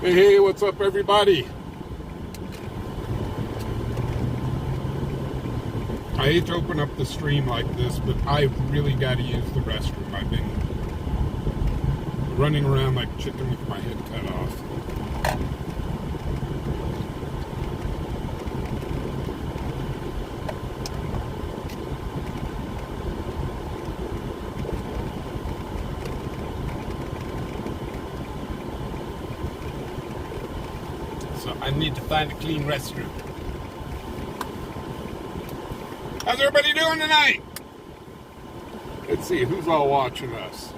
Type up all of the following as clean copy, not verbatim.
Hey, what's up, everybody? I hate to open up the stream like this, but I really got to use the restroom. I've been running around like a chicken with my head cut off. So I need to find a clean restroom. How's everybody doing tonight? Let's see, who's all watching us?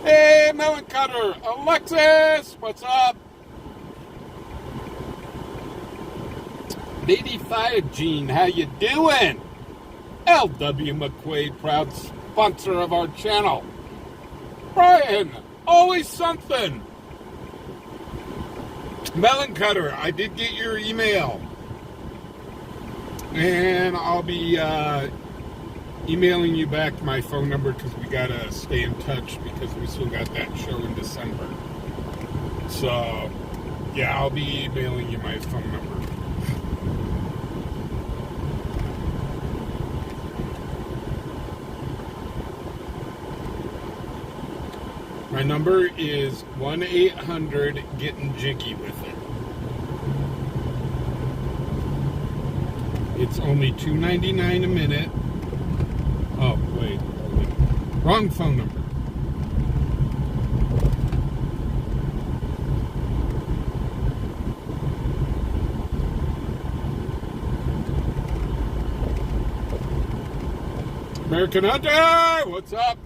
Hey, Melon Cutter! Alexis! What's up? 85 Gene, how you doing? LW McQuaid, proud sponsor of our channel. Brian, always something. Melon Cutter, I did get your email. And I'll be emailing you back my phone number because we got to stay in touch because we still got that show in December. So, yeah, I'll be emailing you my phone number. My number is 1-800-GETTING-JIGGY with it. It's only $2.99 a minute. Oh, wait. Wrong phone number. American Hunter! What's up?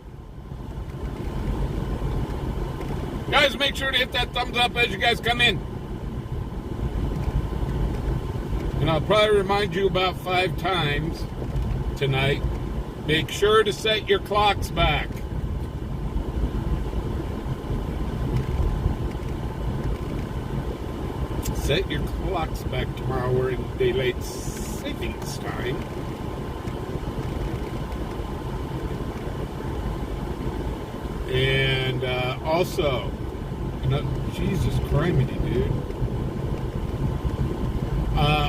Guys, make sure to hit that thumbs up as you guys come in. And I'll probably remind you about 5 times tonight. Make sure to set your clocks back. Set your clocks back tomorrow. We're in daylight savings time. And also, Jesus criminy, dude.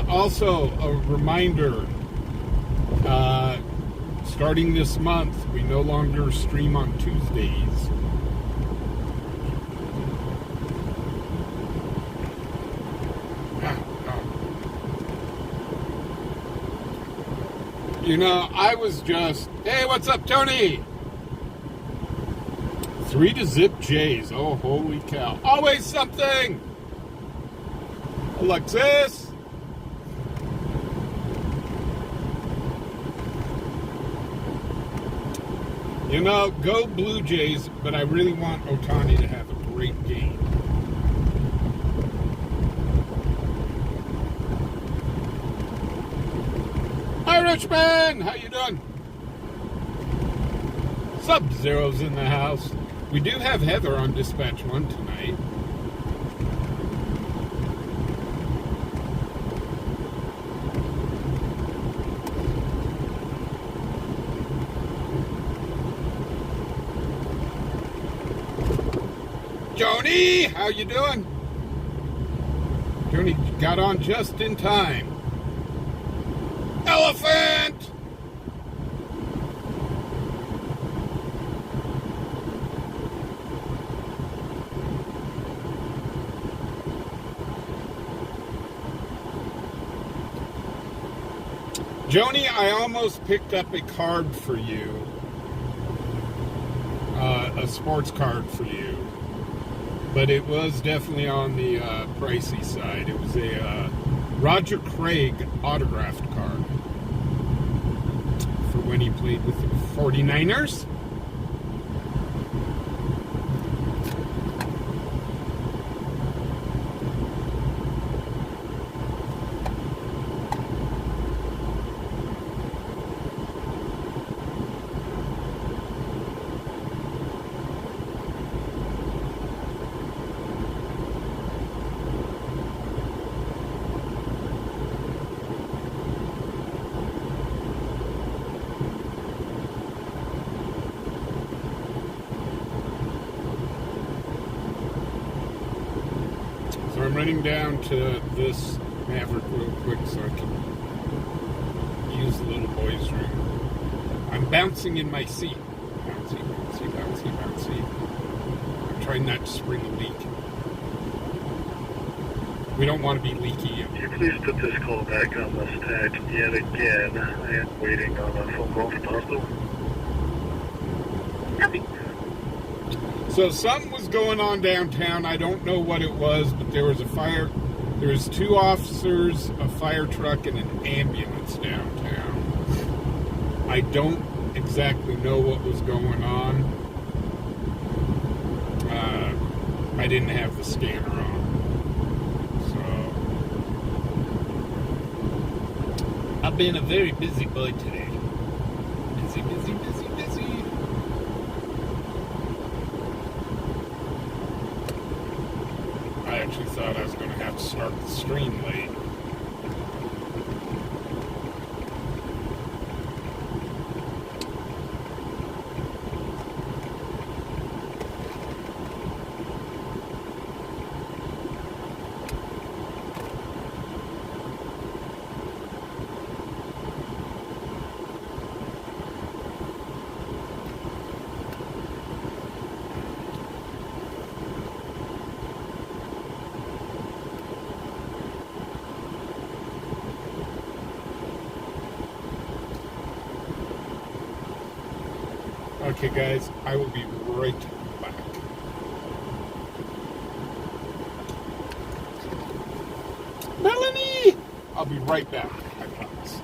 Also, a reminder, starting this month, we no longer stream on Tuesdays. You know, I was just, hey, what's up, Tony? 3 to zip J's. Oh, holy cow. Always something. Alexis. You know, go Blue Jays, but I really want Ohtani to have a great game. Hi, Richmond. How you doing? Sub-Zero's in the house. We do have Heather on Dispatch 1 tonight. Joni, how you doing? Joni got on just in time. Elephant! Joni, I almost picked up a card for you. A sports card for you. But it was definitely on the pricey side. It was a Roger Craig autographed card for when he played with the 49ers. I'm running down to this Maverick real quick so I can use the little boy's room. I'm bouncing in my seat. Bouncy, bouncy, bouncy, bouncy. I'm trying not to spring a leak. We don't want to be leaky. Can you please put this call back on the stack yet again? I am waiting on a phone call from hospital. Copy. So something was going on downtown. I don't know what it was, but there was a fire. There was 2 officers, a fire truck, and an ambulance downtown. I don't exactly know what was going on. I didn't have the scanner on. So I've been a very busy boy today. Busy, busy, busy, busy. I actually thought I was going to have to start the stream late. Okay, guys, I will be right back. Melanie! I'll be right back, I promise.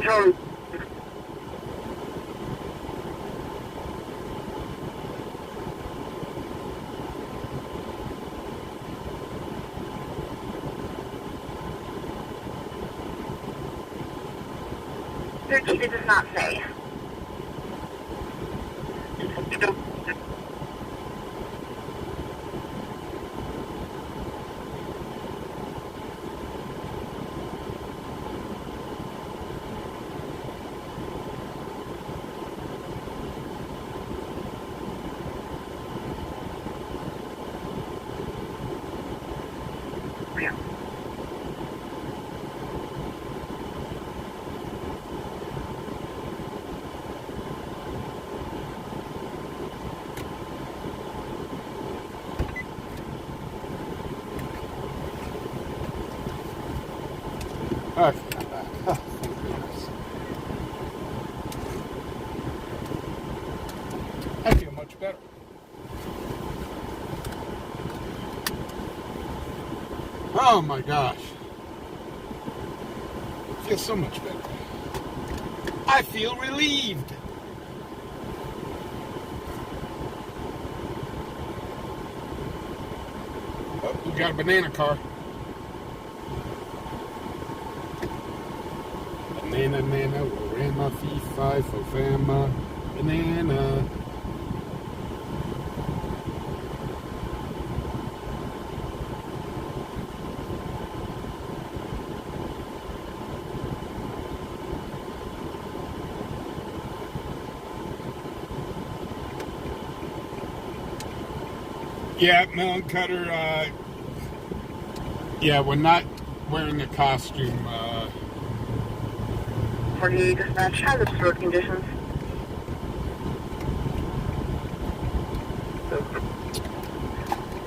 Charlie. Your data does not say. Okay, I'm back. Oh, thank goodness. I feel much better. Oh my gosh. I feel so much better. I feel relieved. Oh, we got a banana car. Banana, nana, rama, fee, fi, fo, fama, banana. Yeah, Melon Cutter, yeah, when not wearing a costume, 48 dispatch, hazardous road conditions.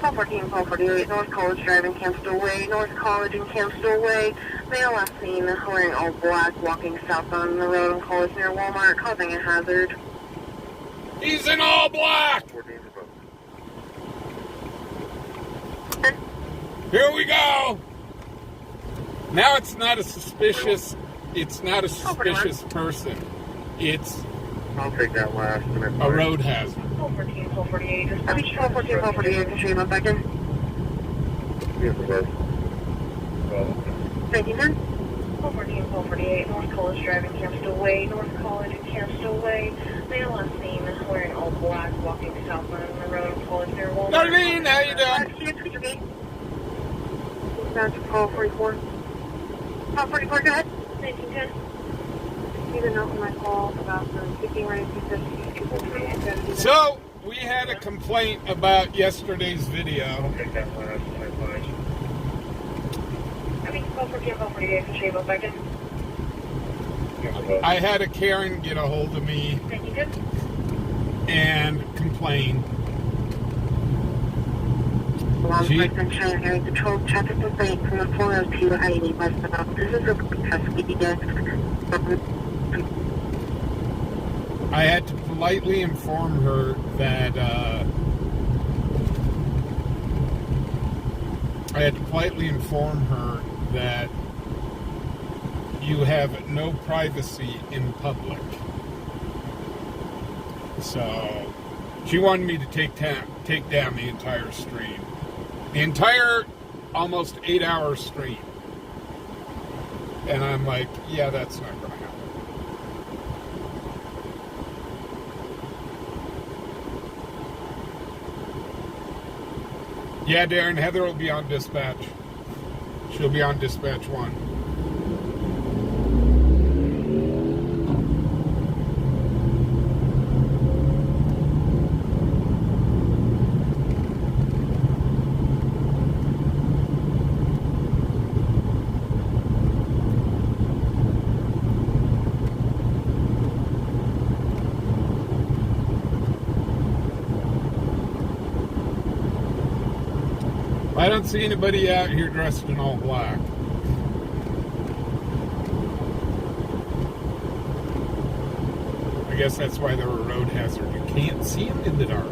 1248, North College Drive in Campbell Way, North College in Campbell Way. Male last seen wearing all black, walking southbound the road in College near Walmart, causing a hazard. he's in all black! 14 above. Here we go! Now it's not a suspicious person. It's I'll take that last and then a road hazard. 1248, dispatch, 1248, can you back in? Yes, above. 1910. 1248, North College Drive in Campbell Way, North College in Campbell Way. Male last seen wearing all black, walking southbound the road in College near Walmart. Darlene, how you doing? Down to 1244. 1244, go ahead. 1910. Need a note in my call about the speaking right to 50. So, we had a complaint about yesterday's video. I'll take that last and then fine. I mean, 1248, can you back in? Yes, above. I had a Karen get a hold of me 1910. and complain. Along with Sunshine Area Patrol, traffic complaint from the 402 I-80 westbound. This is a I had to politely inform her that you have no privacy in public. So she wanted me to take down the entire stream. The entire almost 8-hour stream. And I'm like, yeah, that's not going to happen. Yeah, Darren, Heather will be on dispatch. She'll be on dispatch 1. I don't see anybody out here dressed in all black. I guess that's why they're a road hazard. You can't see them in the dark.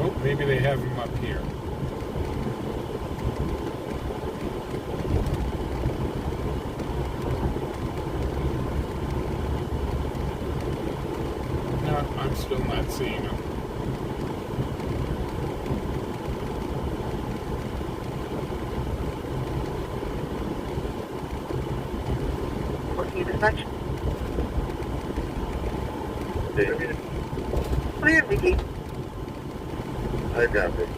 Oh, maybe they have them up here. No, I'm still not seeing them. Dispatch. David, Clear, Vicky. I got this.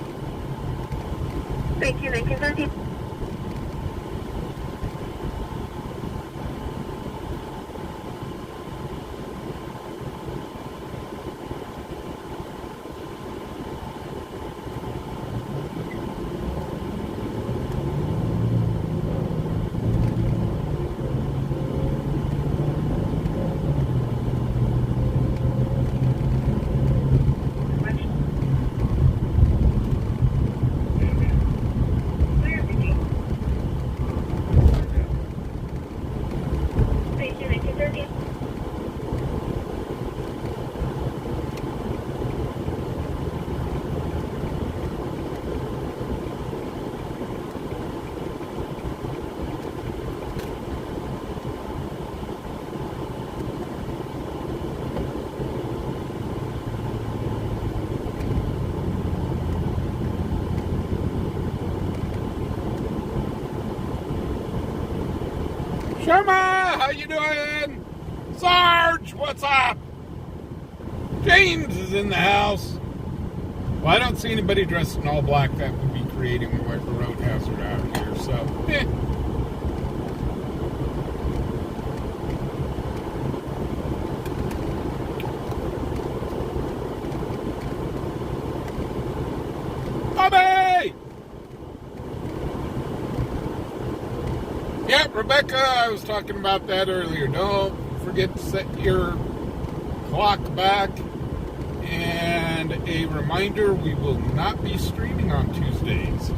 Thank you, 1913. Clear, Vicky. Thank you, 1913. Sherma, how you doing? Sarge, what's up? James is in the house. Well, I don't see anybody dressed in all black. That would be creating a road hazard out here, so, Jessica, I was talking about that earlier. Don't forget to set your clock back. And a reminder, we will not be streaming on Tuesdays.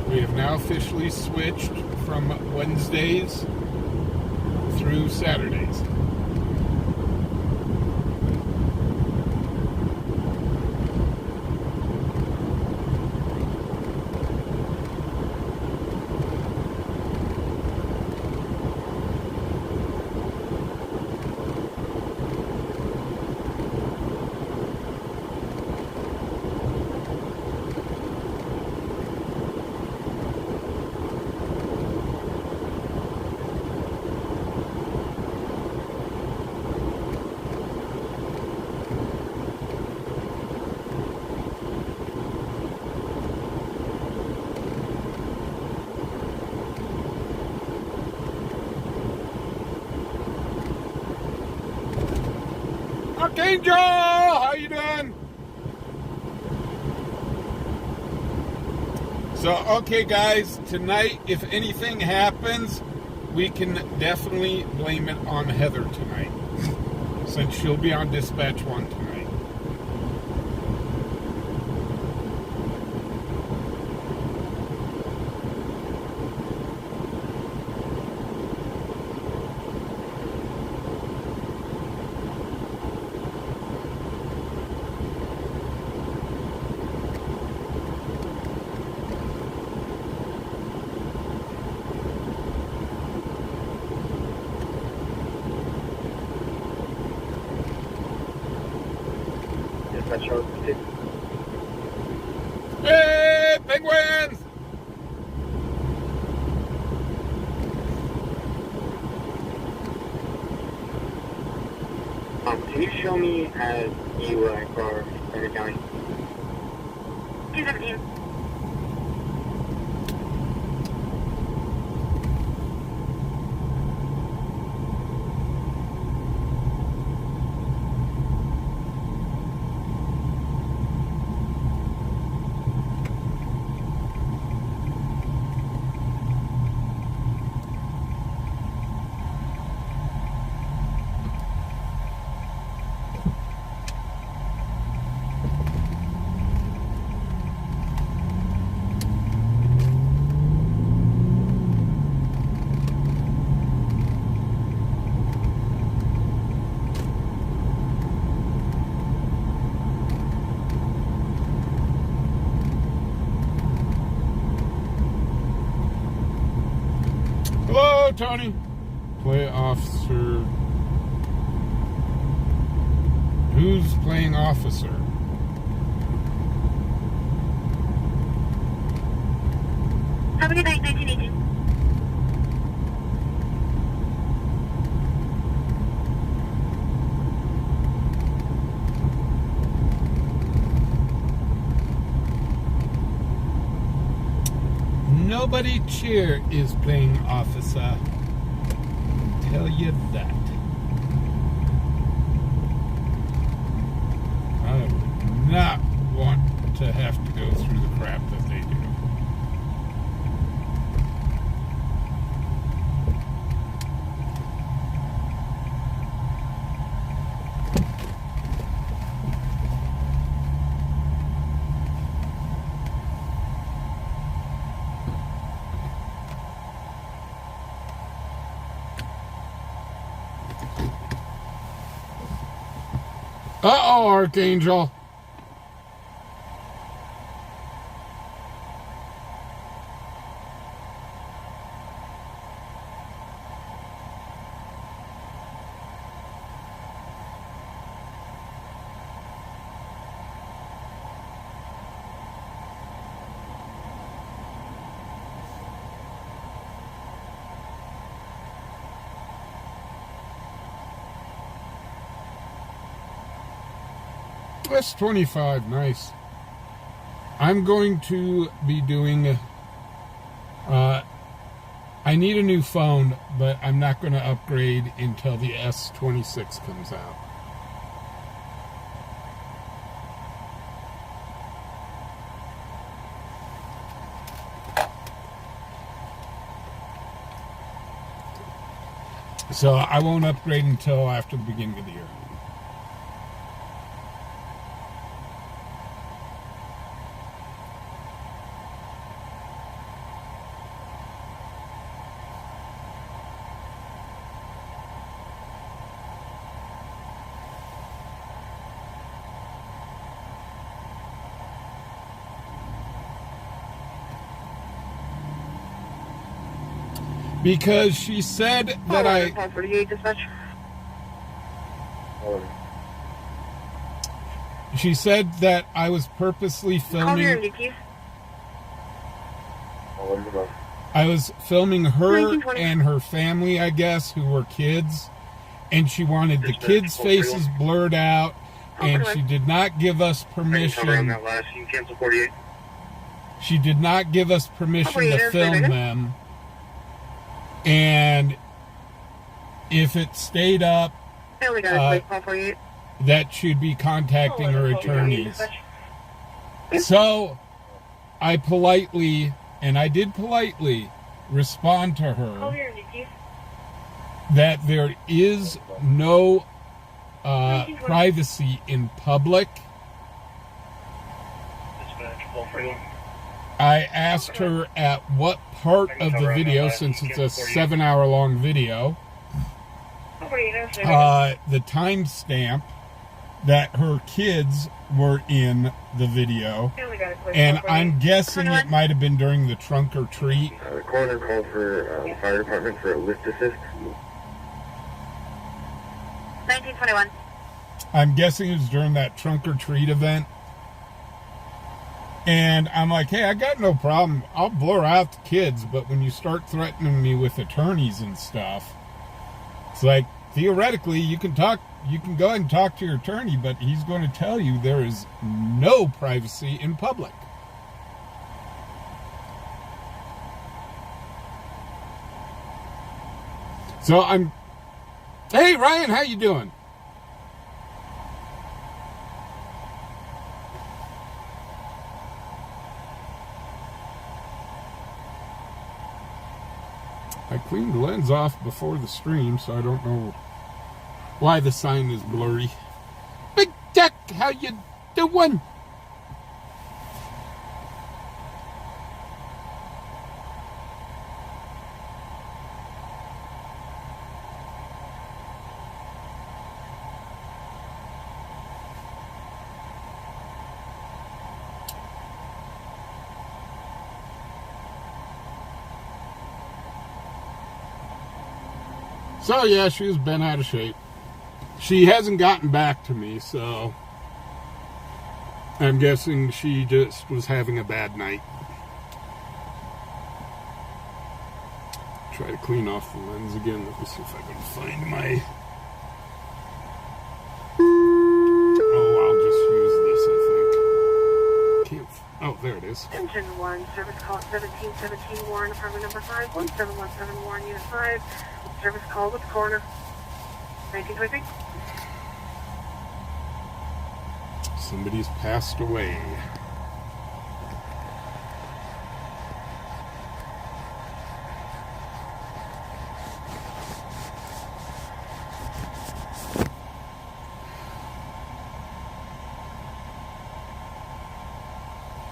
We have now officially switched from Wednesdays through Saturdays. Archangel, how you doing? So, okay guys, tonight, if anything happens, we can definitely blame it on Heather tonight, since she'll be on dispatch 1 tonight. Hey, penguins! Can you show me as you for Center County? 217. Hello, Tony. Play officer. Who's playing officer? Have a good night, 1918. Nobody cheer is playing officer. I'll tell you that. I would not want to have to go through the crap that they do. Uh-oh, Archangel. S25, nice. I'm going to be doing, I need a new phone, but I'm not going to upgrade until the S26 comes out. So I won't upgrade until after the beginning of the year. Because she said that I... 48 dispatch. She said that I was purposely Call me filming... Keith. I was filming her 1920. and her family, I guess, who were kids. And she wanted the kids' faces blurred out. And she did not give us permission. That last, you cancel 48. She did not give us permission to film them. And if it stayed up, I only got a quick call 48. that she'd be contacting her attorneys. So I politely, and I did politely, respond to Call her here, Keith. that there is no privacy in public. Dispatch, call 41. I asked her at what part of the video, since it's a 7-hour-long video, the timestamp that her kids were in the video. And I'm guessing it might have been during the trunk or treat. The coroner called for fire department for a lift assist. 1921. I'm guessing it was during that trunk or treat event. And I'm like, hey, I got no problem. I'll blur out the kids, but when you start threatening me with attorneys and stuff, it's like, theoretically, you can go ahead and talk to your attorney, but he's going to tell you there is no privacy in public. So hey, Ryan, how you doing? I cleaned the lens off before the stream, so I don't know why the sign is blurry. Big Jack, how you doing? So yeah, she's been out of shape. She hasn't gotten back to me, so I'm guessing she just was having a bad night. Try to clean off the lens again. Let me see if I can find my... Oh, I'll just use this, I think. Can't... Oh, there it is. Engine 1, service call 1717 Warren, apartment number 5, 1717 Warren, unit 5. Service call with coroner. 1920. Somebody's passed away.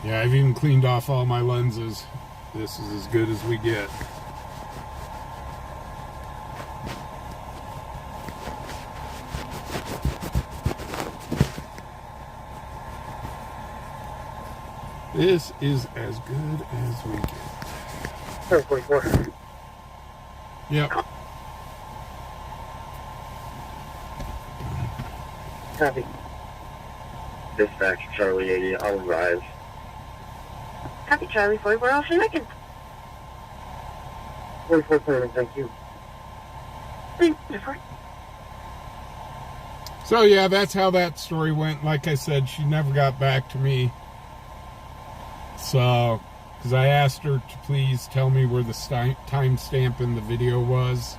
Yeah, I've even cleaned off all my lenses. This is as good as we get. This is as good as we get. 44. Yep. Copy. Dispatch, Charlie 80, I'll arrive. Copy, Charlie 44, I'll see you again. 44, thank you. So yeah, that's how that story went. Like I said, she never got back to me. So, because I asked her to please tell me where the timestamp in the video was.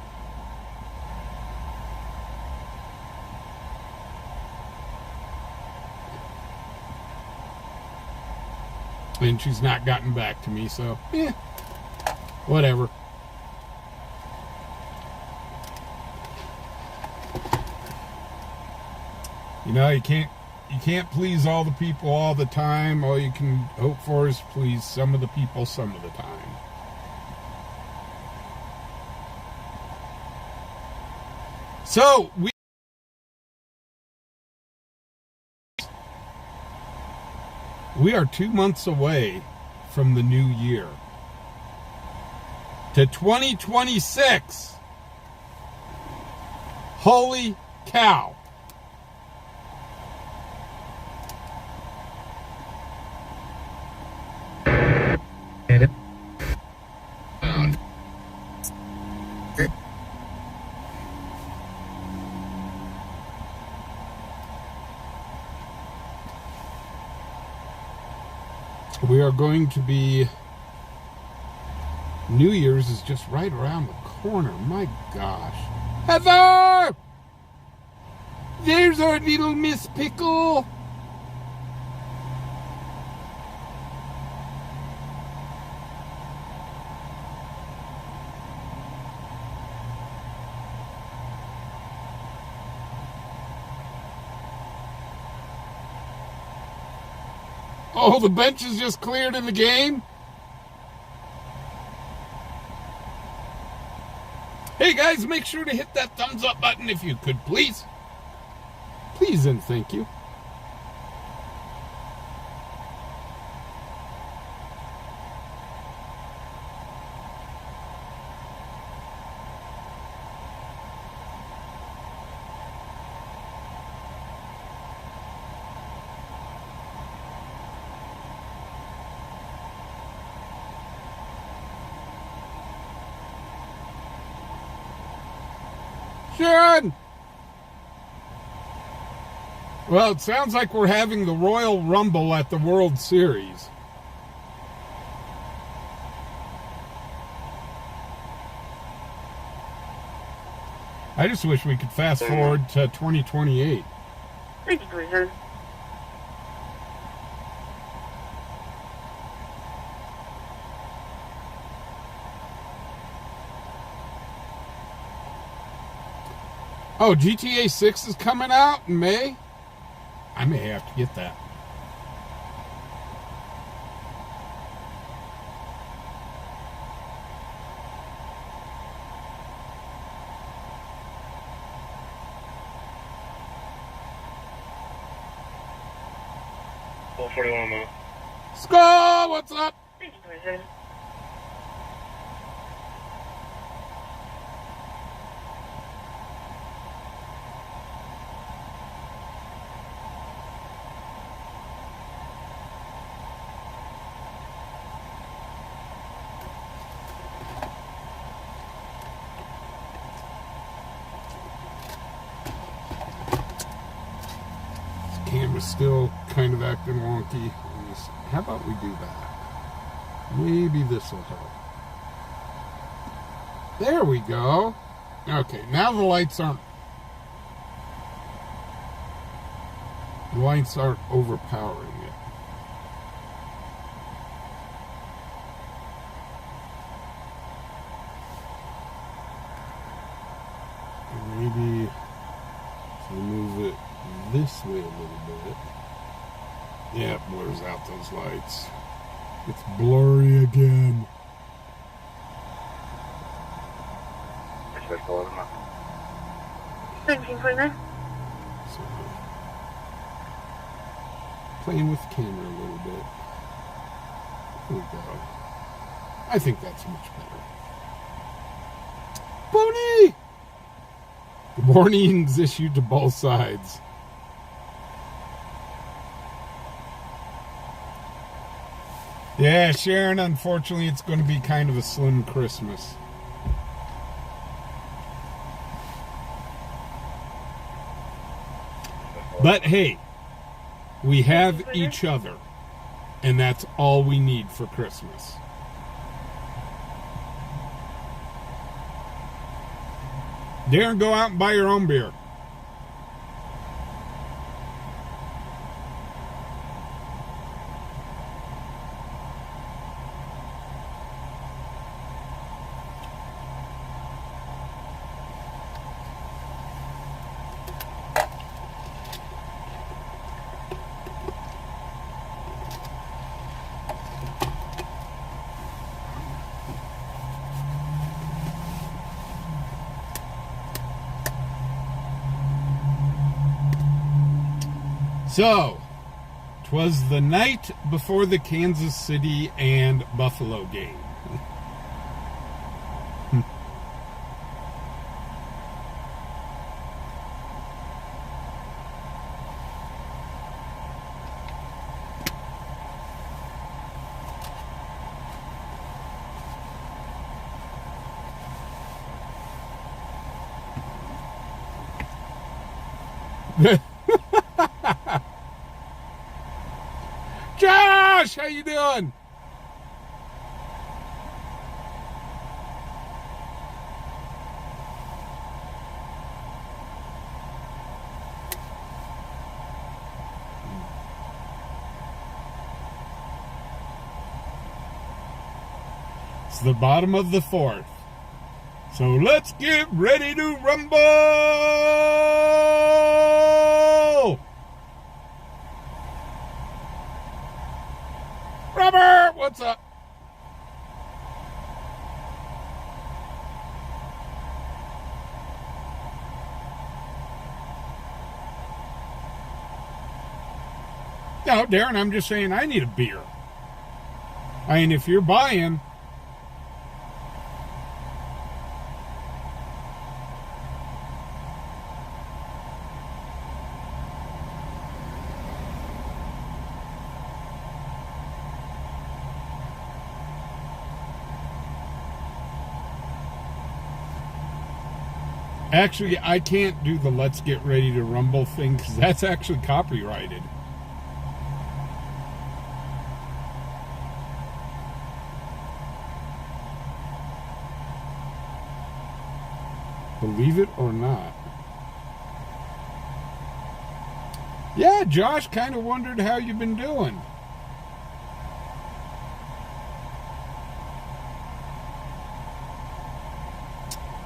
And she's not gotten back to me, so, whatever. You know, you can't please all the people all the time. All you can hope for is please some of the people some of the time. So, we are 2 months away from the new year. To 2026. Holy cow. We are going to be... New Year's is just right around the corner. My gosh. Heather! There's our little Miss Pickle. Oh, the bench is just cleared in the game? Hey guys, make sure to hit that thumbs up button if you could, please. Please and thank you. Sharon! Well, it sounds like we're having the Royal Rumble at the World Series. I just wish we could fast forward to 2028. Thank you, Cruiser. Oh, GTA 6 is coming out in May? I may have to get that. Full 41 mile. Skull, what's up? Thank you, Cruiser. Camera's still kind of acting wonky. How about we do that? Maybe this will help. There we go. Okay, now the lights aren't overpowering it. Maybe if we move it this way a little bit. Yeah, it blurs out those lights. It's blurry again. Thank you, Cruiser. So, playing with the camera a little bit. There we go. I think that's much better. Pony! Good warnings issued to both sides. Yeah, Sharon, unfortunately, it's going to be kind of a slim Christmas. But hey, we have each other, and that's all we need for Christmas. Darren, go out and buy your own beer. So, 'twas the night before the Kansas City and Buffalo game. Josh, how you doing? It's the bottom of the fourth. So let's get ready to rumble! Robert, what's up? No, Darren, I'm just saying I need a beer. I mean, if you're buying... Actually, I can't do the Let's Get Ready to Rumble thing because that's actually copyrighted. Believe it or not. Yeah, Josh, kind of wondered how you've been doing.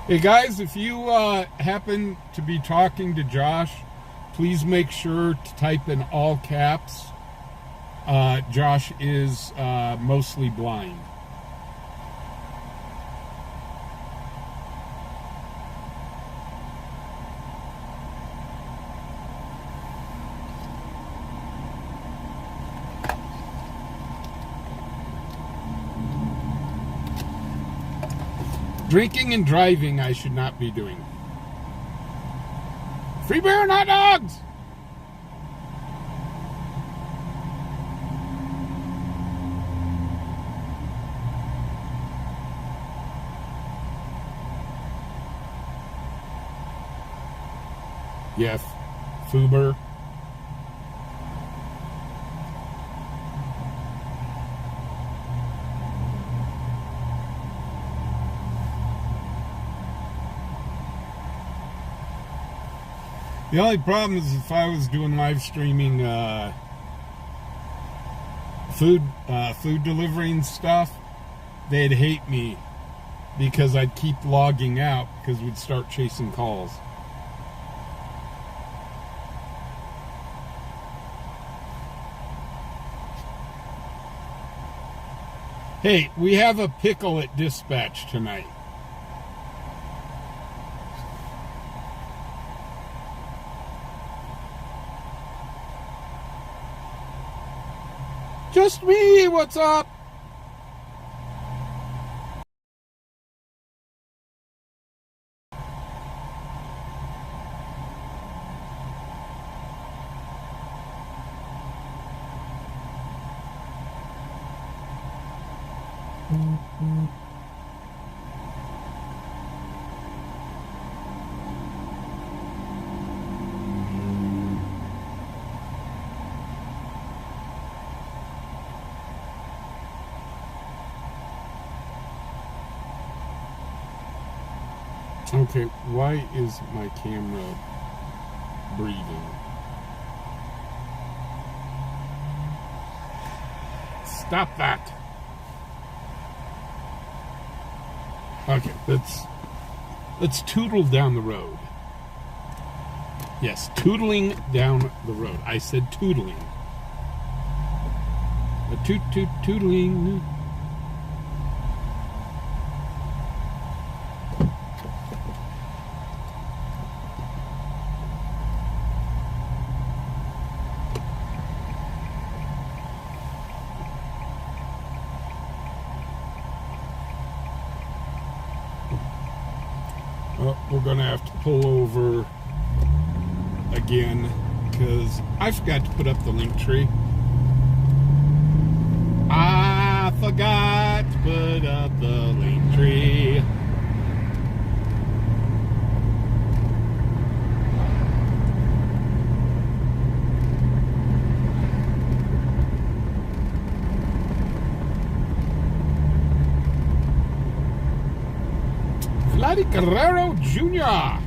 Hey guys, if you happen to be talking to Josh, please make sure to type in all caps. Josh is mostly blind. Drinking and driving I should not be doing. Free beer and hot dogs! Yes, Fuber. The only problem is if I was doing live streaming food delivery and stuff, they'd hate me because I'd keep logging out because we'd start chasing calls. Hey, we have a pickle at dispatch tonight. Just me, what's up? Okay, why is my camera breathing? Stop that. Okay, let's tootle down the road. Yes, tootling down the road. I said tootling. A tootling. Oh, we're gonna have to pull over again because I forgot to put up the link tree. I forgot to put up the link tree. Vladdy Guerrero Jr.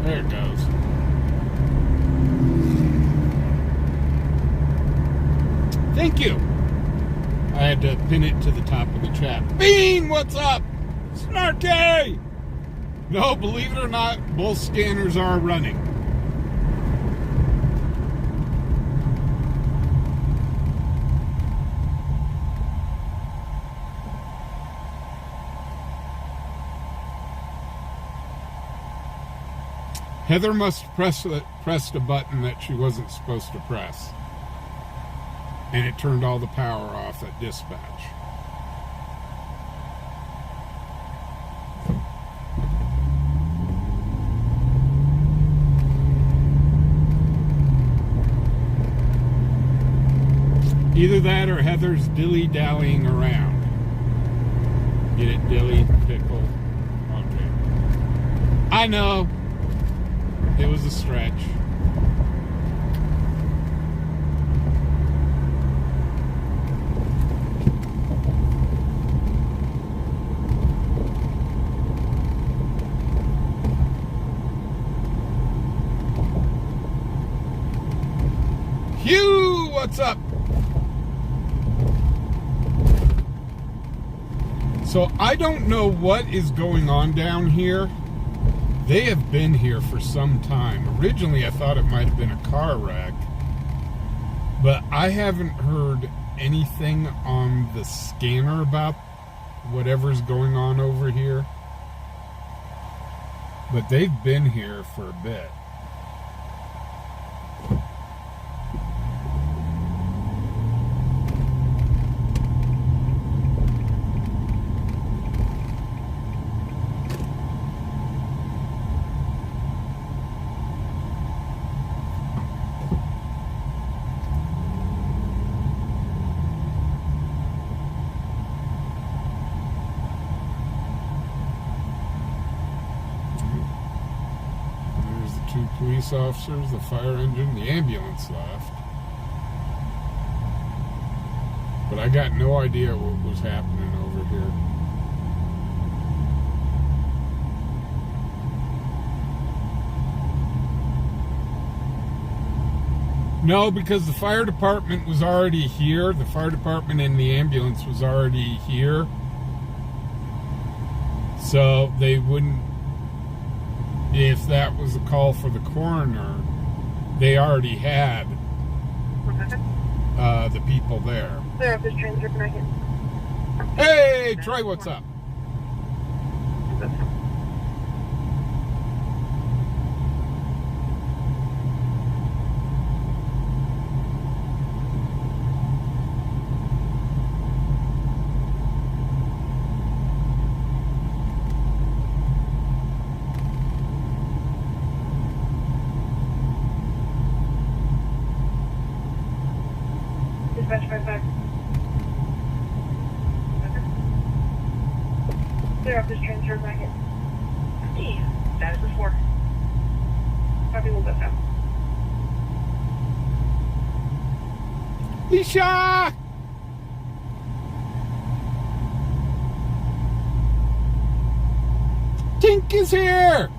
There it goes. Thank you. I had to pin it to the top of the chat. Bean, what's up? Snarky! No, believe it or not, both scanners are running. Heather must have pressed a button that she wasn't supposed to press. And it turned all the power off at dispatch. Either that or Heather's dilly-dallying around. Get it, dilly, pickle. Okay. I know. It was a stretch. Hugh, what's up? So I don't know what is going on down here. They have been here for some time. Originally, I thought it might have been a car wreck, but I haven't heard anything on the scanner about whatever's going on over here. But they've been here for a bit. Police officers, the fire engine, the ambulance left. But I got no idea what was happening over here. No, because the fire department was already here. The fire department and the ambulance was already here. So they wouldn't, if that was a call for the coroner, they already had the people there. Clear up this transfer connected. Hey, Troy, what's up? Dispatch 5-5. Clear up this transfer packet. Status is 4. Copy, we'll go south. Lisha! Tink is here!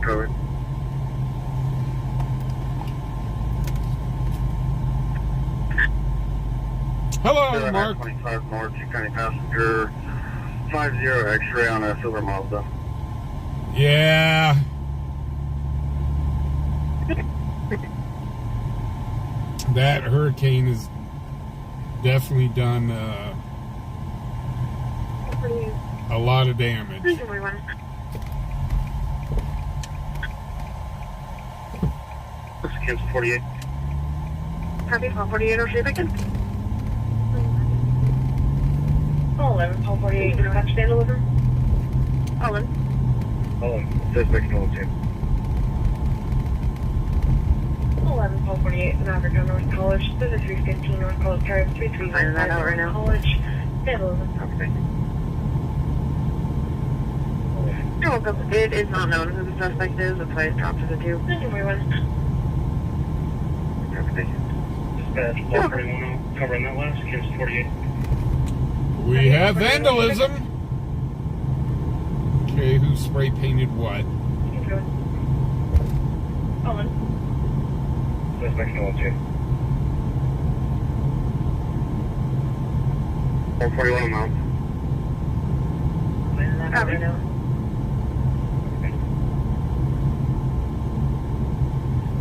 Covered. Hello, Mark. 25 North, you county passenger 50 X-ray on a silver Mazda. Yeah. That hurricane has definitely done a lot of damage. This is Kansas 48. Copy, 48 or shape again. 11, 48, dispatch stand deliver. 11. Suspect no team. 11, 48, Maverick on North College. This is 315 North College Drive, 339 that out right now. College. Stand deliver. Okay. You're welcome. It is not known who the suspect is. That's why it's dropped to the 2. Thank you, everyone. Okay. Dispatch 441 covering that last. Kansas 48. We have vandalism. Okay, who spray painted what? Keep going. Owen. Suspect no team. 441 amount. Copy.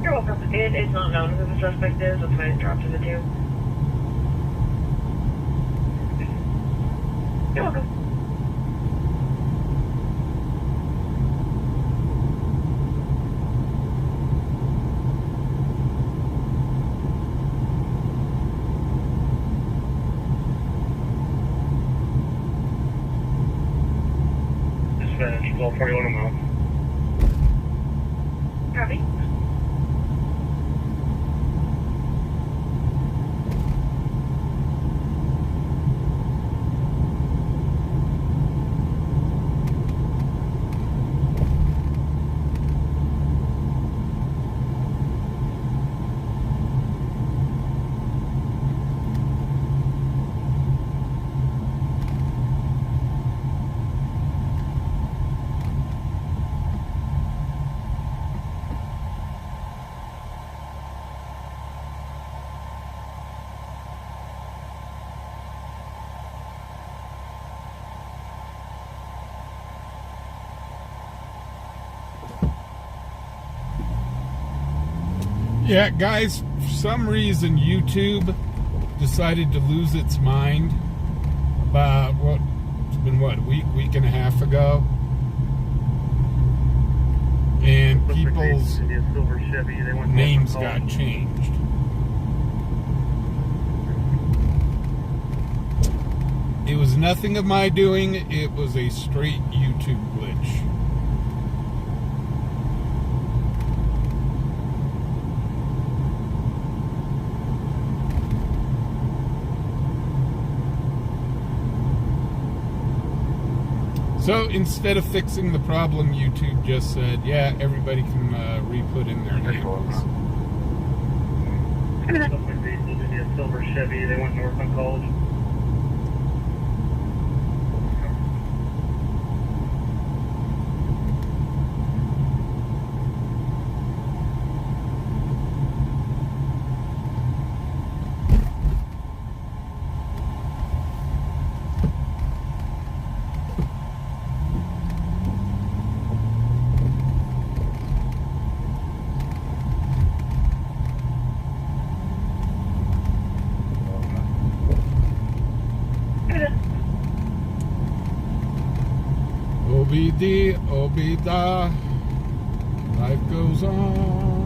You're welcome. It is not known who the suspect is. That's why it dropped to the 2. You're welcome. Dispatch 1241 amount. Copy. Yeah, guys, for some reason YouTube decided to lose its mind about it's been a week and a half ago. And people's names got changed. It was nothing of my doing, it was a straight YouTube glitch. So instead of fixing the problem, YouTube just said, yeah, everybody can re-put in their names. A silver Chevy, they went north on College. Obidi, obida, life goes on.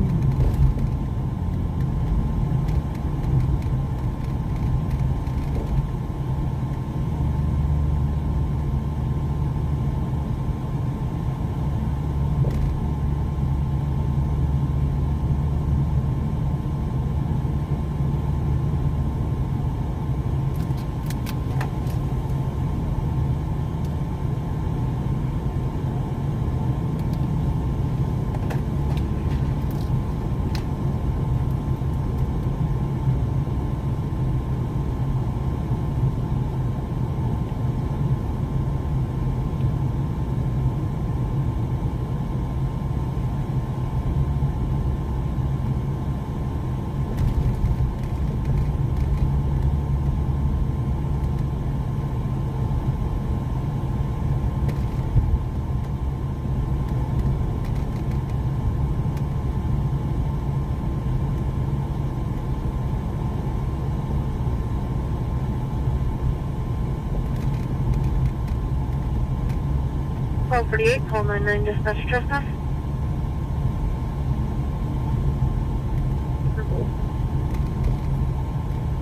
1248, call 99 dispatch trespass.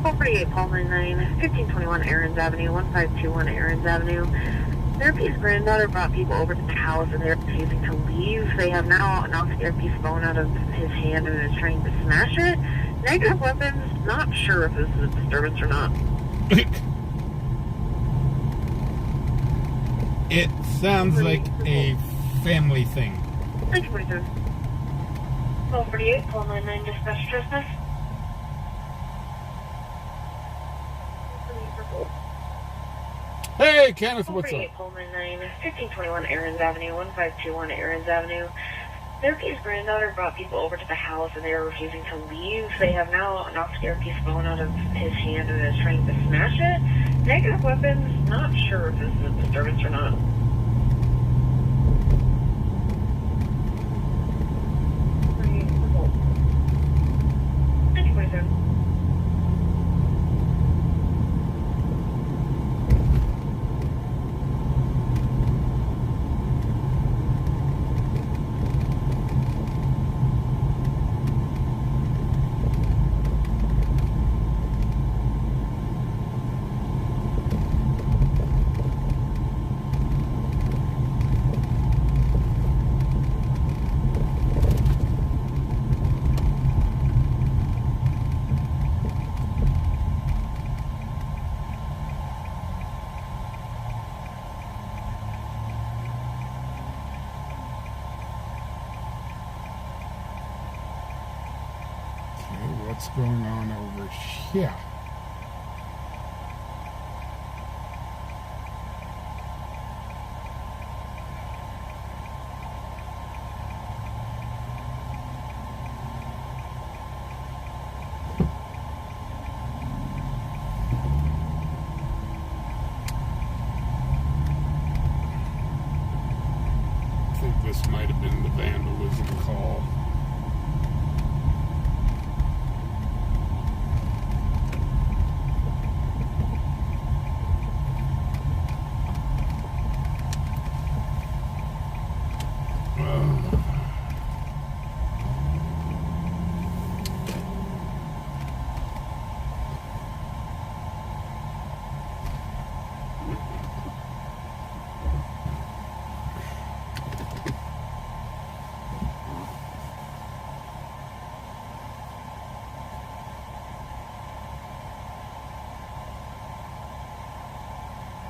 1248, call 99, 1521 Aaron's Avenue, 1521 Aaron's Avenue. Therapy's granddaughter brought people over to the house and they're refusing to leave. They have now knocked Therapy's phone out of his hand and is trying to smash it. Negative weapons, not sure if this is a disturbance or not. It sounds like a family thing. Thank you, 47. 1248, call 99 dispatch trespass. Hey, Kenneth, what's up? 1248, call 99, 1521 Aaron's Avenue, 1521 Aaron's Avenue. Therapy's granddaughter brought people over to the house and they are refusing to leave. They have now knocked Therapy's phone out of his hand and is trying to smash it. Negative weapons, not sure if this is a disturbance or not. Thank you, 47. What's going on over here? I think this might have been the vandalism call.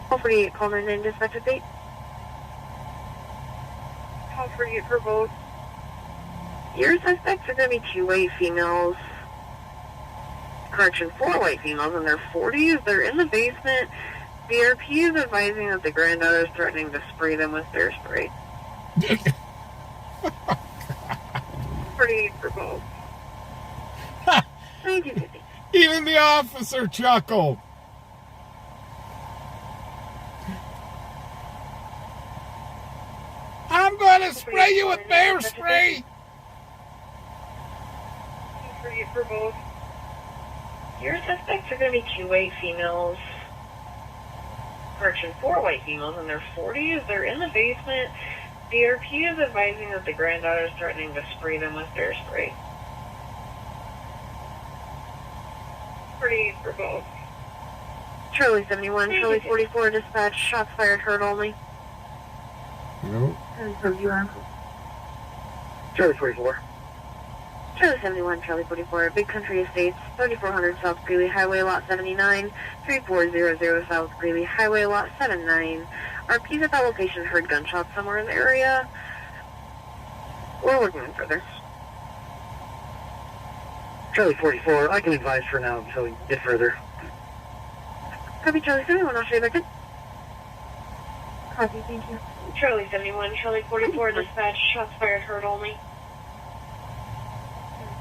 Call 48, call 99 dispatch update. Call 48 for both. Your suspects are going to be 2 white females. Correction, 4 white females in their 40s. They're in the basement. BRP is advising that the granddaughter is threatening to spray them with bear spray. 48 for both. 1950. Even the officer chuckled. I'm going to spray you with bear spray. 48 for both. Your suspects are going to be 2 white females. Correction, 4 white females in their 40s. They're in the basement. BRP is advising that the granddaughter is threatening to spray them with bear spray. 48 for both. Charlie 71, Charlie 44, dispatch, shots fired, heard only. Nope. Charlie 44. Charlie 71, Charlie 44, Big Country Estates, 3400 South Greeley Highway, Lot 79, 3400 South Greeley Highway, Lot 79. RPs at that location heard gunshots somewhere in the area. We're looking further. Charlie 44, I can advise for now until we get further. Copy, Charlie 71, I'll show you back in. Copy, thank you. Charlie 71, Charlie 44, dispatch, shots fired, heard only.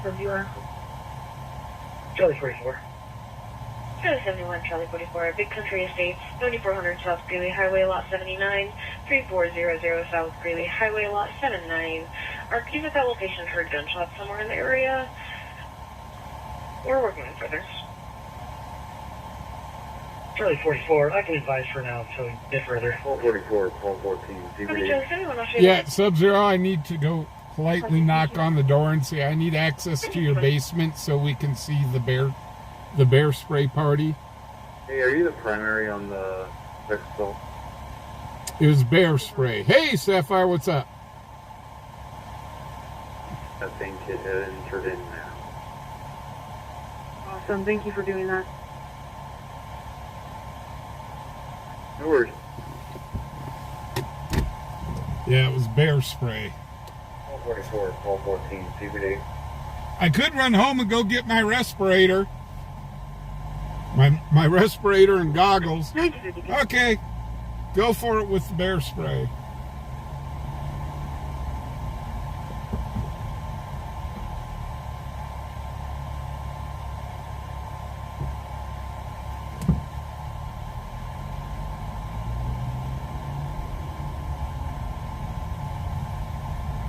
Reviewer. Charlie 44. Charlie 71, Charlie 44, Big Country Estates, 3400 South Greeley Highway, Lot 79, 3400 South Greeley Highway, Lot 79. RPs at that location heard gunshots somewhere in the area. We're working further. Charlie 44, I can advise for now until we get further. 1244, 1214, CBD. Yeah, Sub-Zero, I need to go politely knock on the door and say I need access to your basement so we can see the bear spray party. Hey, are you the primary on the Vexel? It was bear spray. Hey, Sapphire, what's up? I think it had entered in now. Awesome. Thank you for doing that. No worries. Yeah, it was bear spray. 1244, 1214, CBD. I could run home and go get my respirator. My respirator and goggles. Okay, go for it with the bear spray.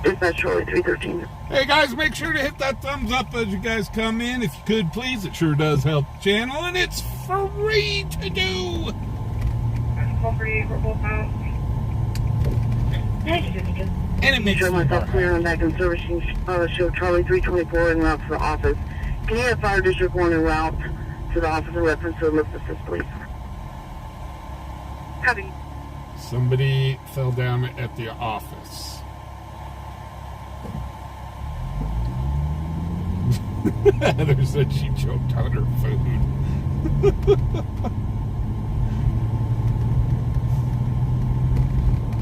Dispatch Charlie 313. Hey guys, make sure to hit that thumbs up as you guys come in. If you could, please. It sure does help the channel, and it's free to do. And it makes Show me myself clear on back and servicing show Charlie 324 en route to the office. Can you have Fire District 1 en route to the office in reference to the lift assist, please? Copy. Somebody fell down at the office. Heather said she choked on her food.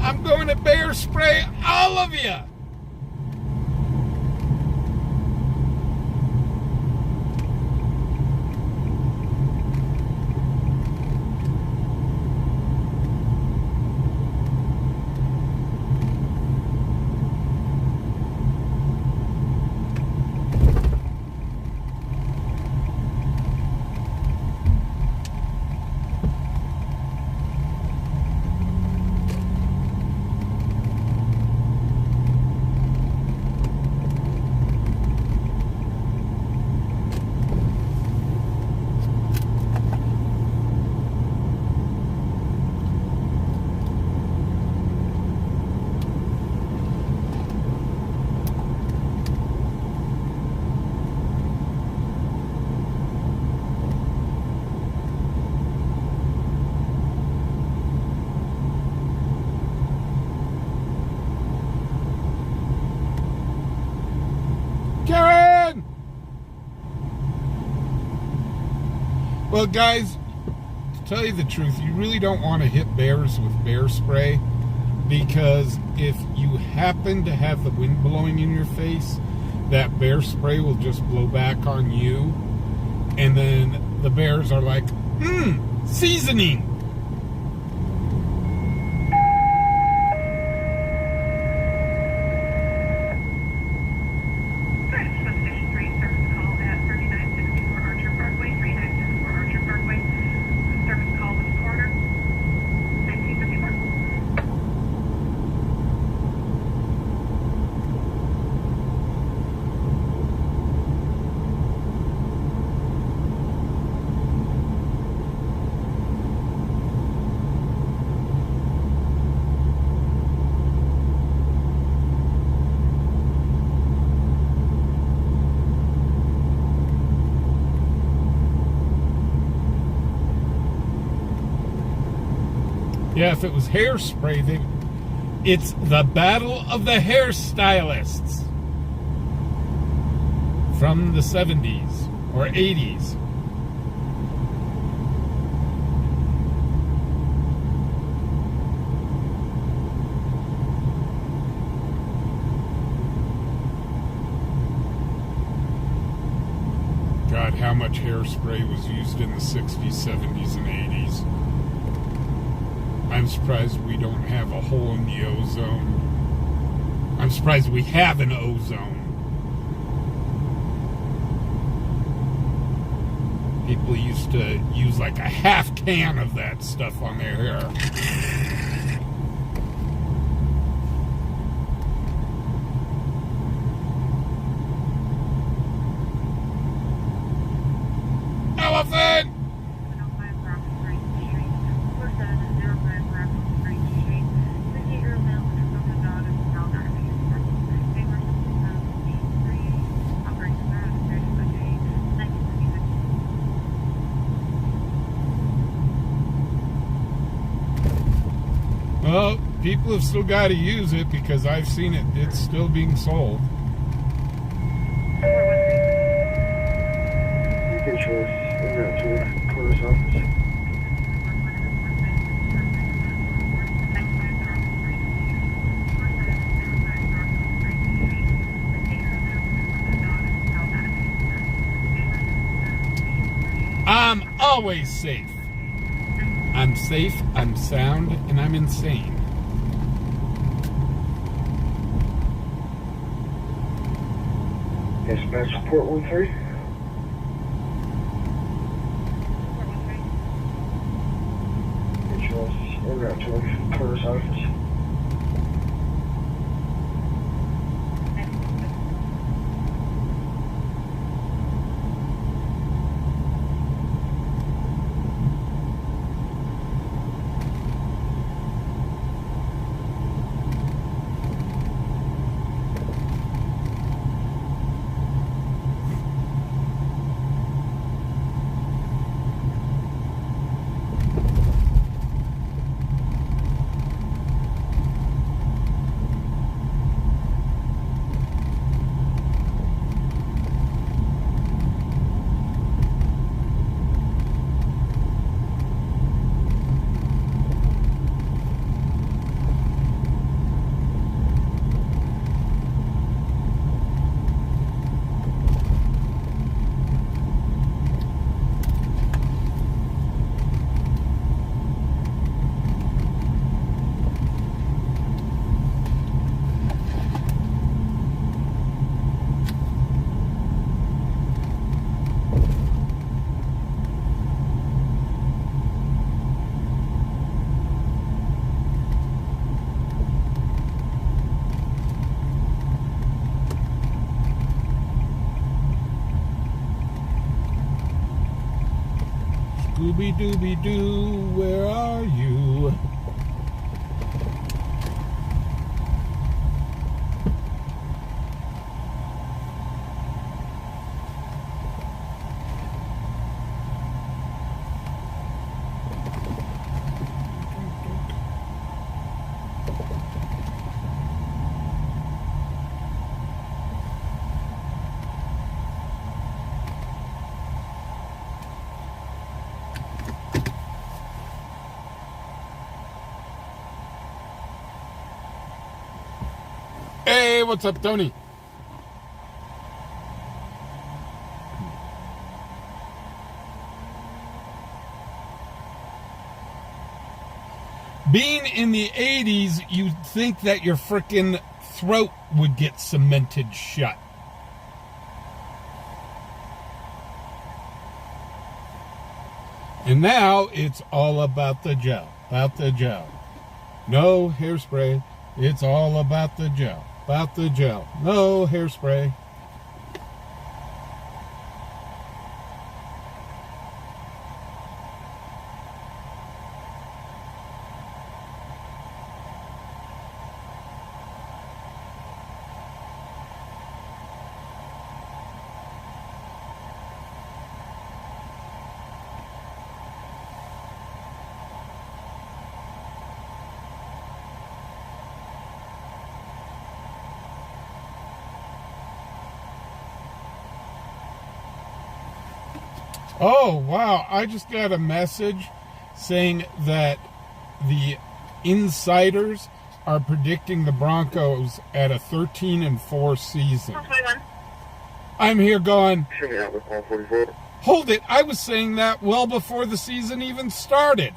I'm going to bear spray all of you. Karen! Well, guys, to tell you the truth, you really don't want to hit bears with bear spray, because if you happen to have the wind blowing in your face, that bear spray will just blow back on you, and then the bears are like, seasoning. Yeah, if it was hairspray, it's the battle of the hairstylists from the 70s or 80s. God, how much hairspray was used in the 60s, 70s, and 80s. I'm surprised we don't have a hole in the ozone. I'm surprised we have an ozone. People used to use like a half can of that stuff on their hair. Elephant! Well, people have still got to use it because I've seen it. It's still being sold. Control, en route to the coroner's office. I'm always safe. I'm safe, I'm sound, and I'm insane. Dispatch report 1-3. Control, en route to the coroner's office. Scooby-Dooby-Doo, where are you? Hey, what's up, Tony? Being in the 80s, you'd think that your frickin' throat would get cemented shut. And now it's all about the gel, No hairspray, it's all about the gel, No hairspray. Oh, wow. I just got a message saying that the insiders are predicting the Broncos at a 13-4 season. I'm here going, Shooting out with 144. hold it. I was saying that well before the season even started.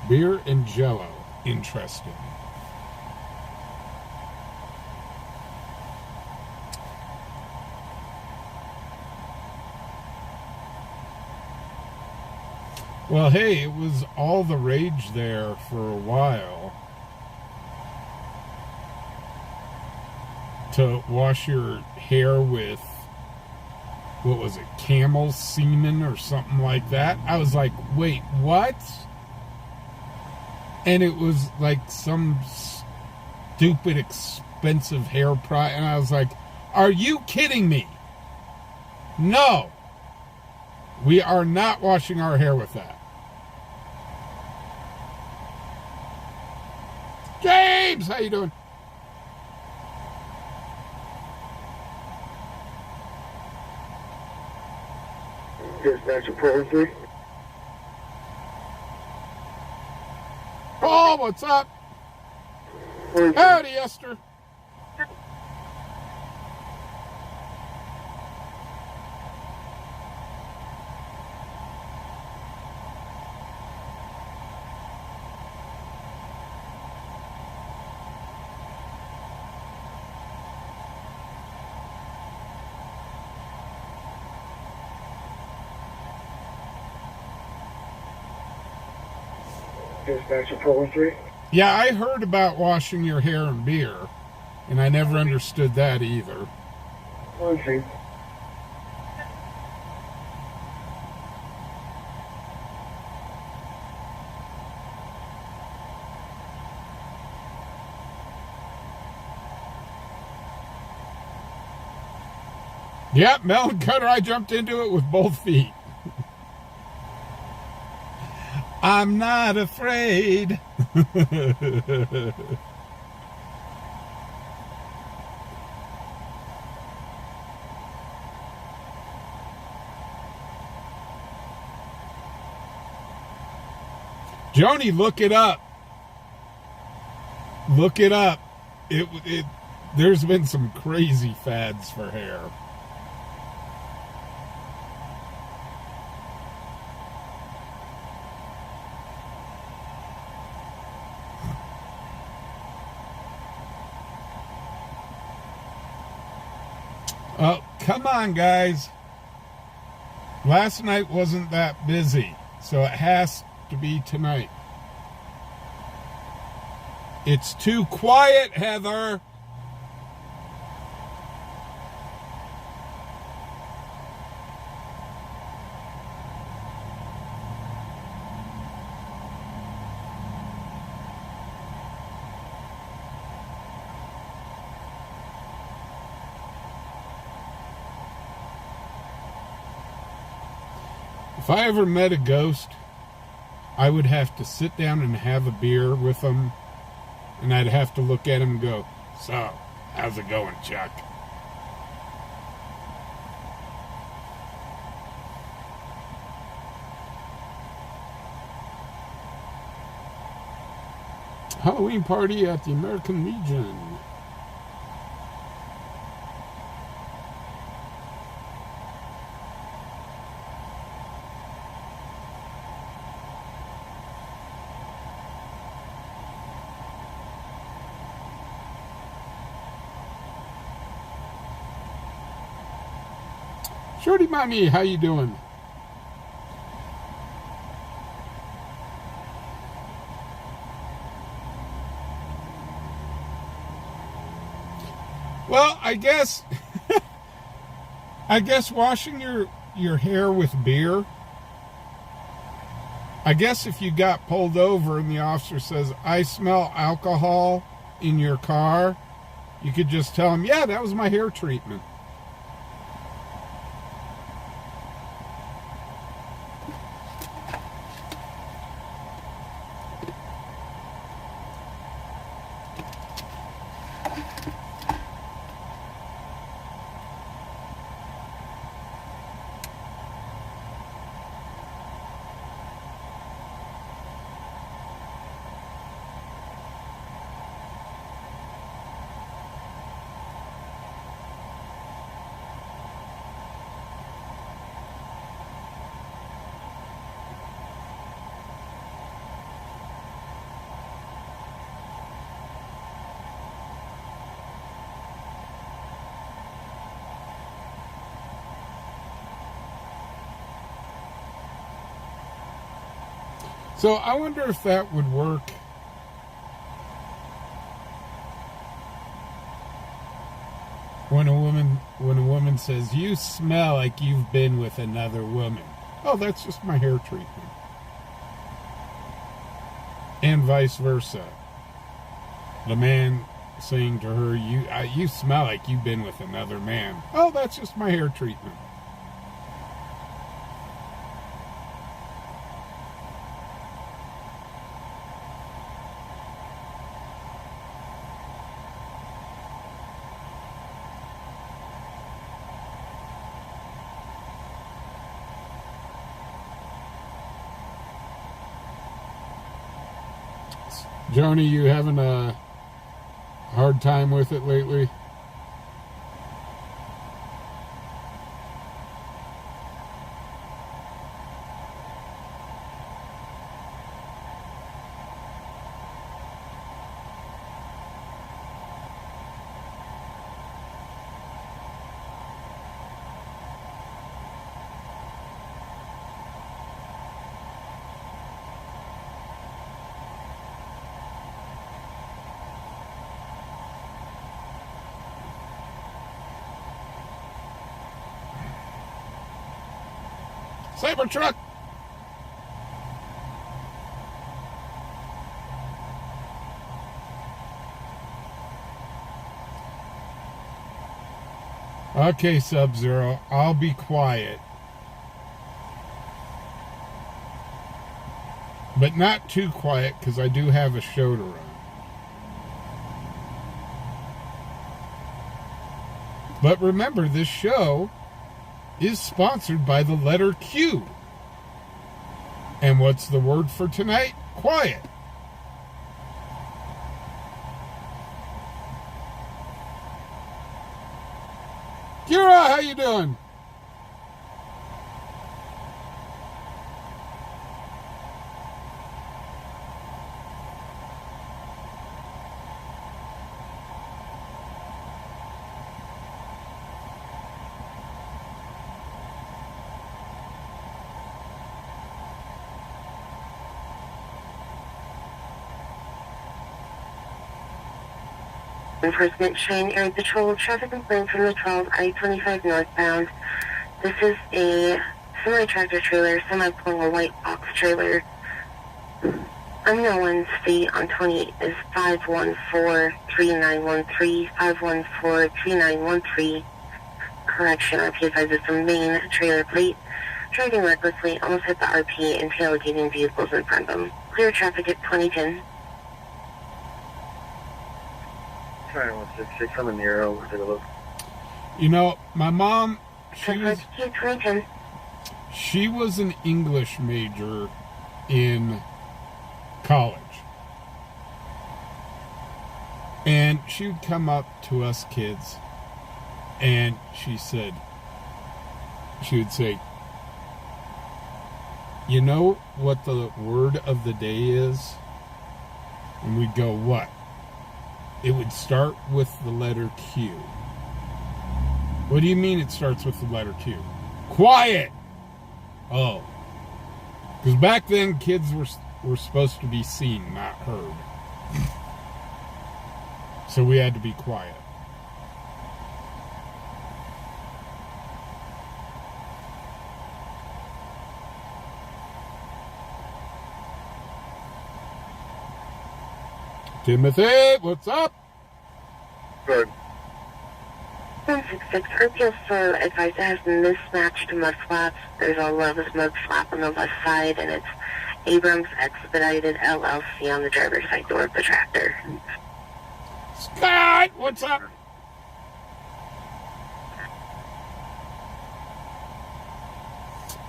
Beer and Jello. Interesting. Well, hey, it was all the rage there for a while to wash your hair with, what was it, camel semen or something like that. I was like, wait, what? And it was like some stupid, expensive hair product. And I was like, are you kidding me? No. We are not washing our hair with that. James, how you doing? Dispatcher Poland 3. Paul, what's up? Howdy, Esther. Dispatcher Poland 3. Yeah, I heard about washing your hair in beer, and I never understood that either. Poland 3. Yep, melon cutter, I jumped into it with both feet. I'm not afraid. Joni, look it up. Look it up. There's been some crazy fads for hair. Oh, come on, guys. Last night wasn't that busy, so it has to be tonight. It's too quiet, Heather. If I ever met a ghost, I would have to sit down and have a beer with them, and I'd have to look at him and go, so, how's it going, Chuck? Halloween party at the American Legion. Shorty Mommy, how you doing? Well, I guess washing your hair with beer, I guess if you got pulled over and the officer says, I smell alcohol in your car, you could just tell him, yeah, that was my hair treatment. So I wonder if that would work. When a woman says, "You smell like you've been with another woman." Oh, that's just my hair treatment. And vice versa. The man saying to her, "You smell like you've been with another man." Oh, that's just my hair treatment. Joni, you having a hard time with it lately? Cybertruck! Okay, Sub-Zero, I'll be quiet. But not too quiet, because I do have a show to run. But remember, this show is sponsored by the letter Q. And what's the word for tonight? Quiet. Kira, how you doing? Enforcement Cheyenne Area Patrol, traffic complaint from the 12 I-25 northbound. This is a semi-tractor trailer, semi-pulling a white box trailer. Unknown state on 28 is 514-3913, 514-3913. Correction, RP advises the main trailer plate. Driving recklessly, almost hit the RP and tailgating vehicles in front of them. Clear traffic at 2010. 9166, I'm in Nero. We'll take a look. You know, my mom, she was an English major in college. And she would come up to us kids and she would say, "You know what the word of the day is?" And we'd go, "What?" It would start with the letter Q. What do you mean it starts with the letter Q? Quiet! Oh. Because back then, kids were supposed to be seen, not heard. So we had to be quiet. Timothy, what's up? Good. 166, RPS advised it has mismatched mud flaps. There's a Love's mud flap on the left side, and it's Abrams Expedited LLC on the driver's side door of the tractor. Scott, what's up?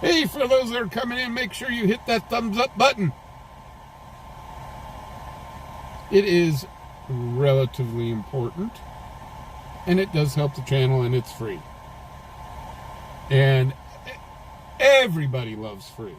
Hey, for those that are coming in, make sure you hit that thumbs up button. It is relatively important, and it does help the channel, and it's free. And everybody loves free.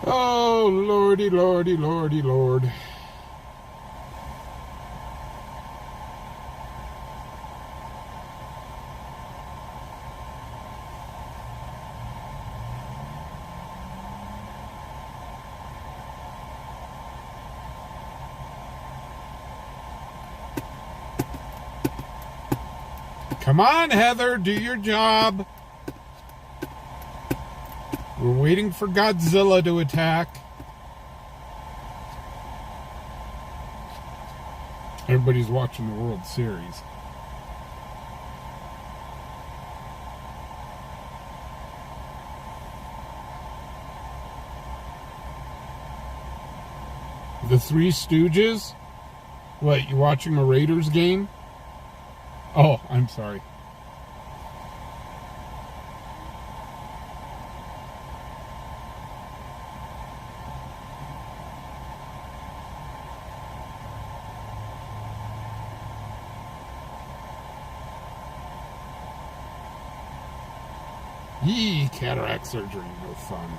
Oh, lordy, lordy, lordy, lord. Come on, Heather, do your job. We're waiting for Godzilla to attack. Everybody's watching the World Series. The Three Stooges? What, you watching a Raiders game? Oh, I'm sorry. Yee, cataract surgery, no fun.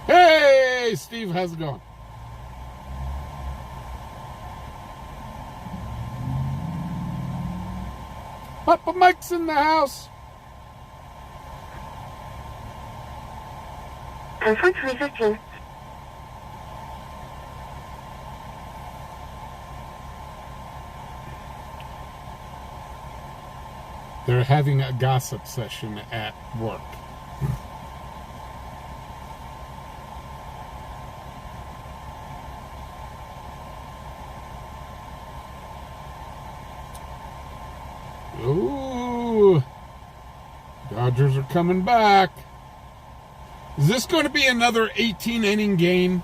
Hey, Steve, how's it going? Papa Mike's in the house. Unfortunately, 15. They're having a gossip session at work. Ooh, Dodgers are coming back. Is this going to be another 18-inning game?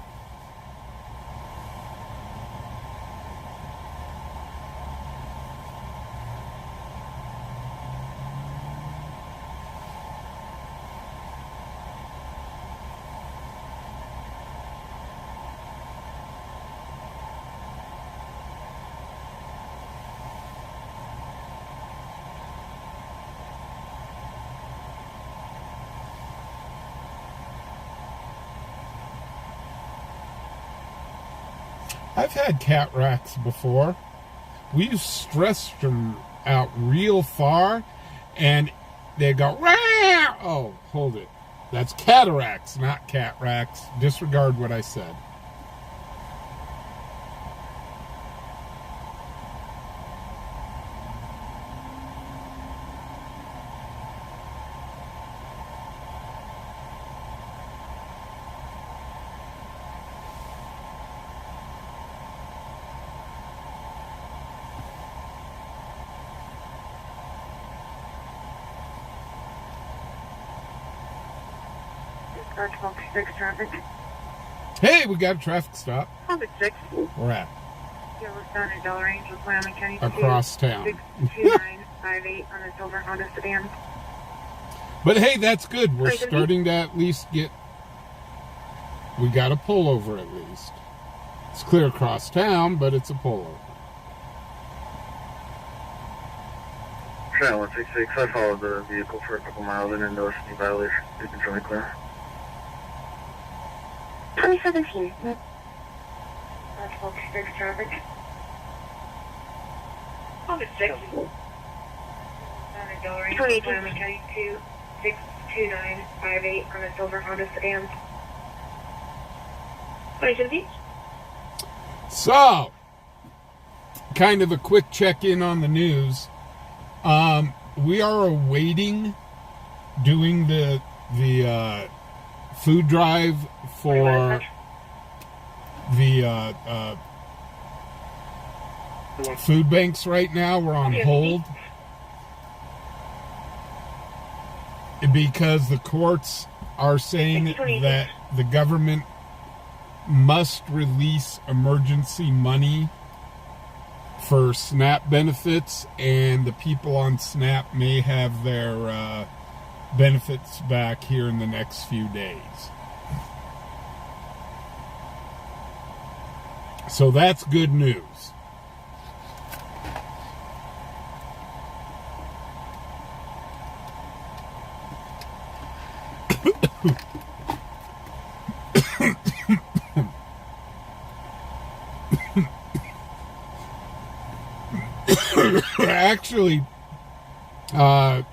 I've had cataracts before. We've stretched them out real far, and they go, rah! Oh, hold it. That's cataracts, not cataracts. Disregard what I said. Smoke 6 traffic. Hey, we got a traffic stop. Traffic 6. We're at Yellowstone and Del Range with Wyoming County. across town. 62958 on a silver Honda sedan. But hey, that's good. We're Wait, starting to at least get... We got a pullover at least. It's clear across town, but it's a pullover. Channel 166, I followed the vehicle for a couple miles and didn't notice any violations. You can show me clear. 2017. Smoke 6 traffic. Traffic 6. Del Range with Wyoming County 62958 on a silver Honda sedan. 2017. So, kind of a quick check-in on the news. We are awaiting doing the food drive for the food banks right now. We're on hold because the courts are saying that the government must release emergency money for SNAP benefits, and the people on SNAP may have their benefits back here in the next few days. So that's good news. Actually, that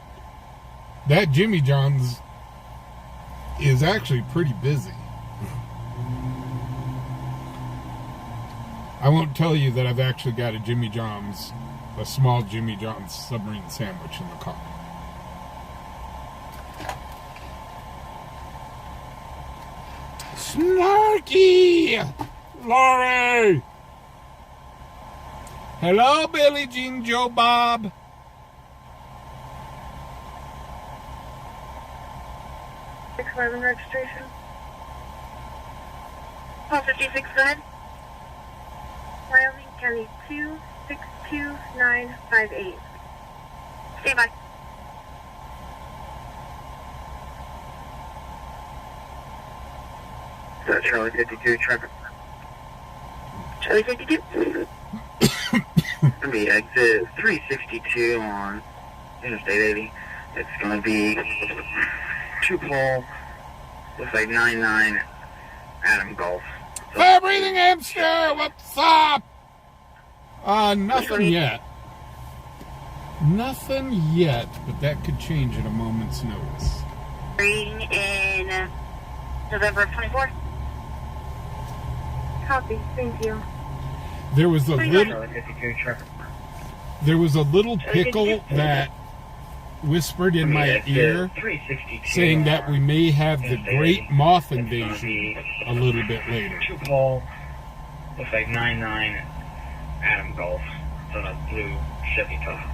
Jimmy John's is actually pretty busy. I won't tell you that I've actually got a small Jimmy John's submarine sandwich in the car. Snarky! Lori! Hello, Billie Jean Joe Bob. Registration. Call 56, go ahead. Wyoming County 262958. Stand by. Is that Charlie 52 traffic? Charlie 52. It's going to be exit 362 on Interstate 80. It's going to be 2-pole, looks like 99 Adam Golf. Fire breathing hamster, what's up? Nothing yet. Nothing yet, but that could change at a moment's notice. Rain in November 24th. Copy, thank you. There was a little, Charlie 52 traffic. there was a little pickle that whispered in my ear, 362 saying that we may have the Great Moth Invasion a little bit later. 2-pole, looks like 99 Adam Golf. It's on a blue Chevy Tahoe.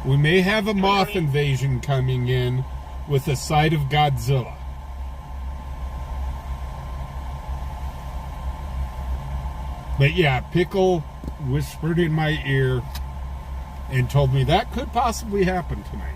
We may have a moth invasion coming in with a side of Godzilla. But yeah, Pickle whispered in my ear and told me that could possibly happen tonight.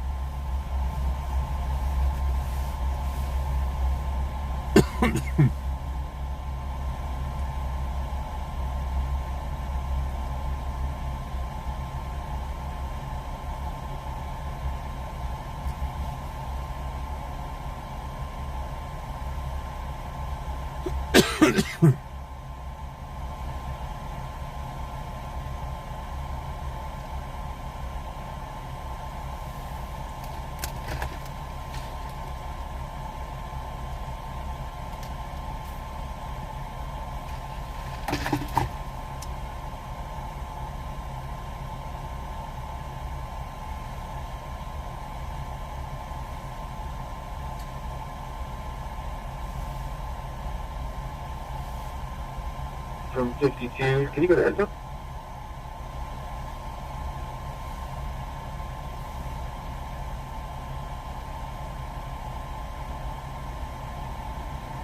From 52, can you go to Edna?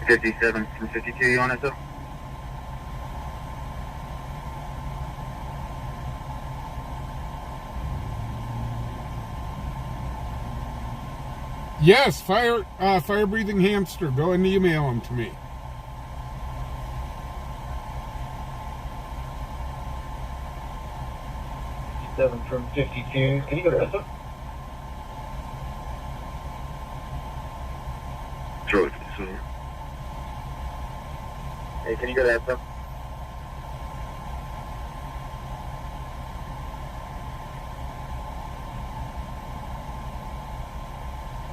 '57 from 52, you on it, though? Yes, fire breathing hamster. Go and email them to me. From 52. Can you go to Edna? Charlie 52. Hey, can you go to Edna?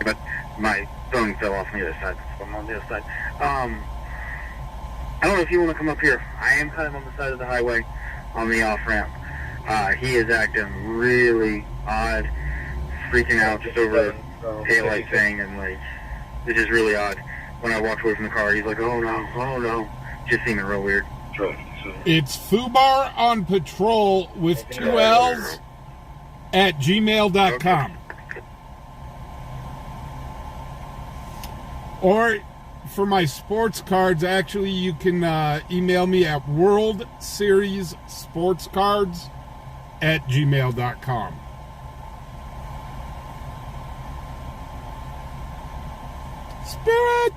But my phone fell off on the other side, so I'm on the other side. I don't know if you want to come up here. I am kind of on the side of the highway on the off-ramp. He is acting really odd, freaking out just over a taillight thing, and like, it's just really odd. When I walked away from the car, he's like, oh no, just seeming real weird. It's fubarOnPatroll with 2 L's at gmail.com. Or for my sports cards, actually, you can email me at worldseriessportscards at gmail.com. Spirit!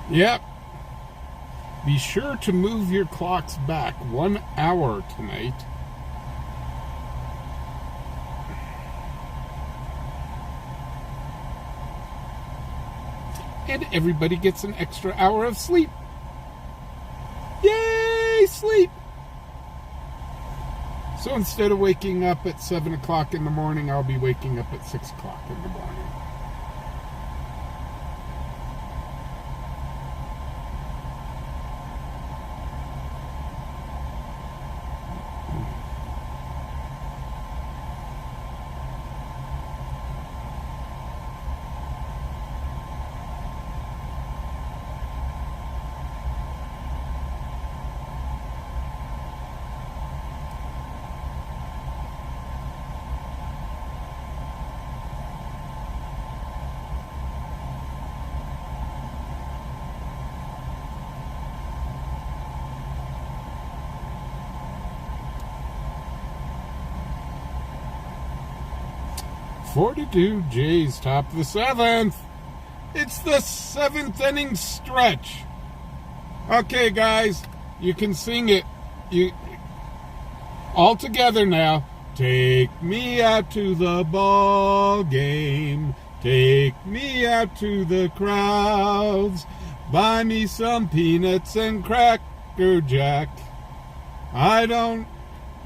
Yep. Be sure to move your clocks back 1 hour tonight. And everybody gets an extra hour of sleep. Yay, sleep! So instead of waking up at 7 o'clock in the morning, I'll be waking up at 6 o'clock in the morning. .42 Jays top of the 7th. It's the 7th inning stretch. Okay, guys, you can sing it. You all together now. Take me out to the ball game. Take me out to the crowds. Buy me some peanuts and Cracker Jack. I don't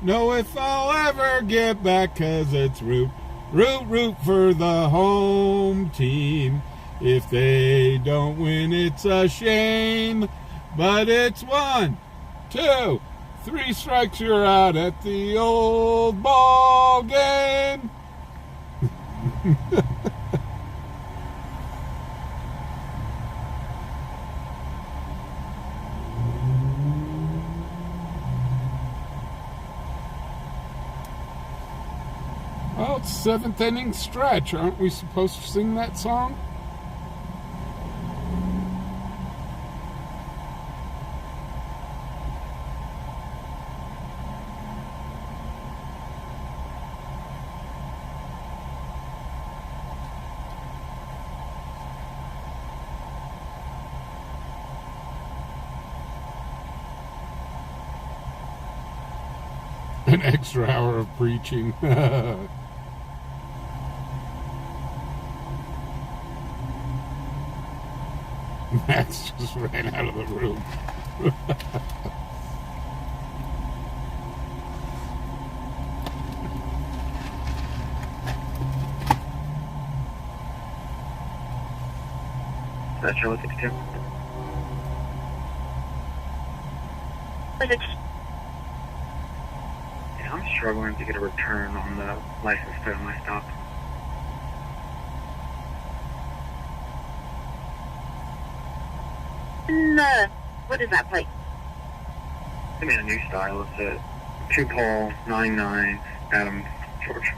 know if I'll ever get back, 'cause it's root for the home team. If they don't win, it's a shame. But it's 1, 2, 3 strikes, you're out at the old ball game. Well, it's 7th inning stretch. Aren't we supposed to sing that song? An extra hour of preaching. Max just ran out of the room. That's Charlie 62. Yeah, I'm struggling to get a return on the license plate on my stop. What is that plate? I made a new style. It's a 2-pole 99 Adam George.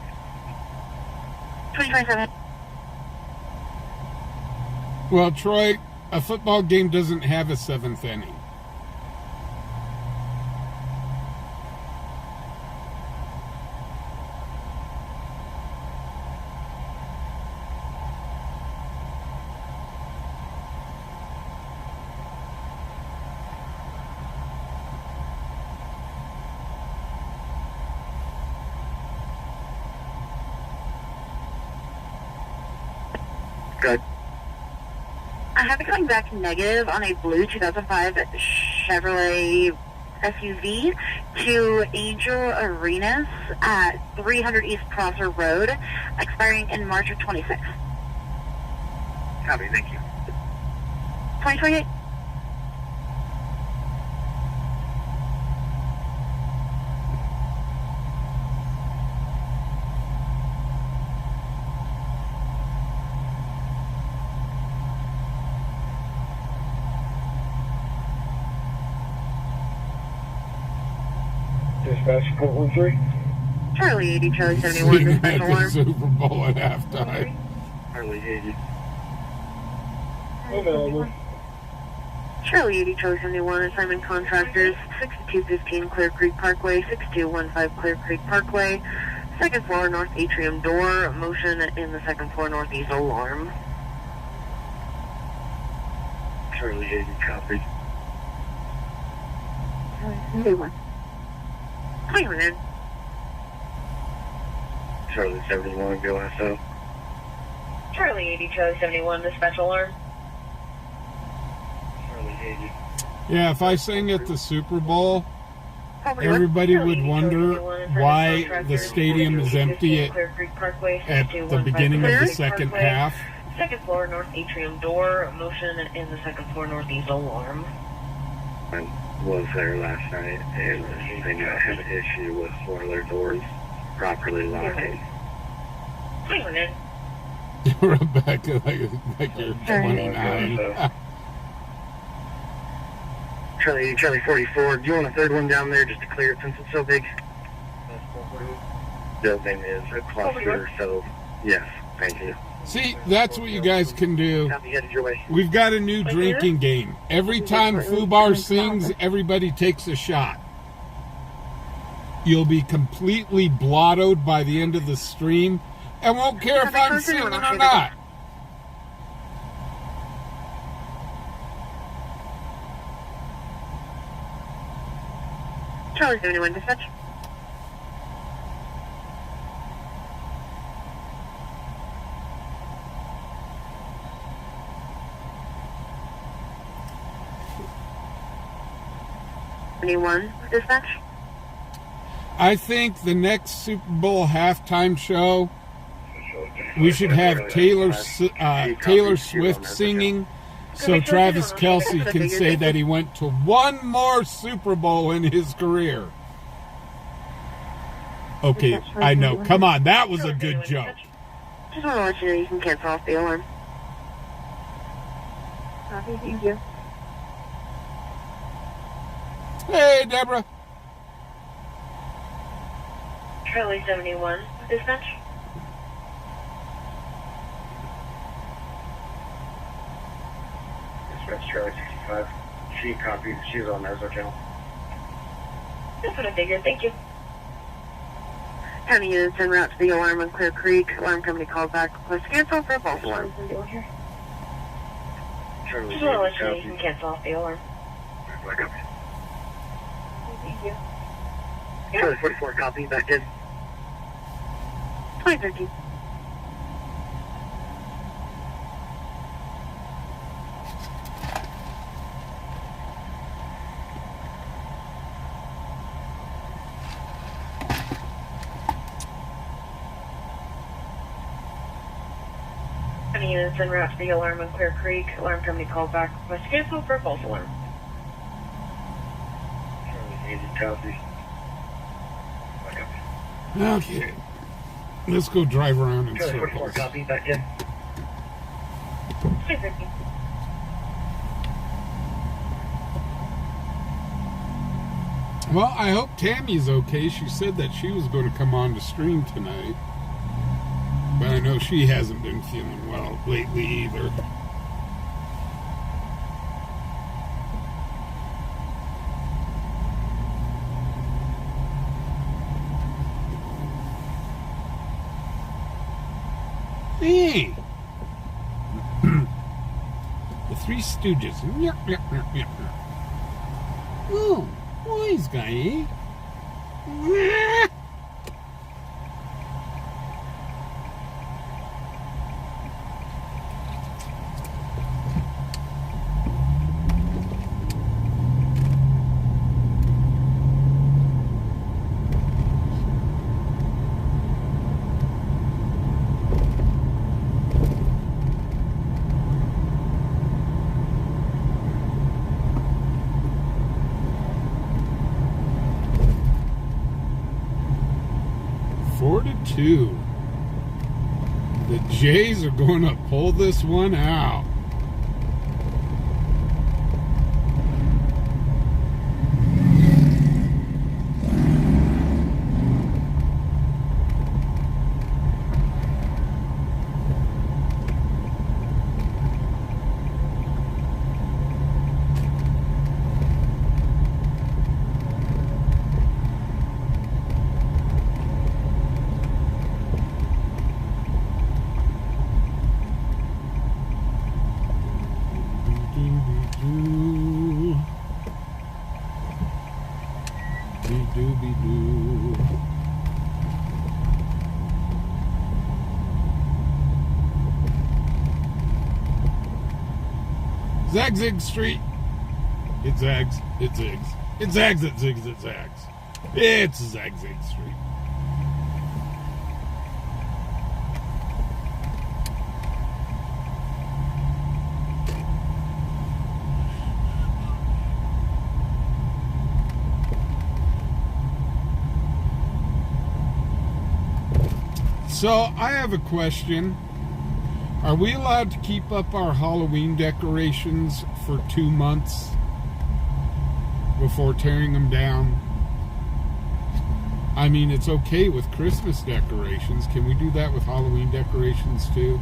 2027. Well, Troy, a football game doesn't have a 7th inning. Good. I have it coming back negative on a blue 2005 Chevrolet SUV to Angel Arenas at 300 East Prosser Road, expiring in March of 26. Copy, thank you. 2028. Dispatch report 13. Charlie 80, Charlie 71, Sing at dispatch the alarm. Super Bowl at halftime. Harley 80. Available. Charlie 80, Charlie 71, assignment contractors, 6215 Clear Creek Parkway, 6215 Clear Creek Parkway, second floor north atrium door, motion in the second floor northeast alarm. Charlie 80, copy. Charlie 1. Hi, man. Charlie 71, go SO. Charlie 80, Charlie 71, dispatch alarm. Charlie 80. Yeah, if I sang at the Super Bowl, Over everybody Charlie would 80, wonder Charlie 71, why contractor, the stadium is empty Clear Creek Parkway, at the beginning of the second half. Second floor north atrium door, motion in the second floor northeast alarm. I was there last night, and they have an issue with one of their doors properly locking. Hi, man. Rebecca, like you're 29. Charlie 44, do you want a third one down there just to clear it since it's so big? Building is a cluster, so yes, thank you. See, that's what you guys can do. Copy, headed your way. We've got a new drinking game. Every time Fubar sings, everybody takes a shot. You'll be completely blottoed by the end of the stream and won't care if I'm singing or not. Charlie 71, dispatch. Anyone, dispatch? I think the next Super Bowl halftime show, we should have Taylor Swift singing, so Travis Kelce can say that he went to one more Super Bowl in his career. Okay, I know. Come on, that was a good joke. Just want to let you know you can cancel off the alarm. Copy, thank you. Hey, Deborah. Charlie 71, dispatch. Dispatch Charlie 65. She copied, she's on Meso channel. That's what I figured, thank you. County units en route to the alarm on Clear Creek. Alarm company called back. Request cancel for a false alarm. Charlie Just want to let you know you 80, can cancel off the alarm. copy. Thank you. Charlie 44, copy, back in. 2013. County units en route to the alarm on Clear Creek. Alarm company called back. Request cancel for a false alarm. Charlie 80, copy. Okay. Let's go drive around in Charlie 44, circles. copy, back in. 2013. Well, I hope Tammy's okay. She said that she was going to come on to stream tonight. But I know she hasn't been feeling well lately either. Hey! The Three Stooges. Oh, wise guy, eh? Two. The Jays are going to pull this one out. Zag Zig Street. It zags. It zigs. It zags. It zigs. It zags. It's Zag Zig Street. So I have a question. Are we allowed to keep up our Halloween decorations for 2 months before tearing them down? I mean, it's okay with Christmas decorations. Can we do that with Halloween decorations too?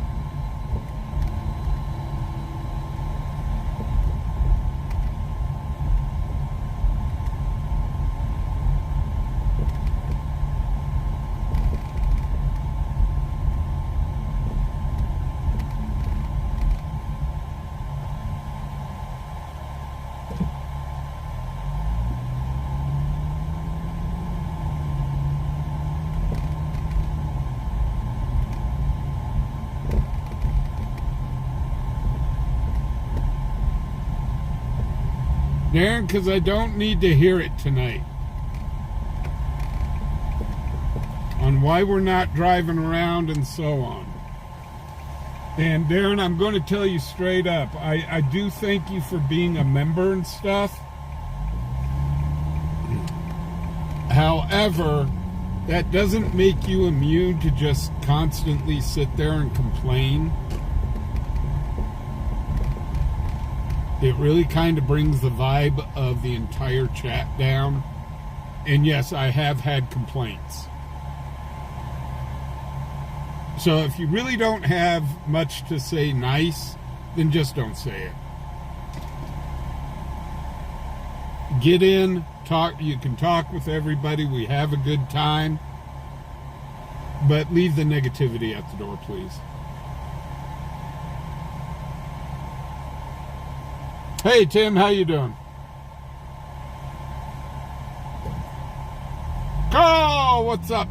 Darren, because I don't need to hear it tonight. On why we're not driving around and so on. And Darren, I'm going to tell you straight up, I do thank you for being a member and stuff. However, that doesn't make you immune to just constantly sit there and complain. It really kind of brings the vibe of the entire chat down. And yes, I have had complaints. So if you really don't have much to say nice, then just don't say it. Get in, talk. You can talk with everybody. We have a good time. But leave the negativity at the door, please. Hey Tim, how you doing? Oh, what's up?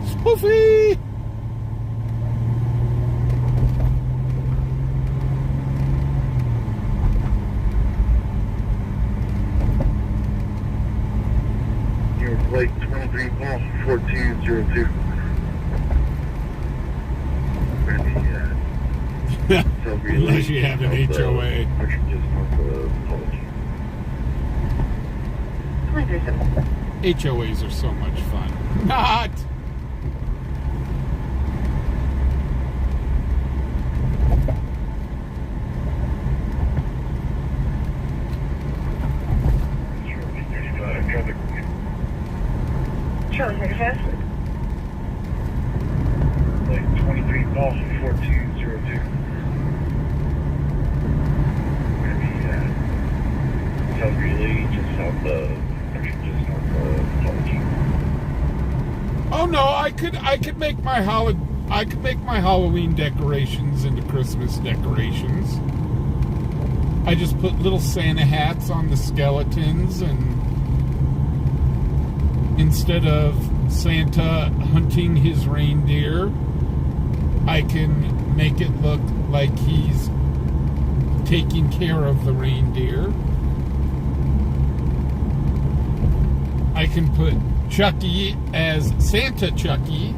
Spoofy! Your plate 23 Paul 1402. Unless you have an HOA. 23-7. HOAs are so much fun. Not! Charlie 35. Like 23 Paul 1402. South Greeley, just south of, actually just north of College. Oh no, I could make my Halloween decorations into Christmas decorations. I just put little Santa hats on the skeletons, and instead of Santa hunting his reindeer, I can make it look like he's taking care of the reindeer. I can put Chucky as Santa Chucky.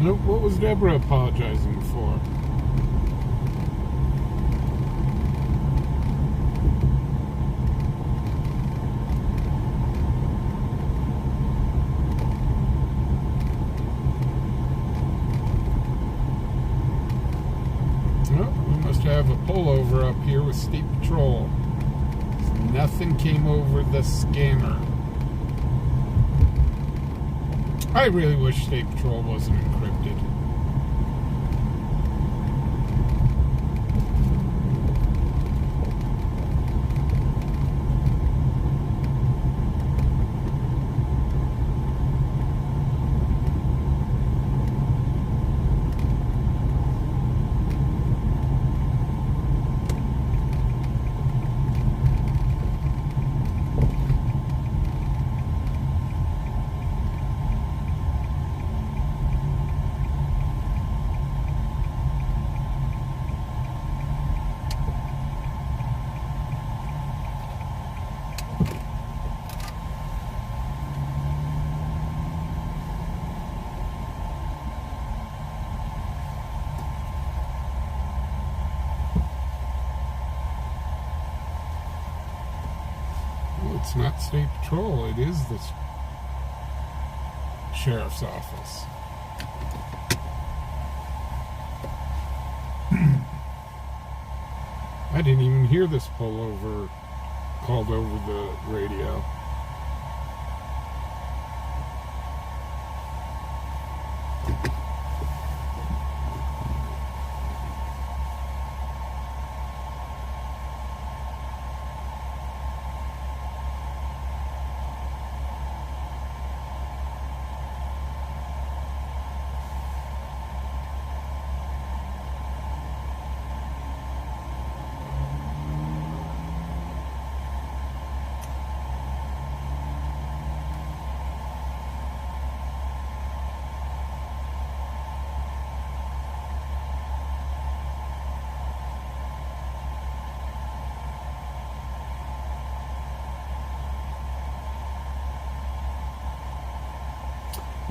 Nope, what was Deborah apologizing for? have a pullover up here with State Patrol. Nothing came over the scanner. I really wish State Patrol wasn't encrypted. It's not State Patrol, it is the Sheriff's Office. I didn't even hear this pullover called over the radio.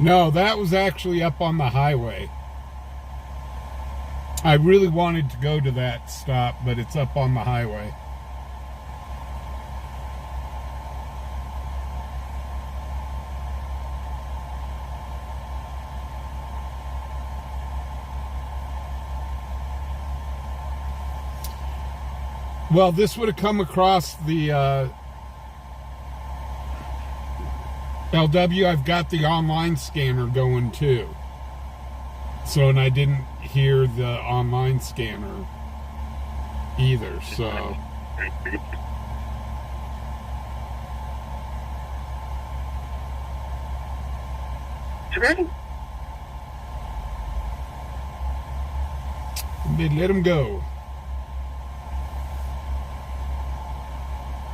No, that was actually up on the highway. I really wanted to go to that stop, but it's up on the highway. Well, this would have come across the LW. I've got the online scanner going too. So, and I didn't hear the online scanner either, so. They let him go.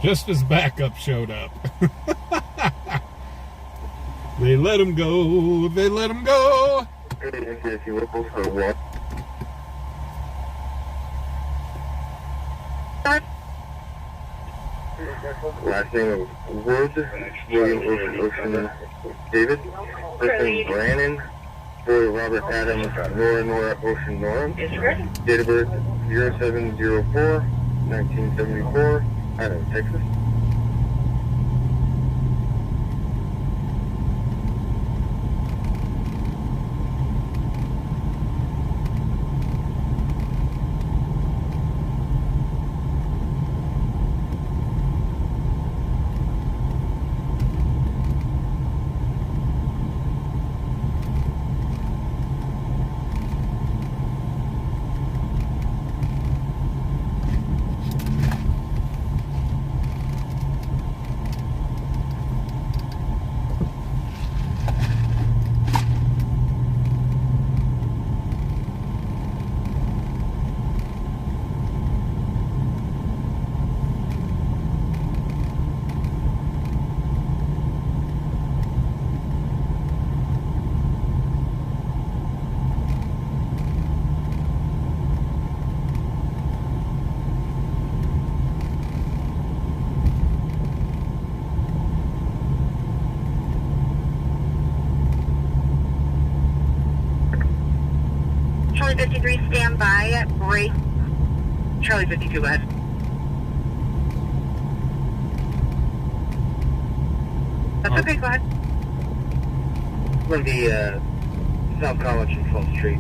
Just as backup showed up. They let him go. They let him go. If you look for what? Last name is Wood, William Ocean David, first name Brannon, boy Robert Adams, Nora Ocean Norm, date of birth 0704-1974, Adams, Texas. Charlie 53, stand by at break. Charlie 52, go ahead. That's okay, go ahead. Going to be South College and 12th Street,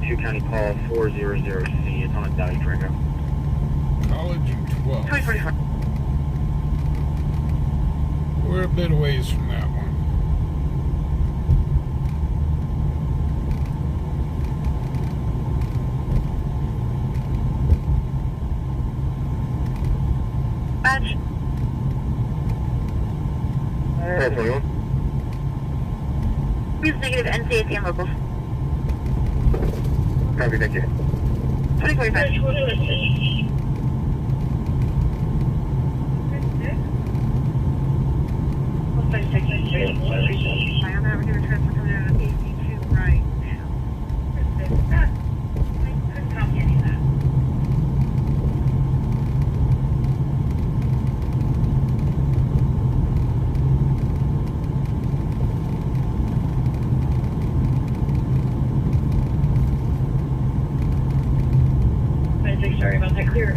2 County Call 400C. It's on a Dowdy Durango. College and 12. 2045. We're a bit a ways from that one. Badge. Use negative NCAT and locals. Copy, thank you. 2045. I am now doing a transfer coming out of AC2 right now. Couldn't copy any of that. Sorry about that. Clear. I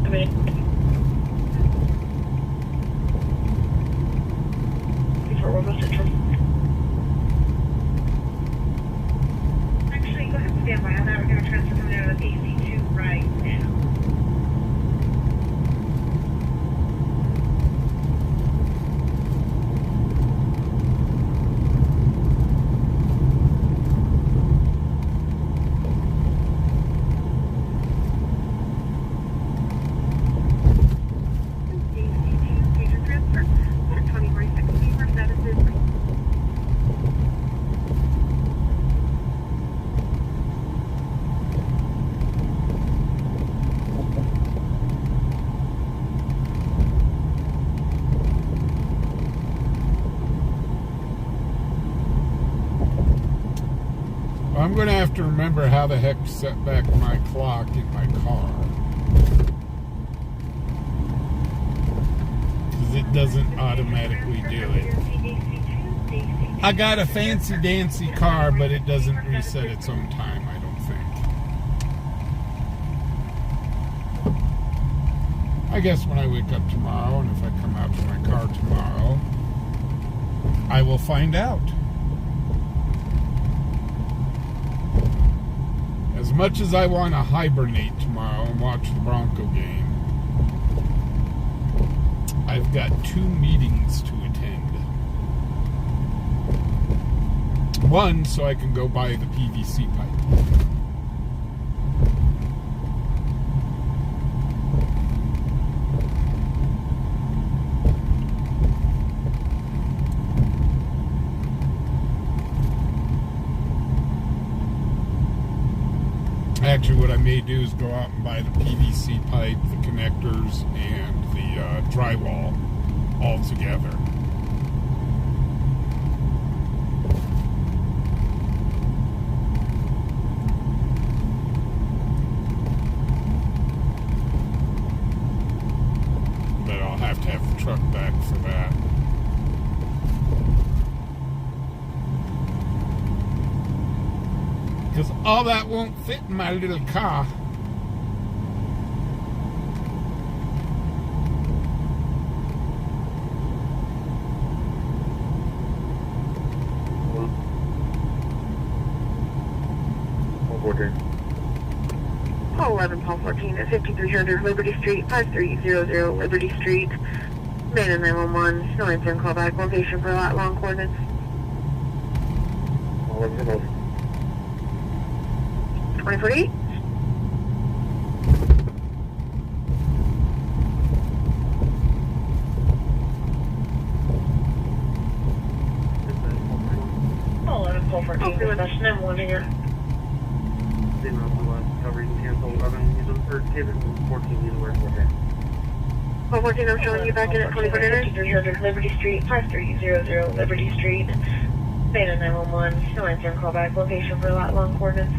mean, before we're most central. Actually, go ahead and stand by. I'm now going to transfer coming out of AC2 right now. I'm going to have to remember how the heck to set back my clock in my car. Because it doesn't automatically do it. I got a fancy dancy car, but it doesn't reset its own time, I don't think. I guess when I wake up tomorrow, and if I come out to my car tomorrow, I will find out. As much as I want to hibernate tomorrow and watch the Bronco game, I've got 2 meetings to attend. One, so I can go buy the PVC pipe. Actually, what I may do is go out and buy the PVC pipe, the connectors, and the drywall all together. But I'll have to have the truck back for that. Because all that won't fit in my little car. Paul 11, Paul 14 at 5300 Liberty Street, 5300 Liberty Street. Main and 911. No answer and call back. Location for lat long coordinates. 2048. Paul 11, Paul 14. That's number 1 here. Coverage and cancel 11, use them for David, 14, use work, okay. Paul 14, I'm showing you back in at 2300 Liberty Street, 5300 Liberty Street. Main and 911. No answer and call back. Location for lat long coordinates.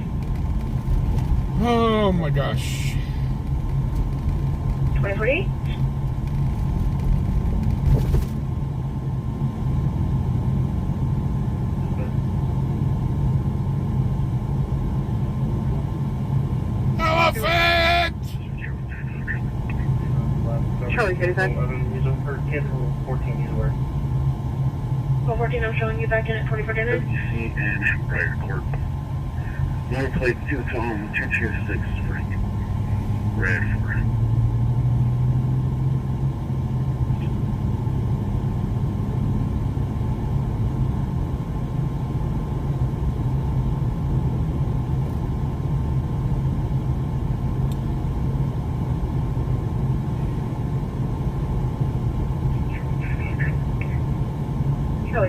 Oh my gosh. 2048. Elephant! Charlie 35. 11, use them for cancel 14, use work. 1214, I'm showing you back in at 2400. WC and prior court. Number plate 2 Tom 226 Frank. Radford.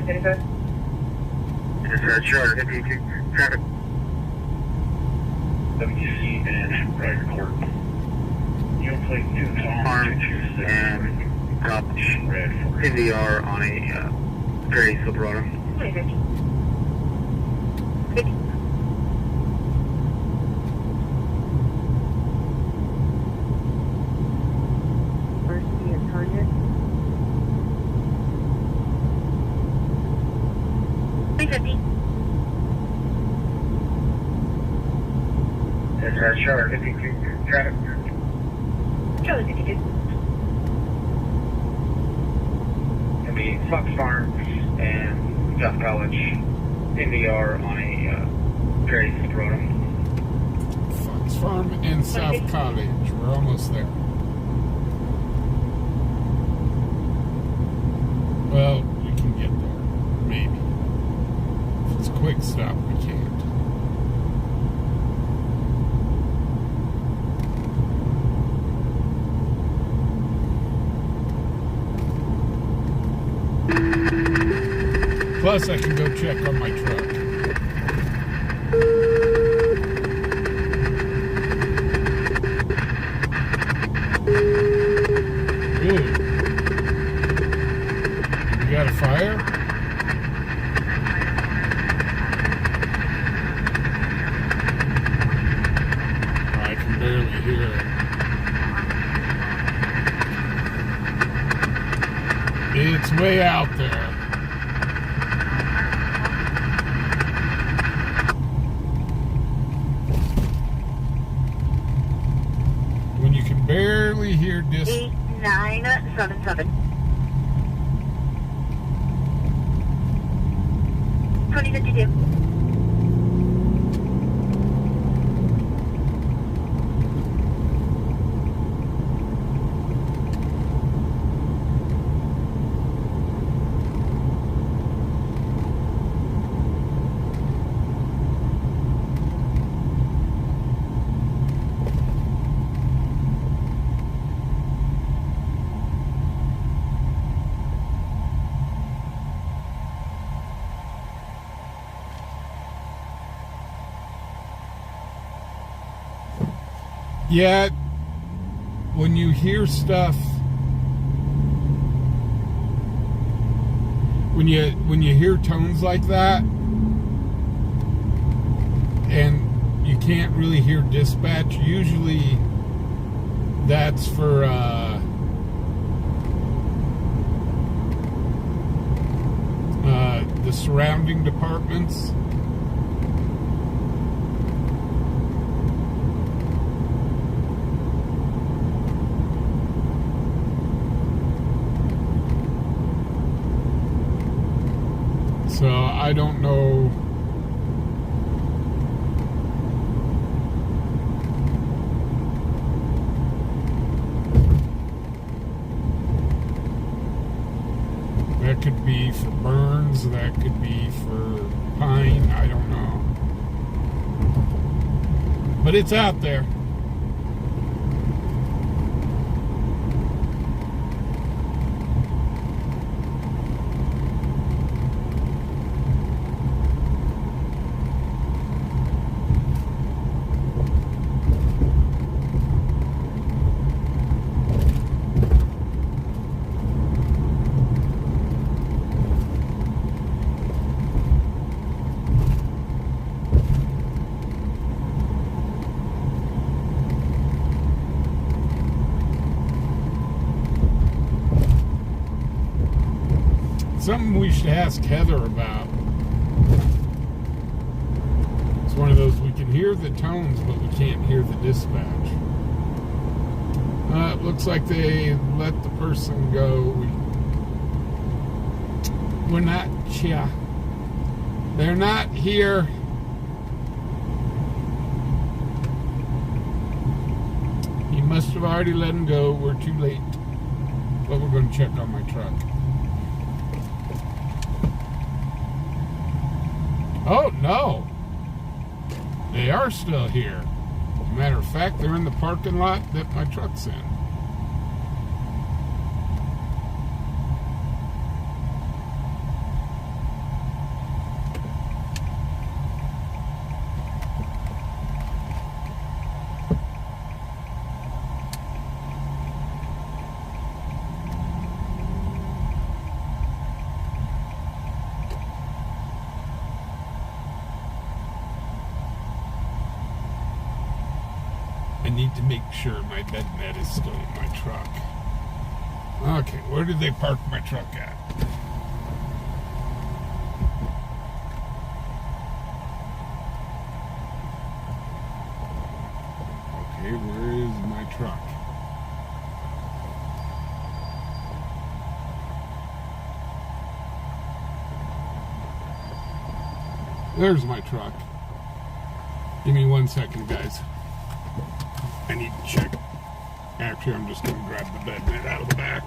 2035. Dispatch, Charter 52, traffic. WC and private court. Yield plate new Armed 226 and Dodge red 4. NDR on a Gray Silverado. 2050. 50. Varsity and target. 350. Dispatch, Charter 52, traffic. Charlie 52. Gonna be Fox Farm and South College NDR on a Gray Silverado. Fox Farm and South College. We're almost there. Well, we can get there. Maybe. If it's a quick stop, we can't. Plus, I can go check on my truck. Ooh. You got a fire? I can barely hear it. It's way out there. When you can barely hear this. 8977. 2052. Yeah, when you hear stuff, when you hear tones like that, and you can't really hear dispatch, usually that's for the surrounding departments. So I don't know. That could be for Burns, that could be for Pine, I don't know. But it's out there. Something we should ask Heather about. It's one of those, we can hear the tones, but we can't hear the dispatch. It looks like they let the person go. We're not, yeah. They're not here. He must have already let him go. We're too late. But we're going to check on my truck. Oh, no. They are still here. As a matter of fact, they're in the parking lot that my truck's in. need to make sure my bed net is still in my truck. Okay, where did they park my truck at? Okay, where is my truck? There's my truck. Give me 1 second, guys. I need to check. Actually, I'm just going to grab the bed net out of the back.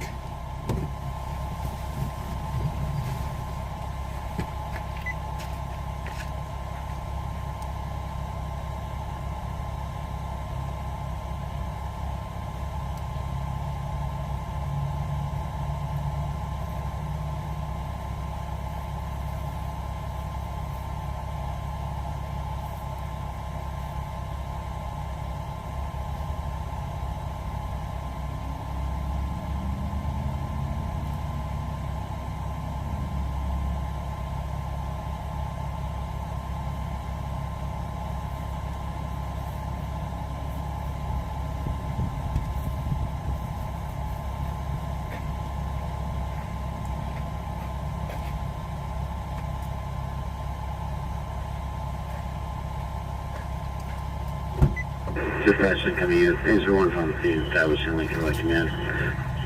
Dispatch coming in. Things are one on the scene, establishing Lincoln Electric Man.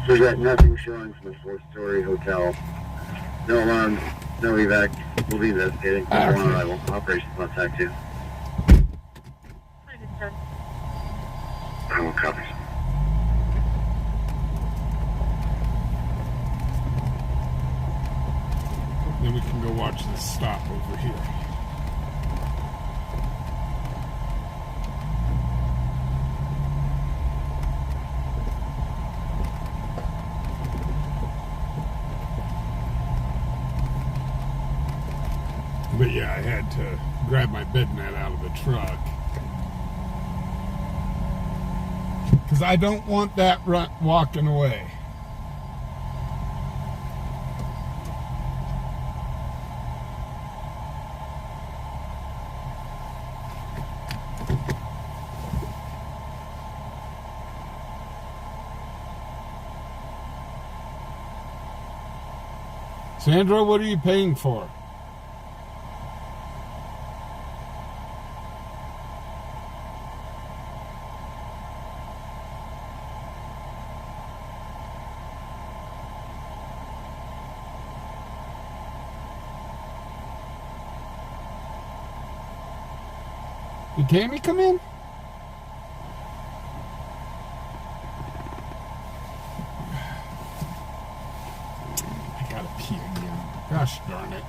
We've got nothing showing from the 4-story hotel. No alarms, no evac. We'll be investigating. On arrival. Operations on tag 2. I will copy. Then we can go watch this stop over here. But yeah, I had to grab my bed net out of the truck. Because I don't want that walking away. Sandra, what are you paying for? Did Tammy come in? I gotta pee again. Gosh darn it.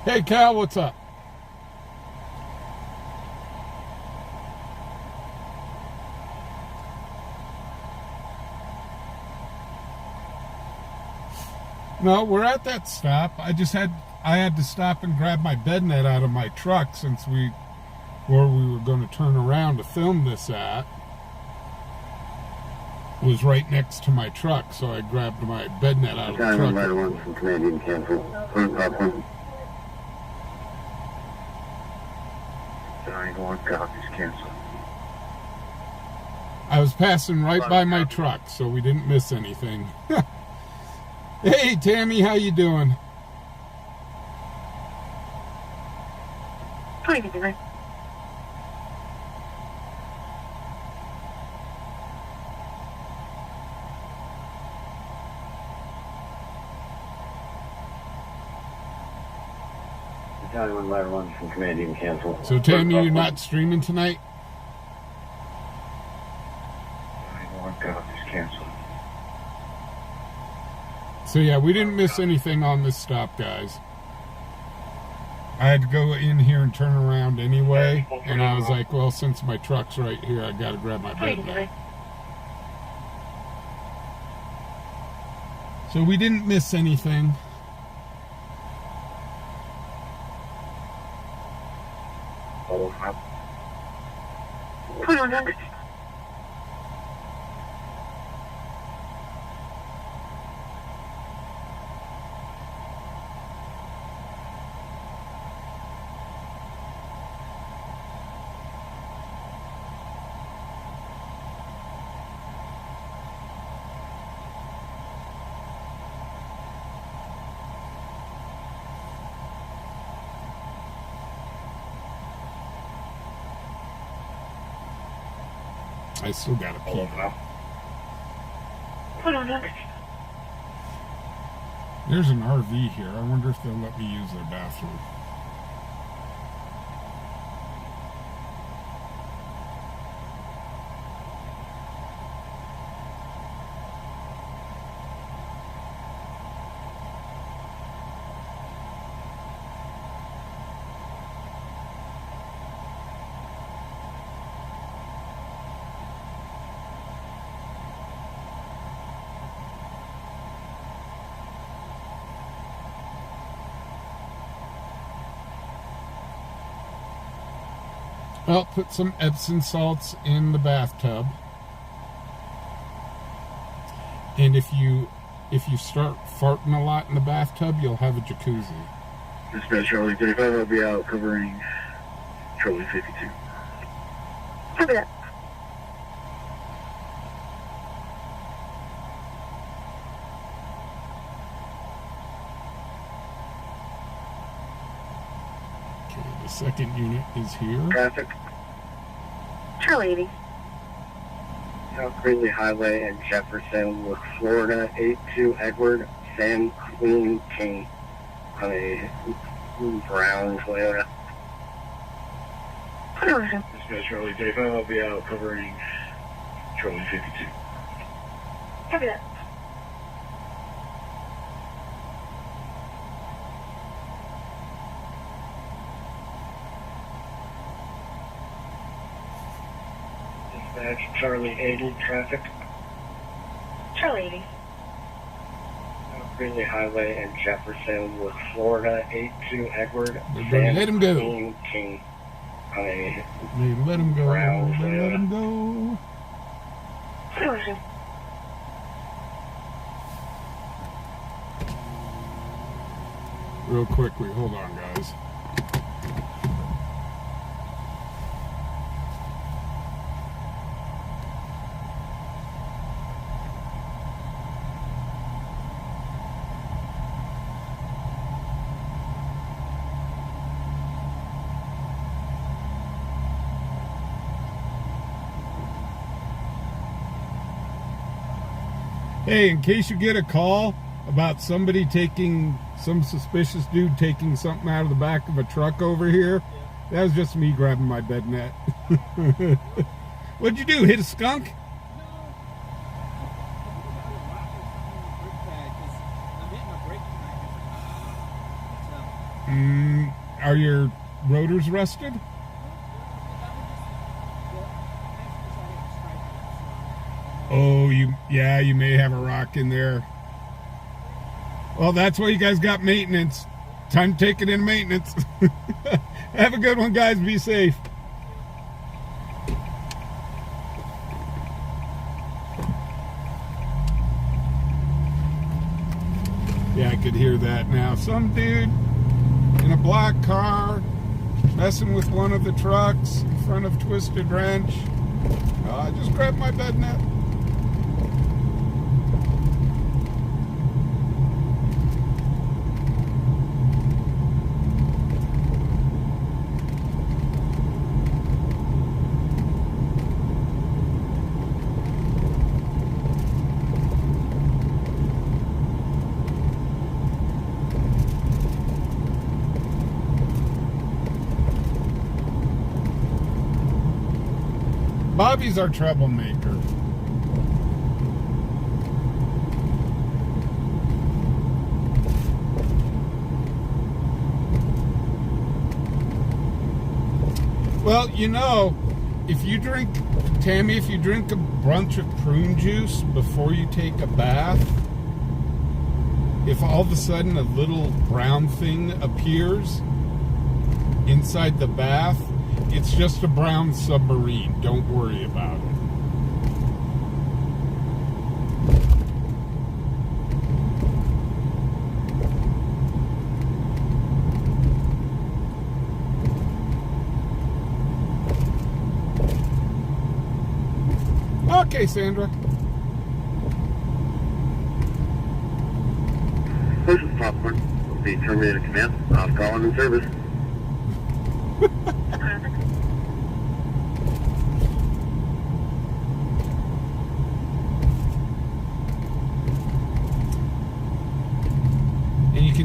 Hey Cal, what's up? No, we're at that stop. I had to stop and grab my bed net out of my truck since where we were going to turn around to film this at was right next to my truck, so I grabbed my bed net out of the truck. Ladder 1 from Canadian cancel. Front popcorn. Sorry, 1 copies cancel. I was passing right by my truck, so we didn't miss anything. Hey, Tammy, how you doing? How are you doing? Battalion Ladder 1 from Canadian cancel. So, Tammy, you're not streaming tonight? Sorry, 1 copies cancel. So yeah, we didn't miss anything on this stop, guys. I had to go in here and turn around anyway, and I was like, well, since my truck's right here, I gotta grab my bed net. So we didn't miss anything. I still gotta pee. Hold on now. Hold on, Doc. There's an RV here. I wonder if they'll let me use their bathroom. Well, put some Epsom salts in the bathtub. And if you start farting a lot in the bathtub, you'll have a jacuzzi. Dispatch Charlie 35 will be out covering Charlie 52. Copy that. Okay, the second unit is here. Traffic, Charlie 80. South Greeley Highway and Jefferson with Florida 82 Edward Sam Queen King on a brown Toyota. Hold on, sir. Dispatch Charlie 35 will be out covering Charlie 52. Copy that. Dispatch Charlie 80 traffic. Charlie 80. South Greeley Highway and Jefferson with Florida 82 Edward Everybody let him go. Queen King on a Let him go. Brown Let Toyota. him go. Hold on, sir. Real quickly, hold on, guys. Hey, in case you get a call about somebody some suspicious dude taking something out of the back of a truck over here, that was just me grabbing my bed net. What'd you do, hit a skunk? Are your rotors rusted? Oh, you may have a rock in there. Well, that's why you guys got maintenance. Time to take it in maintenance. Have a good one, guys. Be safe. Yeah, I could hear that now. Some dude in a black car messing with one of the trucks in front of Twisted Wrench. Oh, I just grabbed my bed net. Bobby's our troublemaker. Well, you know, if you drink a bunch of prune juice before you take a bath, if all of a sudden a little brown thing appears inside the bath, it's just a brown submarine. Don't worry about it. Okay, Sandra. This is Popcorn. Will be terminated command. Off call and in service.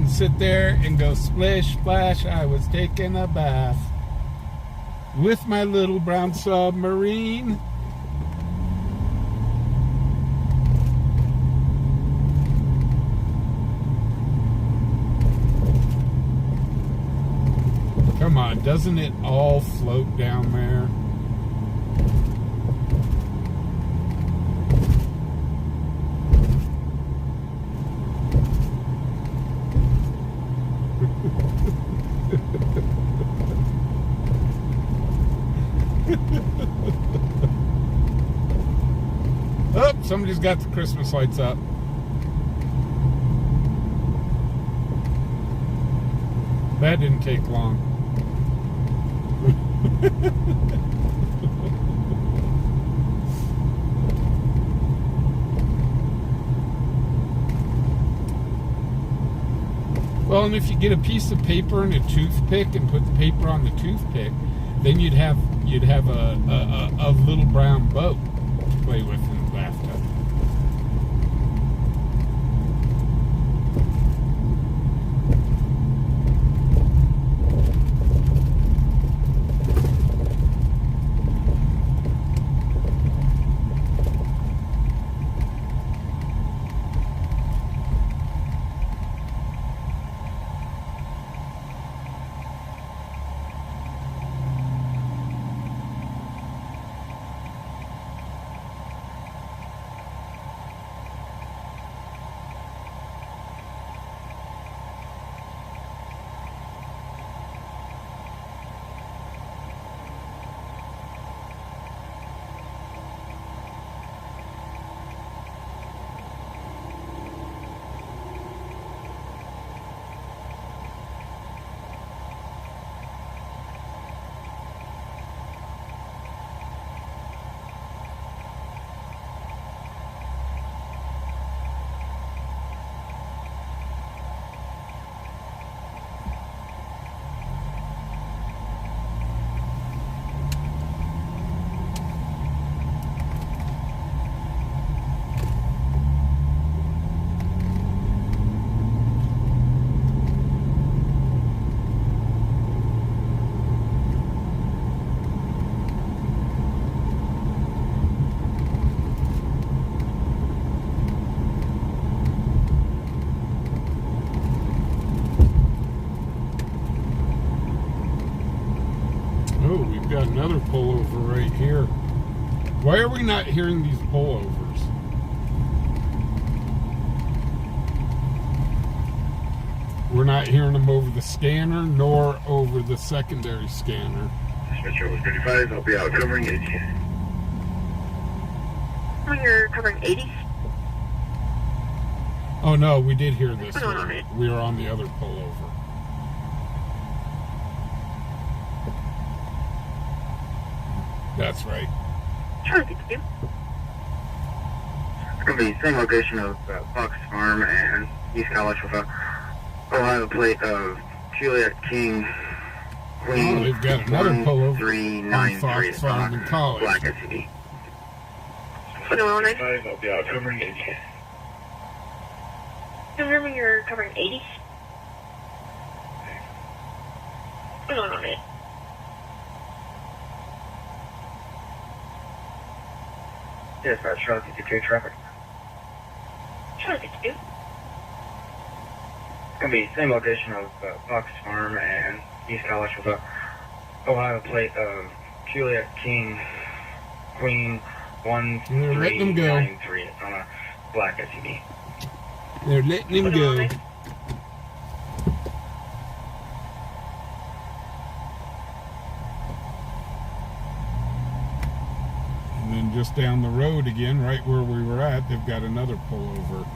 would sit there and go splish splash. I was taking a bath with my little brown submarine. Come on, doesn't it all float down there? Oh, somebody's got the Christmas lights up. That didn't take long. Well, and if you get a piece of paper and a toothpick and put the paper on the toothpick, then you'd have a little brown boat to play with in the bathtub. Got another pullover right here. Why are we not hearing these pullovers? We're not hearing them over the scanner nor over the secondary scanner. Dispatcher 135, I'll be out covering 80. Oh, you're covering 80? Oh no, we did hear this one. We were on the other pullover. That's right. Sure, thank you. It's going to be the same location of Fox Farm and East College with a Ohio plate of Juliet King Queen. Oh, they've got another pullover on 1393 Fox Farm in College. Black SUV. 2109. I'll be out covering 80. Confirming you're covering 80? 2109. Dispatch, Charlotte 52 traffic. Sure, thank you. It's going to be the same location of Fox Farm and East College with a Ohio plate of Juliet King Queen They're letting him go. 1393. It's on a black SUV. They're letting him go. And then just down the road again, right where we were at, they've got another pullover.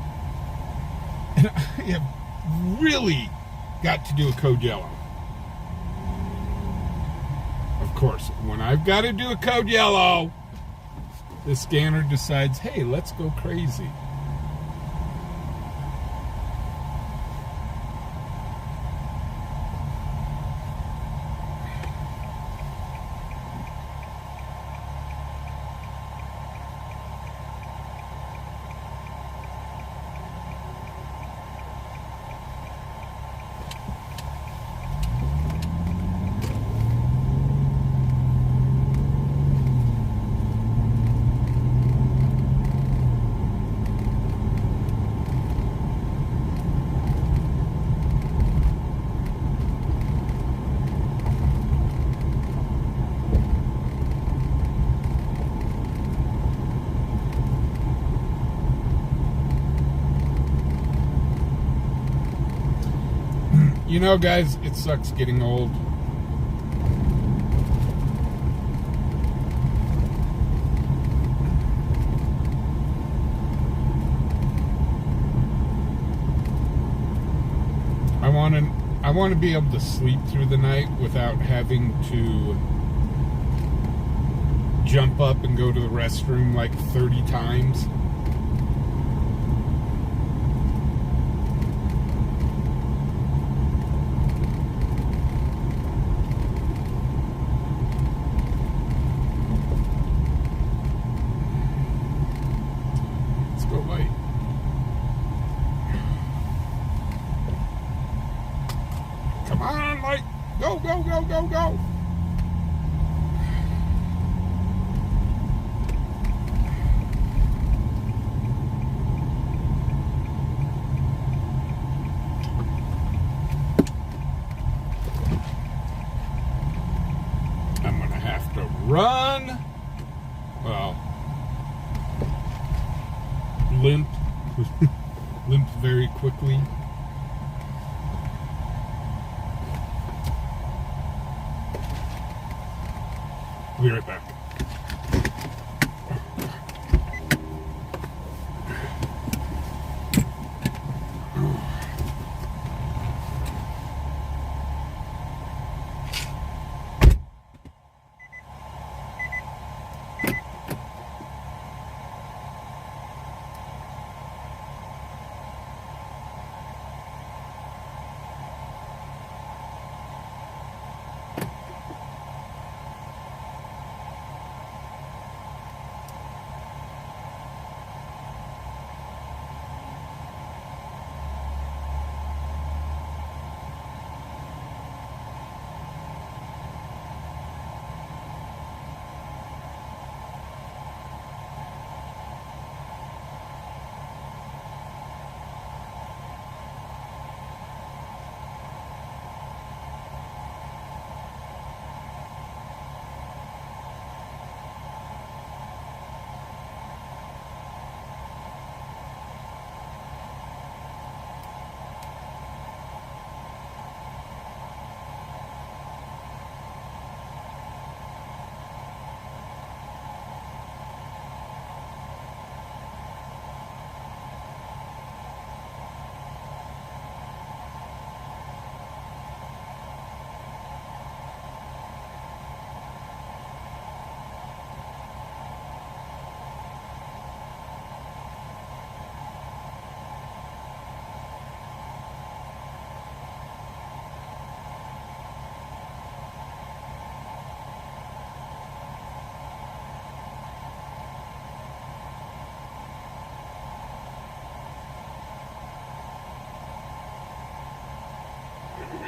And I have really got to do a code yellow. Of course, when I've got to do a code yellow, the scanner decides, hey, let's go crazy. You know, guys, it sucks getting old. I want to be able to sleep through the night without having to jump up and go to the restroom like 30 times. Let's go light. Come on, light. Go, go, go, go, go. I'm gonna have to run. Well, limp. Limp very quickly. Be right back.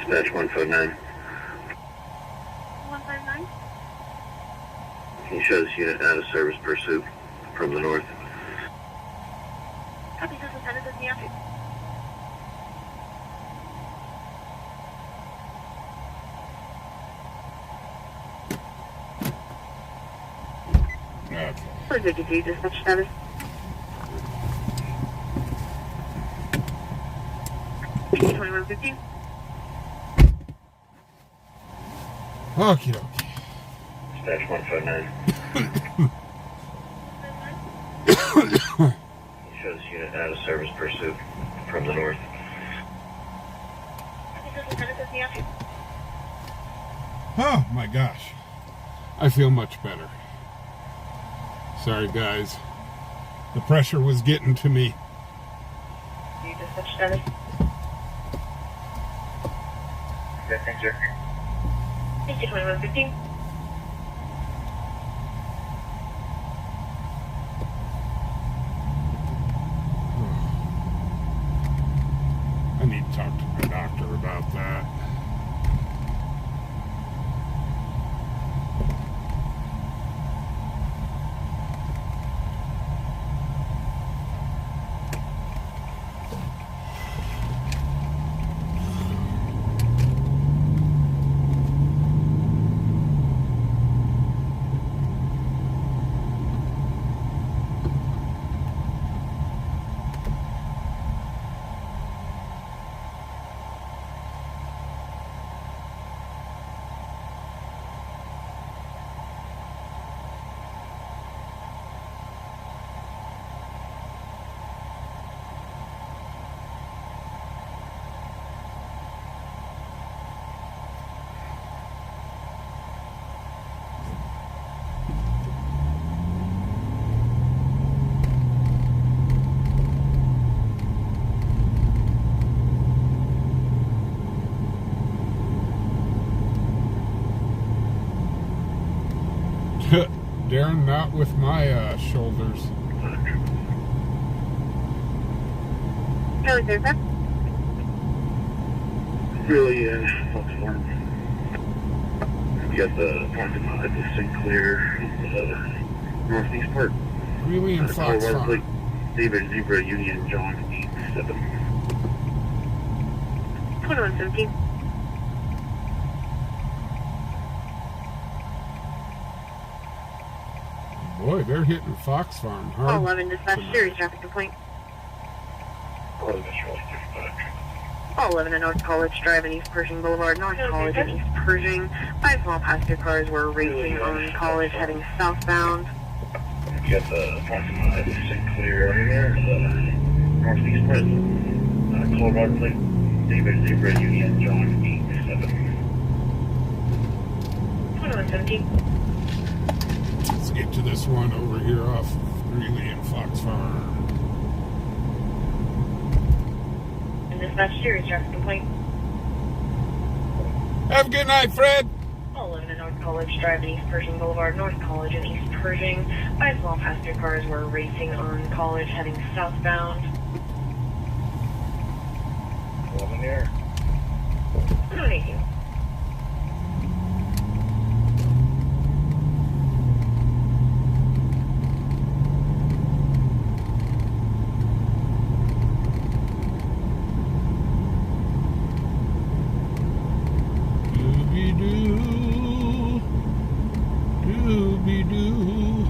Dispatch 149. 159? He shows unit out of service pursuit from the north. Copy, this is Lieutenant in the afternoon. Okay. 453, dispatch status. PC 2115. Okie dokie. Dispatch 149. He shows unit out of service pursuit from the north. Copy, this is Lieutenant in the afternoon. Oh my gosh. I feel much better. Sorry guys. The pressure was getting to me. Dispatch status. Yes, thank you. PC 2115. I need to talk to my doctor about that. Darren, not with my shoulders. Charlie 35. Really, Fox Farm. You got the parking lot at the Sinclair, northeast part. Really in Fox Farm. David Zebra Union John 87. 2117. Boy, they're hitting Fox Farm hard. 11 dispatch, serious traffic complaint. Oh, that's really difficult. 11 at North College Drive and East Pershing Boulevard, North College and East Pershing. 5 small passenger cars were racing on College heading southbound. You got the parking lot at the Sinclair area, northeast part. Colorado Plate, David Zebra Union John 87. 2117. Let's get to this one over here off Greeley and Fox Farm. And dispatch, serious traffic complaint. Have a good night, Fred. 11 at North College Drive and East Pershing Boulevard, North College and East Pershing. 5 small passenger cars were racing on College heading southbound. 11 here. 2118. Dooby-doo. Dooby-doo.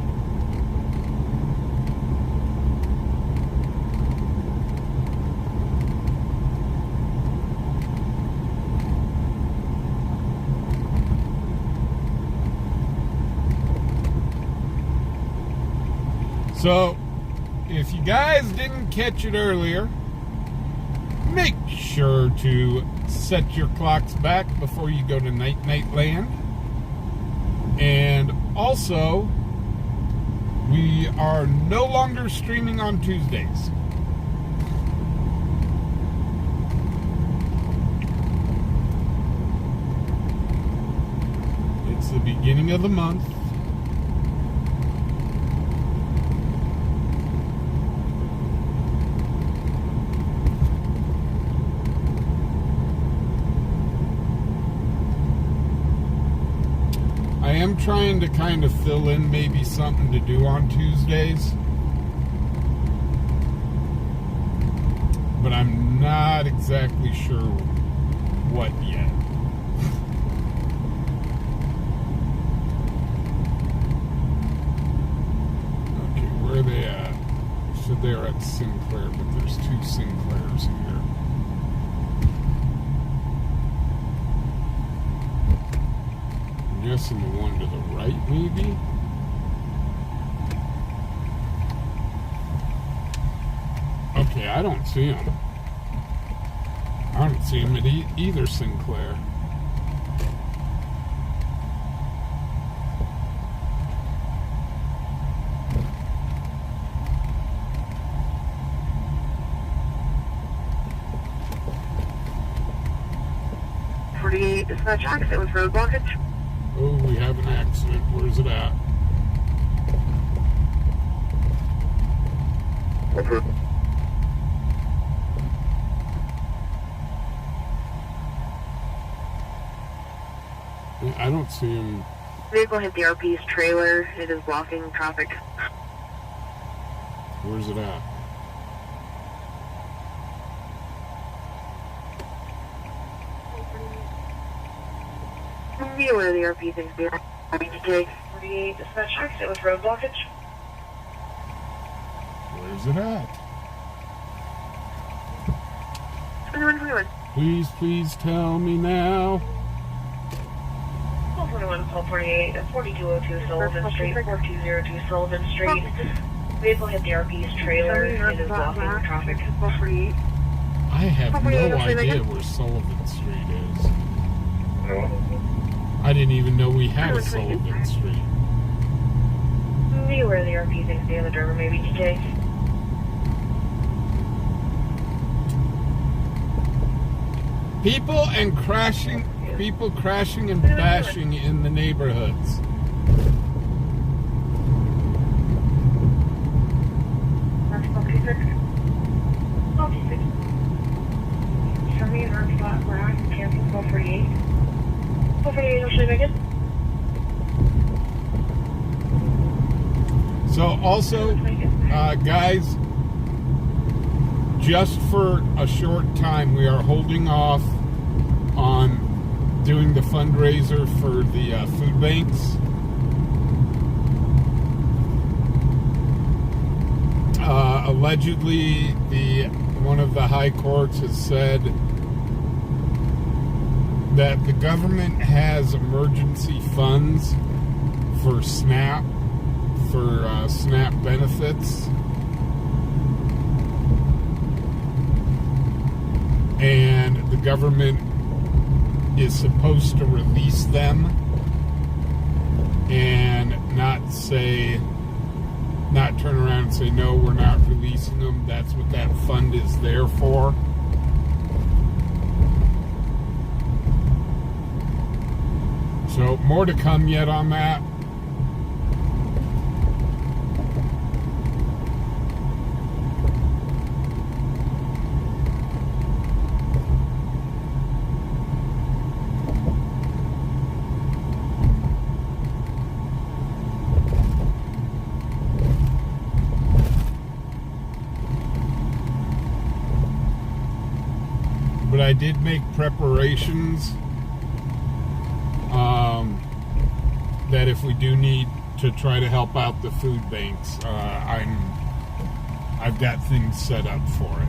So, if you guys didn't catch it earlier, make sure to set your clocks back before you go to Night Land. And also, we are no longer streaming on Tuesdays. It's the beginning of the month. I am trying to kind of fill in maybe something to do on Tuesdays, but I'm not exactly sure what yet. Okay, where are they at? So they're at Sinclair, but there's 2 Sinclairs here. I'm guessing the one to the right, maybe? Okay, I don't see him. I don't see him at either Sinclair. Dispatch accident with road blockage. Oh, we have an accident. Where's it at? I don't see him. Vehicle hit the RP's trailer. It is blocking traffic. Where's it at? Be aware of the RP things behind BTK. 48 dispatch accident with road blockage. Where's it at? 2121. Please tell me now. 1221, call 48, 4202 Sullivan Street, 4202 Sullivan Street. Vehicle hit the RP's trailer. It is blocking traffic. 48. I have no idea where Sullivan Street is. I didn't even know we had a Sullivan Street. Be aware of the RP things the other driver may be DK. People crashing and bashing in the neighborhoods. 26. Show me an arm spot black, cancel 1248. 1248, I'll show you again. So also, guys, just for a short time, we are holding off on doing the fundraiser for the food banks. Allegedly, one of the high courts has said that the government has emergency funds for SNAP benefits, and the government is supposed to release them and not turn around and say, no, we're not releasing them. That's what that fund is there for. So more to come yet on that. But I did make preparations that if we do need to try to help out the food banks, I've got things set up for it.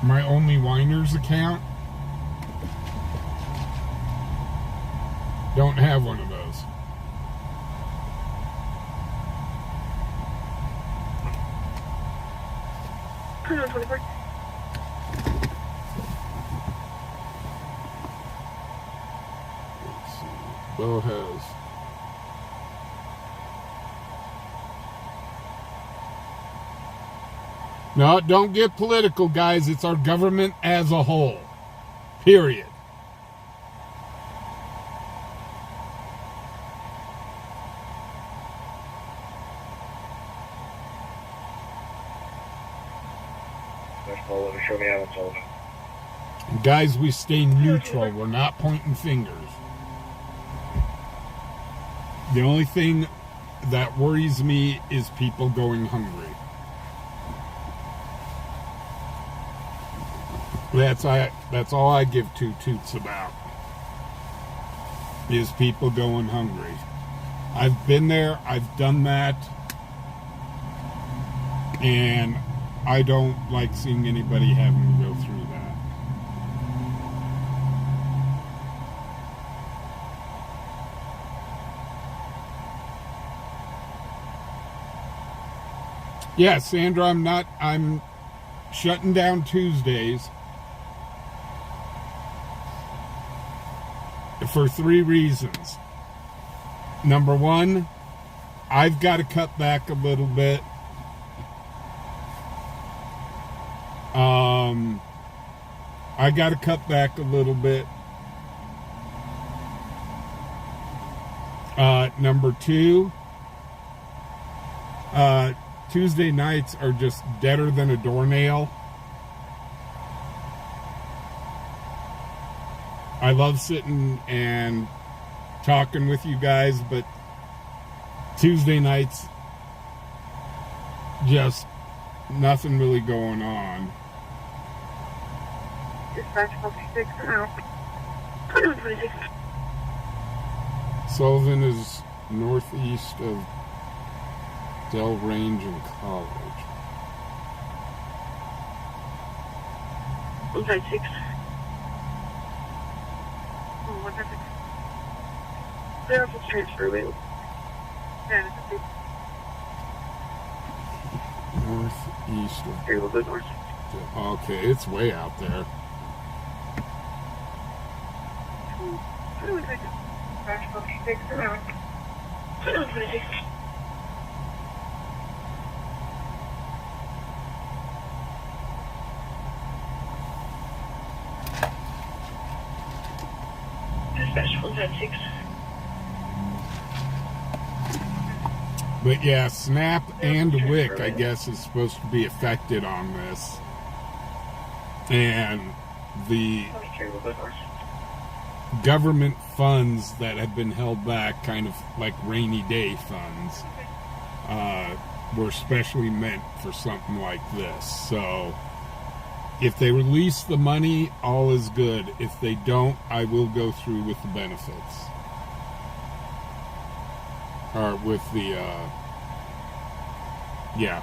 My only Winers account, don't have one of those. Let's see. Bo has. No, don't get political, guys. It's our government as a whole. Period. Show me how it's all. Guys, we stay neutral. We're not pointing fingers. The only thing that worries me is people going hungry. That's all I give two toots about, is people going hungry. I've been there, I've done that, and I don't like seeing anybody having to go through that. Yeah, Sandra, I'm shutting down Tuesdays for 3 reasons. Number one, I've got to cut back a little bit. I got to cut back a little bit. Number two, Tuesday nights are just deader than a doornail. I love sitting and talking with you guys, but Tuesday nights, just nothing really going on. Dispatch 26 now. 26. Sullivan is northeast of Dell Range and College. 156. Oh, 156. Clear off transfer wheel. Northeast of... Here, we'll go north. Okay, it's way out there. Dispatch 156. But yeah, Snap and WIC, I guess, is supposed to be affected on this. And the government funds that have been held back, kind of like rainy day funds, were specially meant for something like this. So if they release the money, all is good. If they don't, I will go through with the benefits. Or with the, yeah.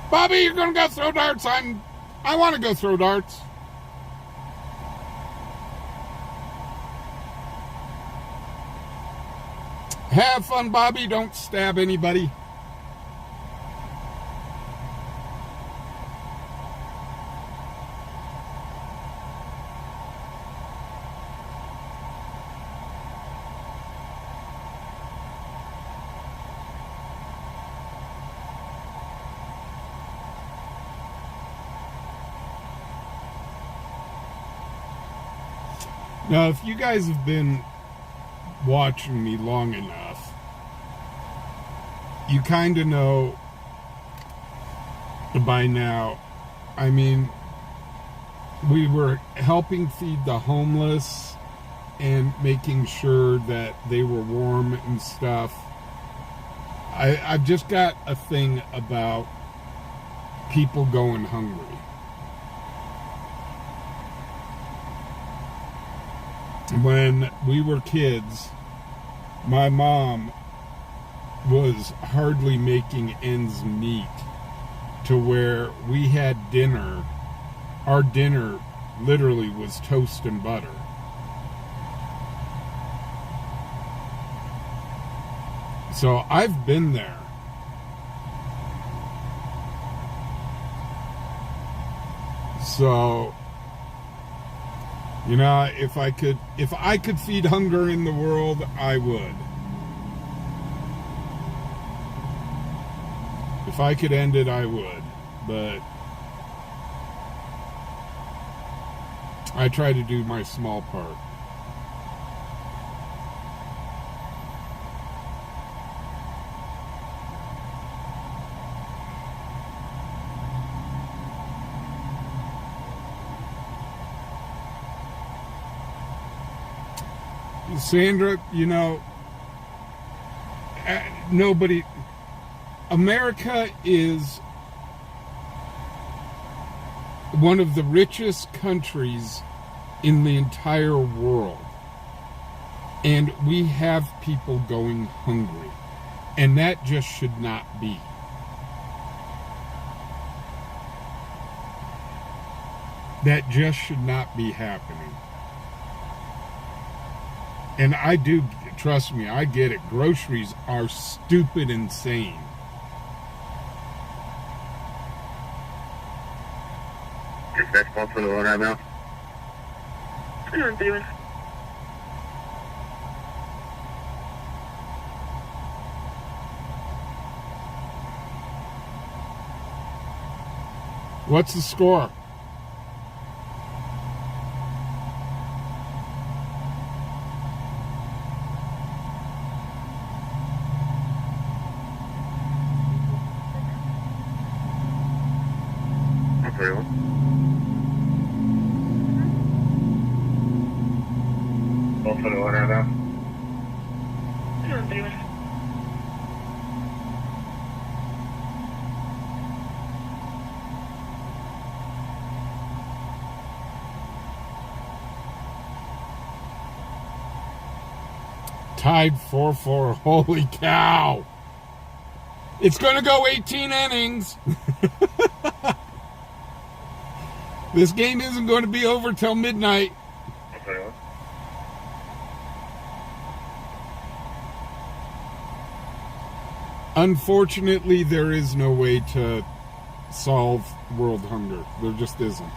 Bobby, you're gonna go throw darts? I want to go throw darts. Have fun, Bobby. Don't stab anybody. Now, if you guys have been watching me long enough, you kind of know by now. I mean, we were helping feed the homeless and making sure that they were warm and stuff. I've just got a thing about people going hungry. When we were kids, my mom was hardly making ends meet to where we had dinner. Our dinner literally was toast and butter. So I've been there. So, you know, if I could feed hunger in the world, I would. If I could end it, I would. But I try to do my small part. Sandra, you know, nobody... America is one of the richest countries in the entire world. And we have people going hungry. And that just should not be. That just should not be happening. And I do, trust me, I get it. Groceries are stupid insane. Dispatch call for the one right now. 2131. What's the score? Call for the one right now. 2131. Tied 4-4. Holy cow. It's going to go 18 innings. This game isn't going to be over till midnight. Unfortunately, there is no way to solve world hunger. There just isn't.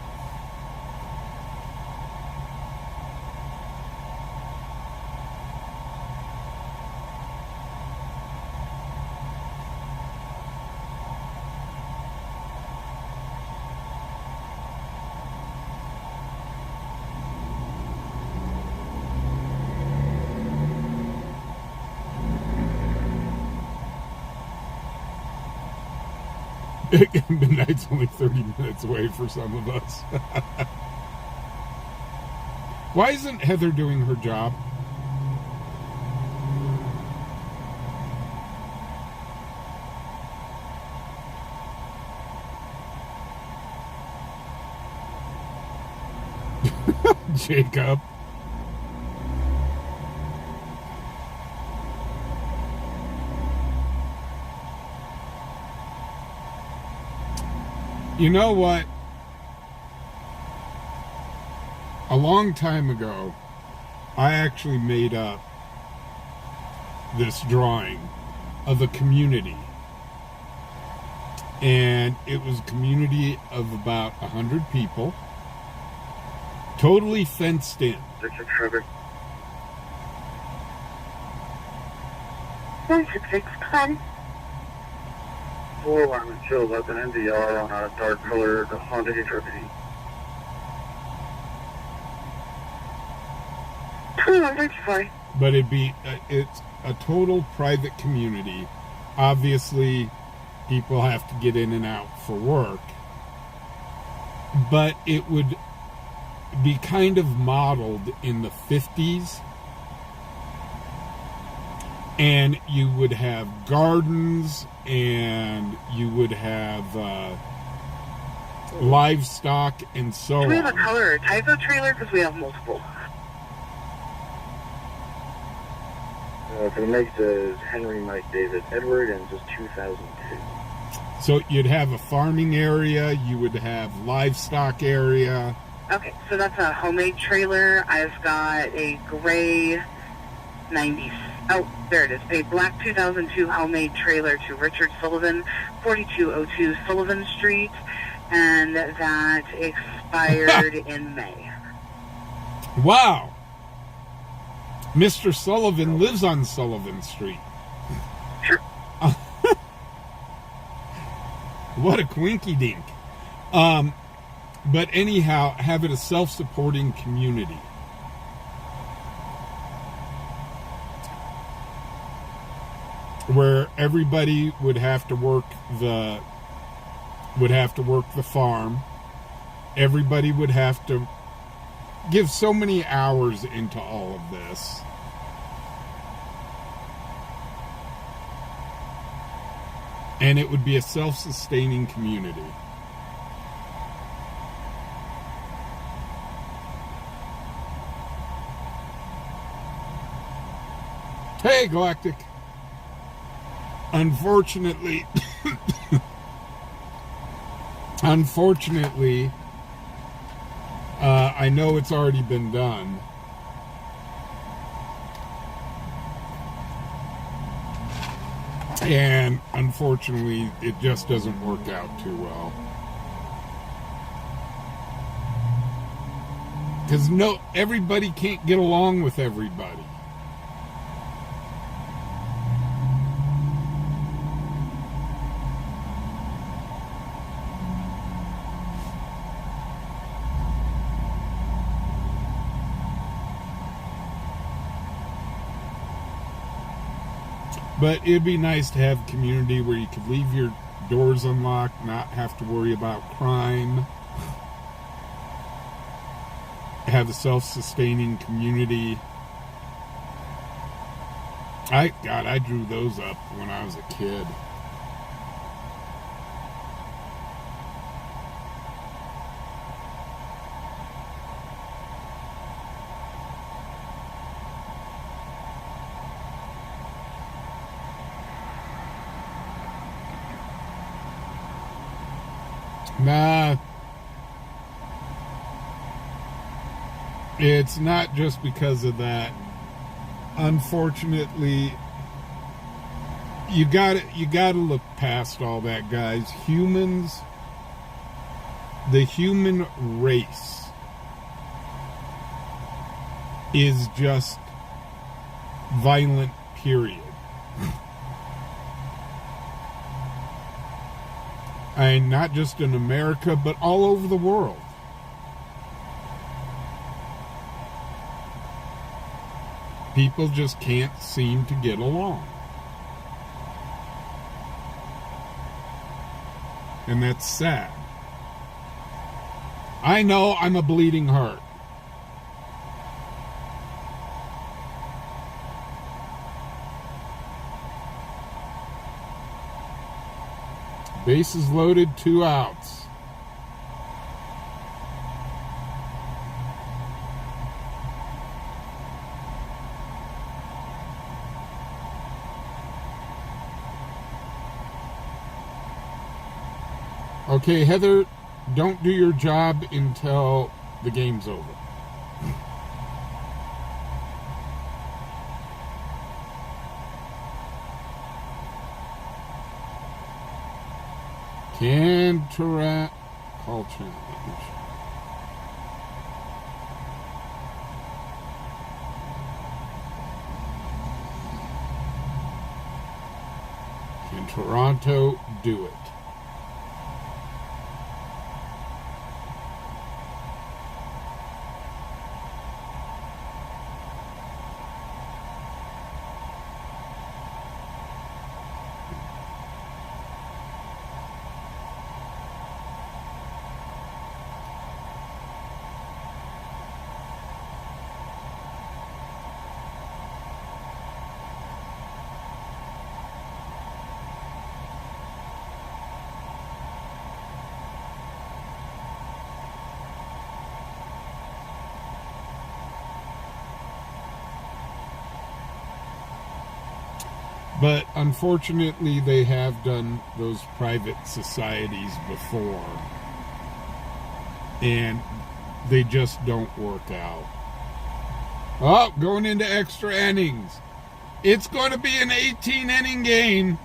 Midnight's only 30 minutes away for some of us. Why isn't Heather doing her job? Jacob. You know what? A long time ago, I actually made up this drawing of a community. And it was a community of about 100 people, totally fenced in. Richard Trevor. 166, come. 4 alarm and chill up an NDR on a dark colored Honda HRV. 2135. But it's a total private community. Obviously, people have to get in and out for work. But it would be kind of modeled in the 50s. And you would have gardens, and you would have livestock, and so on. Do we have a color or type of trailer? Because we have multiple. For the make says Henry Mike David Edward and just 2002. So you'd have a farming area, you would have livestock area. Okay, so that's a homemade trailer. I've got a gray 90. Oh, there it is. A black 2002 homemade trailer to Richard Sullivan, 4202 Sullivan Street, and that expired in May. Wow! Mr. Sullivan lives on Sullivan Street. Sure. What a quinky dink. But anyhow, have it a self-supporting community. Where everybody would have to work the farm. Everybody would have to give so many hours into all of this. And it would be a self-sustaining community. Hey, Galactic. Unfortunately, I know it's already been done. And unfortunately, it just doesn't work out too well. Because everybody can't get along with everybody. But it'd be nice to have a community where you could leave your doors unlocked, not have to worry about crime. Have a self-sustaining community. I drew those up when I was a kid. Nah, it's not just because of that. Unfortunately, you gotta look past all that, guys. Humans, the human race is just violent, period. And not just in America, but all over the world. People just can't seem to get along. And that's sad. I know I'm a bleeding heart. Bases loaded, 2 outs. Okay, Heather, don't do your job until the game's over. Cantarat call challenge. Can Toronto do it? But unfortunately, they have done those private societies before, and they just don't work out. Oh, going into extra innings. It's going to be an 18-inning game.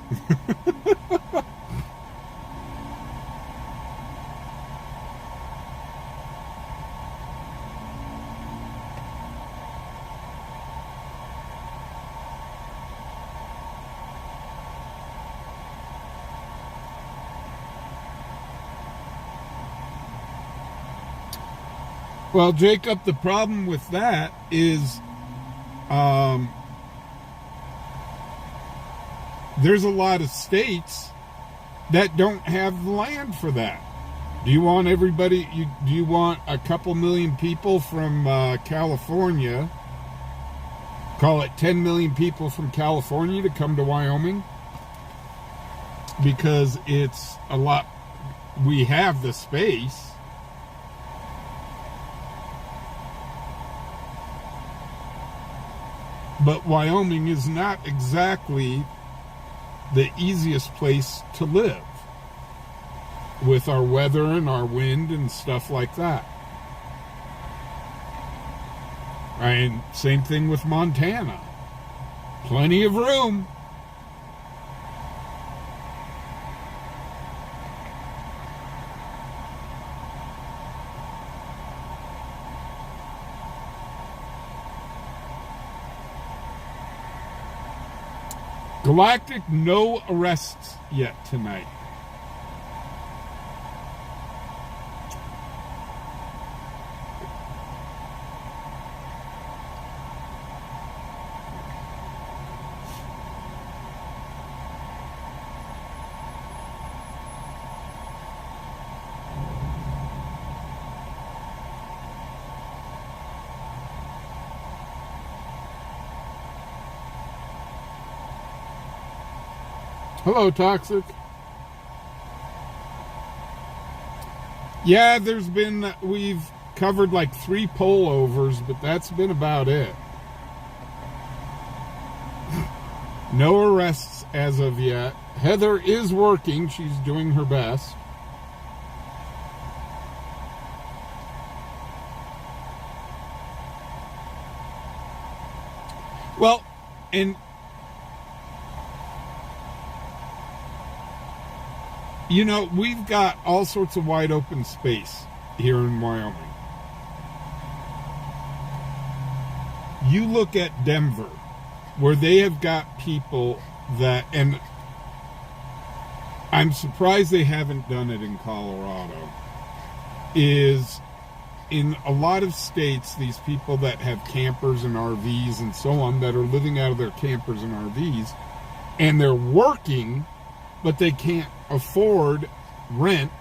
Well, Jacob, the problem with that is there's a lot of states that don't have land for that. Do you want everybody, do you want a couple million people from California, call it 10 million people from California to come to Wyoming? Because it's a lot, we have the space. But Wyoming is not exactly the easiest place to live with our weather and our wind and stuff like that. And same thing with Montana. Plenty of room. Galactic, no arrests yet tonight. Hello, Toxic. Yeah, we've covered like 3 pullovers, but that's been about it. No arrests as of yet. Heather is working. She's doing her best. Well, and You know, we've got all sorts of wide open space here in Wyoming. You look at Denver, where they have got people that, and I'm surprised they haven't done it in Colorado, is in a lot of states, these people that have campers and RVs and so on that are living out of their campers and RVs, and they're working, but they can't afford rent.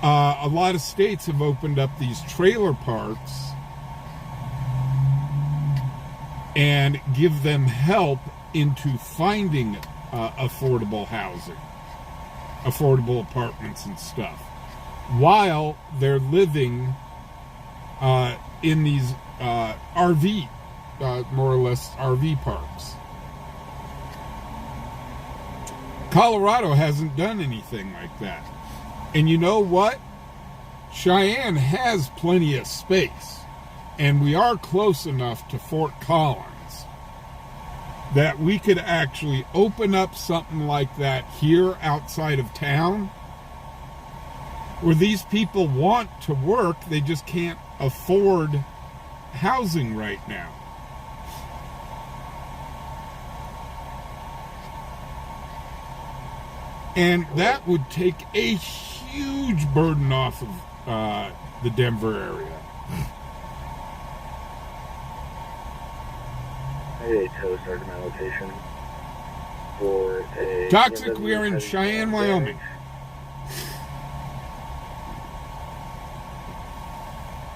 A lot of states have opened up these trailer parks and give them help into finding affordable housing, affordable apartments and stuff, while they're living in these RV, more or less RV parks. Colorado hasn't done anything like that. And you know what? Cheyenne has plenty of space. And we are close enough to Fort Collins that we could actually open up something like that here outside of town, where these people want to work, they just can't afford housing right now. And that would take a huge burden off of the Denver area. I did a tow start to my location for a... Toxic, we are in Cheyenne, Wyoming.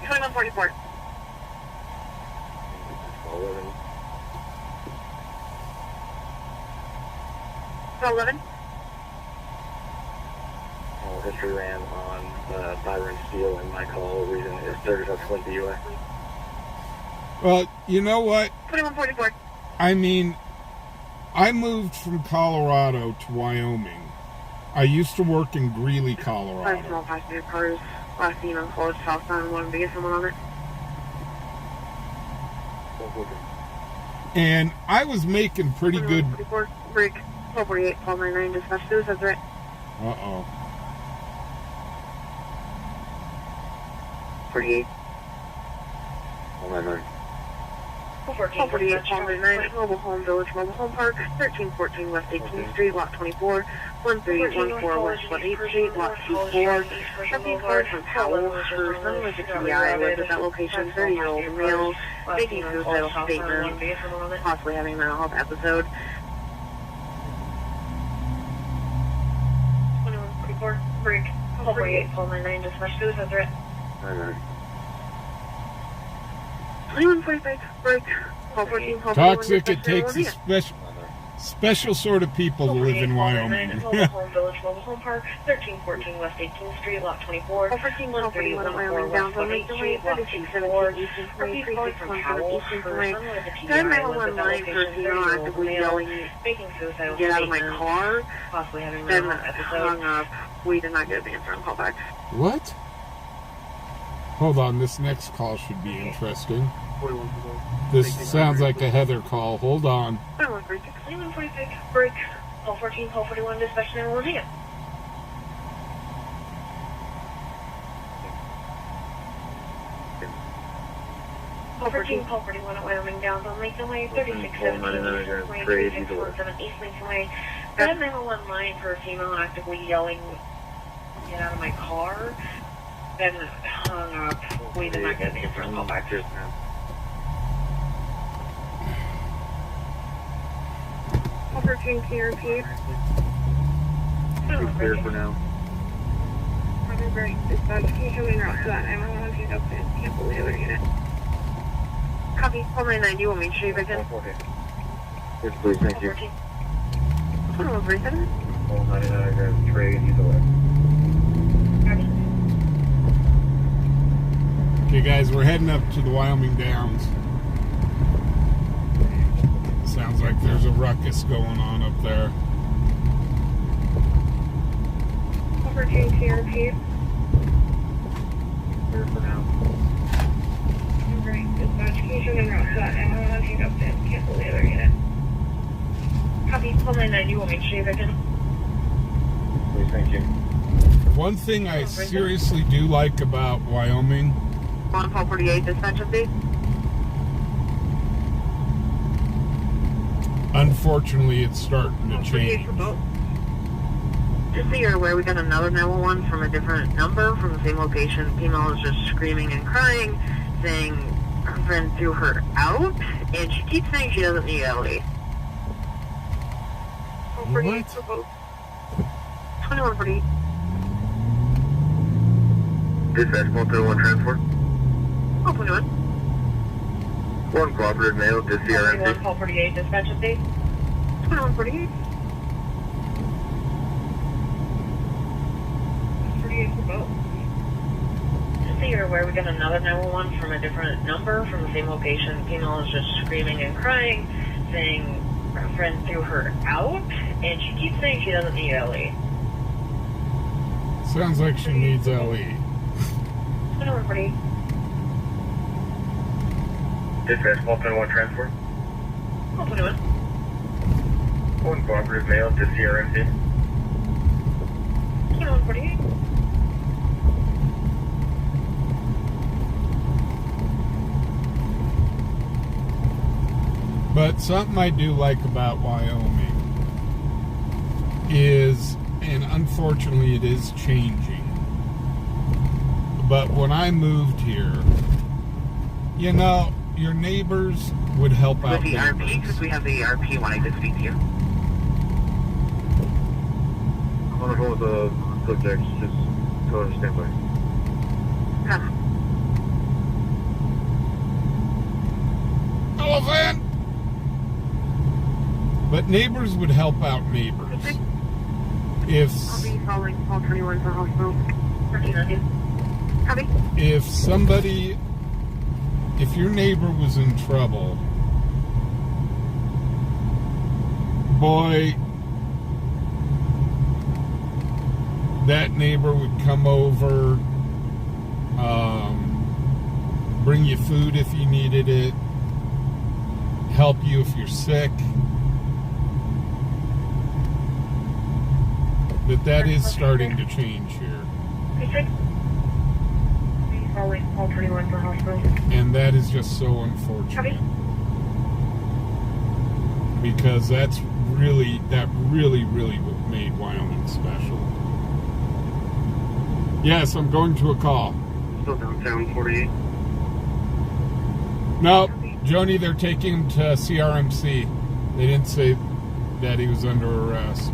Coming on 44. 11. History ran on Byron Steele, and my call reason is 30 subsequent to UA. Well, you know what? 2144. I mean, I moved from Colorado to Wyoming. I used to work in Greeley, 5 Colorado. small passenger cars. Last seen on College southbound. Wanted to get someone on it. And I was making pretty good... 44. Break. 1248. 1299. Dispatch suicide threat. Uh-oh. 48. 199. 1248. 1299. Mobile Home Village. Mobile Home Park. 1314 West 18th Street. Lot 24. 1314 West 18th Street. Lot 24. Empty card from Powell. Person with a TBI lived at that location. 30-year-old male. Making suicidal statement. Possibly having a mental health episode. 2144. Break. 1248. 1299. Dispatch suicide threat. 2145. Break. 1214. Toxic, it takes a special sort of people to live in Wyoming. Mobile Home Village, Mobile Home Park, 1314 West 18th Street, Lot 24. 1341 Wyoming, downtown Lake Street, Lot 24. Repeat calling from Powell. Got my home online for a female actively yelling, get out of my car. Possibly having then hung up. We did not get an answer on callback. What? Hold on, this next call should be interesting. This sounds like a Heather call. Hold on. 2146, break. Call 14, call 41, dispatch 911 again. Call 14, call 41 at Wyoming, downtown Lincoln Way, 3617 East Lincoln Way. Got a 911 line for a female actively yelling, get out of my car. Then hung up. We did not get an answer on callback. Call 13, can you repeat? Clear for now. Roger, break. Dispatch, can you show me route to that 911 pick up and cancel the other unit? Copy. Call 990. You want me to show you back in? Yes, please, thank you. 2147. 99, grab trade, either way. Okay, guys, we're heading up to the Wyoming Downs. Sounds like there's a ruckus going on up there. Call 13, can you repeat? Clear for now. Great. Dispatch, can you show me route to that 911 pick up and cancel the other unit? Copy. Call 990. You want me to show you back in? thank you. One thing I seriously do like about Wyoming, 1248 dispatch update. unfortunately, it's starting to change. Just so you're aware, we got another 911 from a different number from the same location. Female is just screaming and crying, saying her friend threw her out, and she keeps saying she doesn't need LE. What? 2148. Dispatch 131 transport. 21. One cooperative male to CRMC. 1248 dispatch update. 2148. 48 for both. Just so you're aware, we got another 911 from a different number from the same location. Female is just screaming and crying, saying her friend threw her out, and she keeps saying she doesn't need LE. Sounds like she needs LE. 2148. Dispatch 121 transport. 21. One cooperative male to CRMC. 2148. But something I do like about Wyoming is, and unfortunately it is changing, but when I moved here, you know, your neighbors would help out With the RP, because neighbors. we have the RP wanting to speak to you. I'm on the phone with the subject, just go to standby. Elephant! But neighbors would help out neighbors. If I'll be calling call 21 for hospital. 1390. Copy. if somebody, if your neighbor was in trouble, boy, that neighbor would come over, bring you food if you needed it, help you if you're sick. But that is starting to change here. Calling call 21 for hospital. And that is just so unfortunate. Because that really what made Wyoming special. Yes, I'm going to a call. Still downtown 48. No, Joni, they're taking him to CRMC. They didn't say that he was under arrest.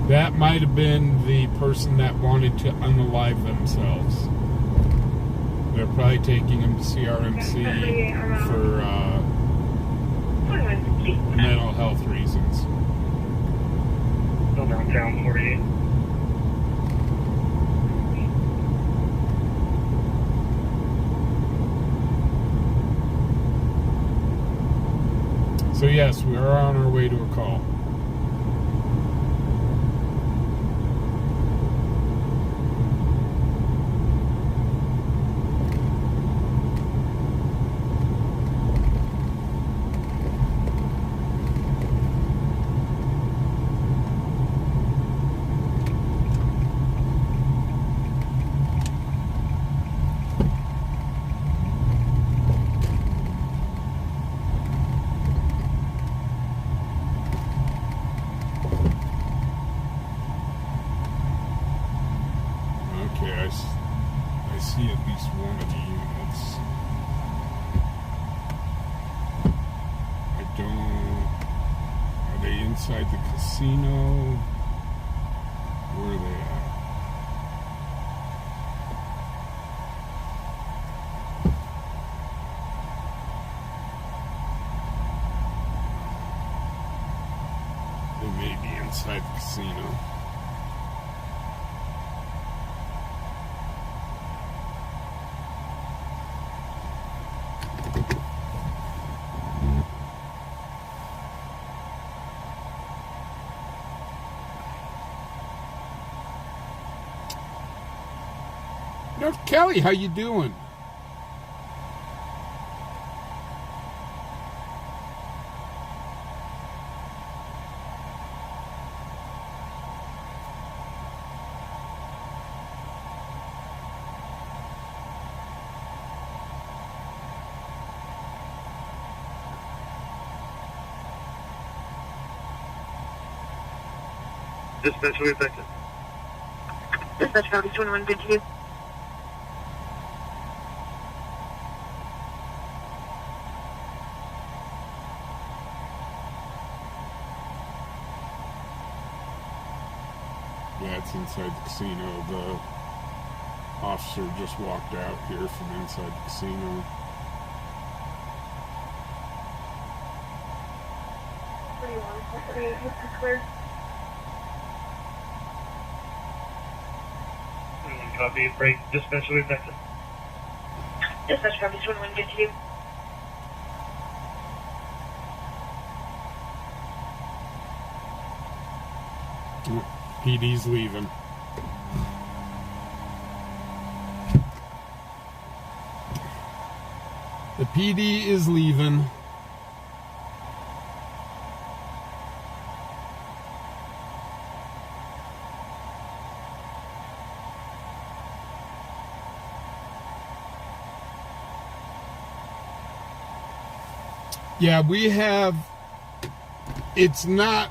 That might have been the person that wanted to unalive themselves. They're probably taking him to CRMC for mental health reasons. Still downtown 48. So yes, we are on our way to a call. Okay, I see at least one of the units. I don't... Are they inside the casino? Where are they at? They may be inside the casino. North Kelly, how you doing? Dispatch, we'll get back to. Dispatch Falcon 21, good to you. Yeah, it's inside the casino. The officer just walked out here from inside the casino. Clear. Copy, break. Dispatch, we'll get back to. Dispatch Falcon 21, good to you. PD's leaving. The PD is leaving. Yeah, we have, it's not,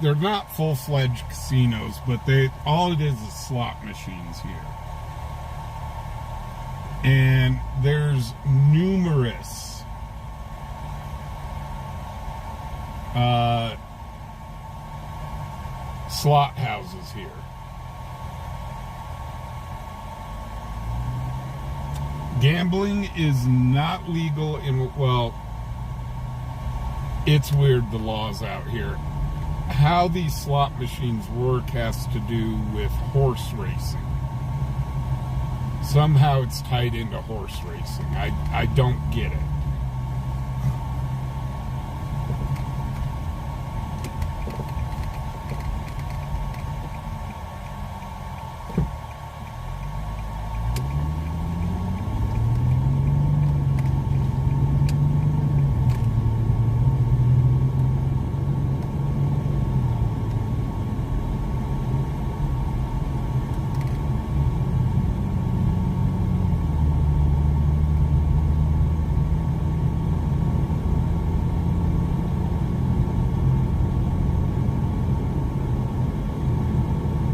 they're not full-fledged casinos, but all it is slot machines here. And there's numerous slot houses here. Gambling is not legal in, well, it's weird, the laws out here. How these slot machines work has to do with horse racing. Somehow it's tied into horse racing. I don't get it.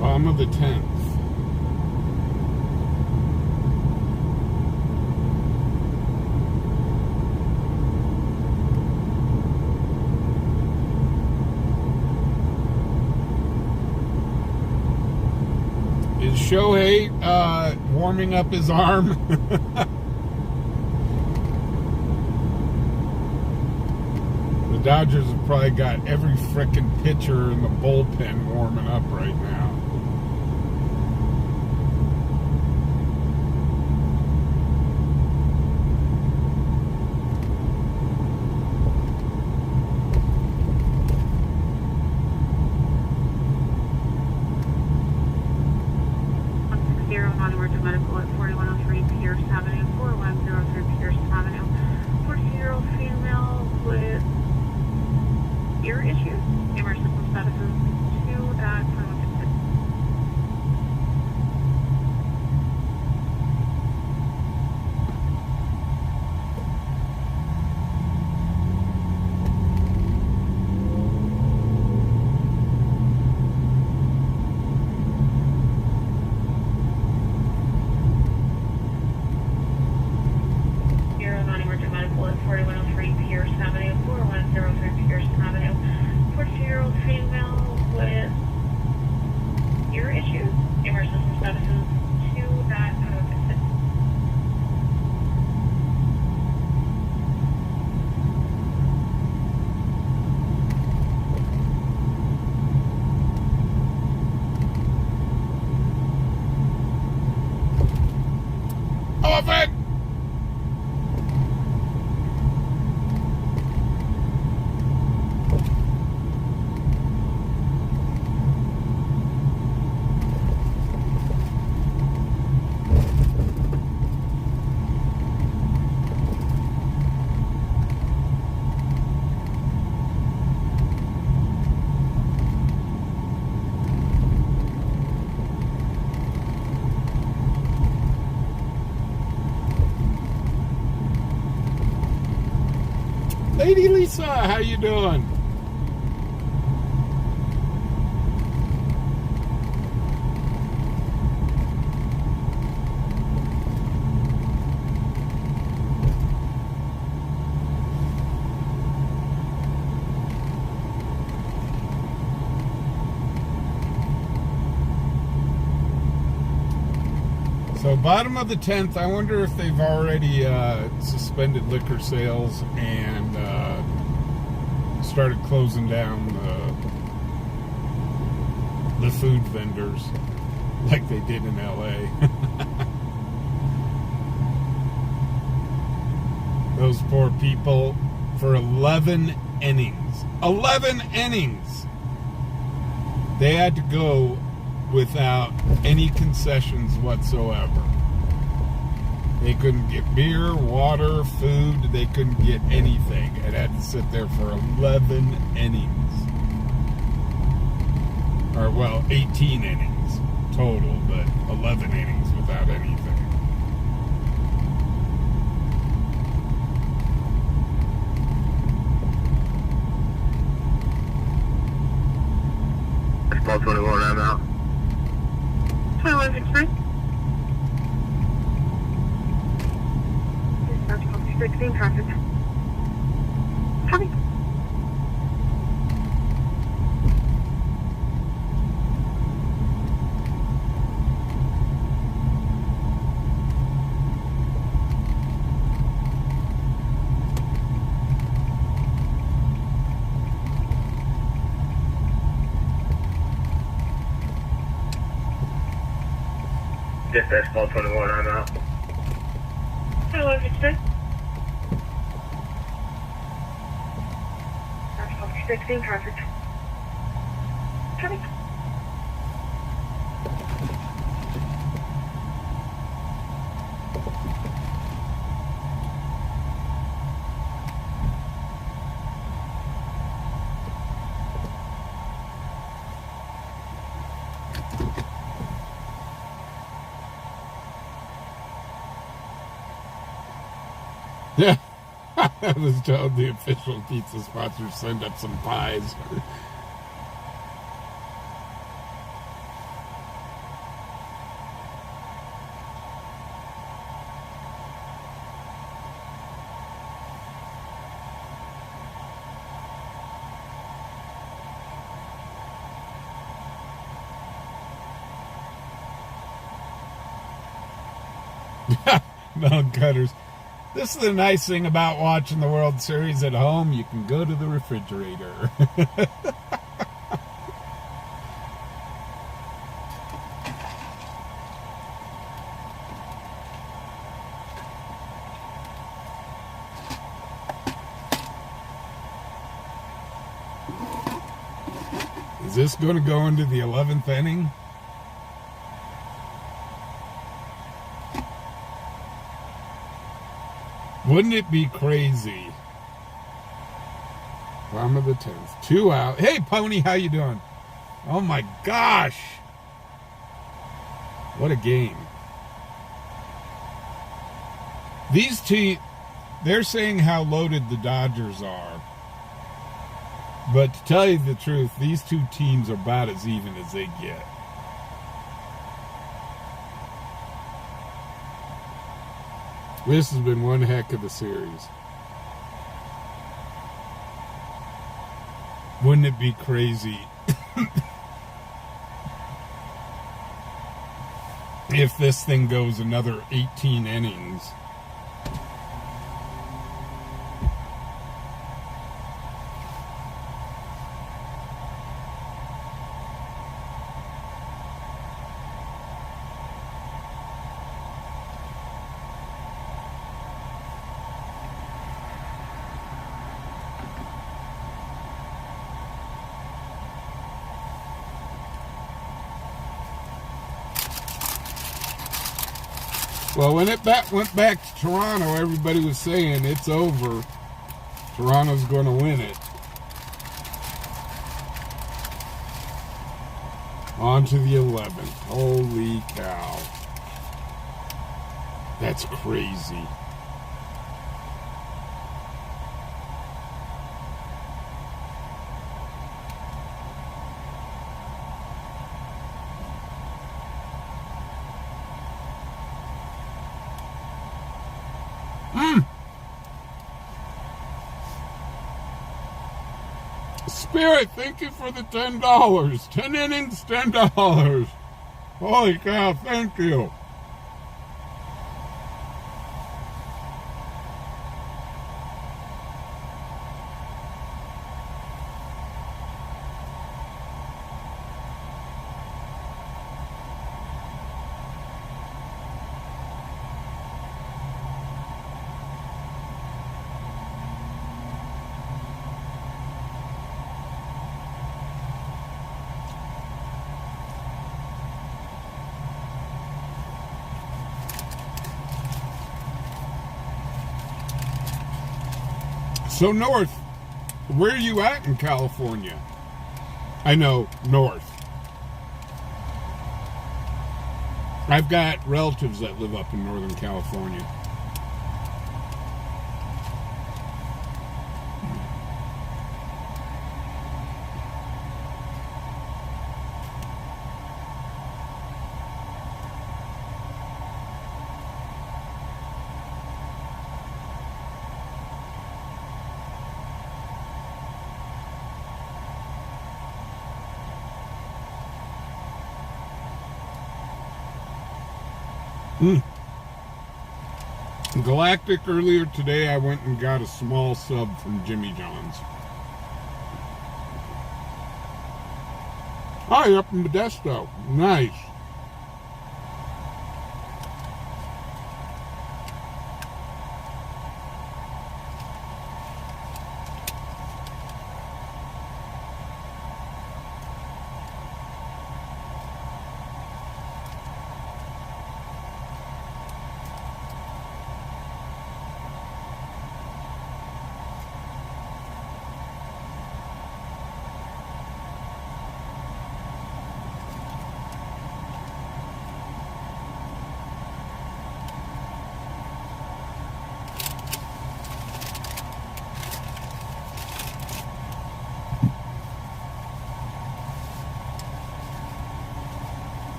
Bottom of the 10th. Is Shohei warming up his arm? The Dodgers have probably got every frickin' pitcher in the bullpen warming up right now. Onward to medical at 4103 Pierce Avenue, 4103 Pierce Avenue. 14-year-old female with ear issues. Emergency system status is 2 at 2156. Non-emergent medical at 4103 Pierce Avenue, 4103 Pierce Avenue. 42-year-old female with ear issues. Emergency system status is 2 at 2156. Elephant! Lady Lisa, how you doing? So bottom of the 10th, I wonder if they've already suspended liquor sales and started closing down the food vendors like they did in LA. Those poor people for 11 innings. 11 innings! They had to go without any concessions whatsoever. They couldn't get beer, water, food. They couldn't get anything. It had to sit there for 11 innings. Or, well, 18 innings total, but 11 innings without anything. Ball 21, I'm out. 2169. Dispatch call 16, traffic. Copy. Dispatch ball 21, I'm out. 2169. Dispatch call 16, traffic. Copy. Yeah, I was told the official pizza sponsors send up some pies. Mount Cutters. This is the nice thing about watching the World Series at home. You can go to the refrigerator. Is this going to go into the 11th inning? Wouldn't it be crazy? Bottom of the 10th. 2 out. Hey, Pony, how you doing? Oh, my gosh. What a game. These teams, they're saying how loaded the Dodgers are. But to tell you the truth, these two teams are about as even as they get. This has been one heck of a series. Wouldn't it be crazy if this thing goes another 18 innings? Well, when it went back to Toronto, everybody was saying it's over. Toronto's going to win it. On to the 11th. Holy cow. That's crazy. Spirit, thank you for the $10. 10 innings, $10. Holy cow, thank you. So North, where are you at in California? I know, North. I've got relatives that live up in Northern California. Galactic, earlier today I went and got a small sub from Jimmy John's. Hi, up in Modesto. Nice.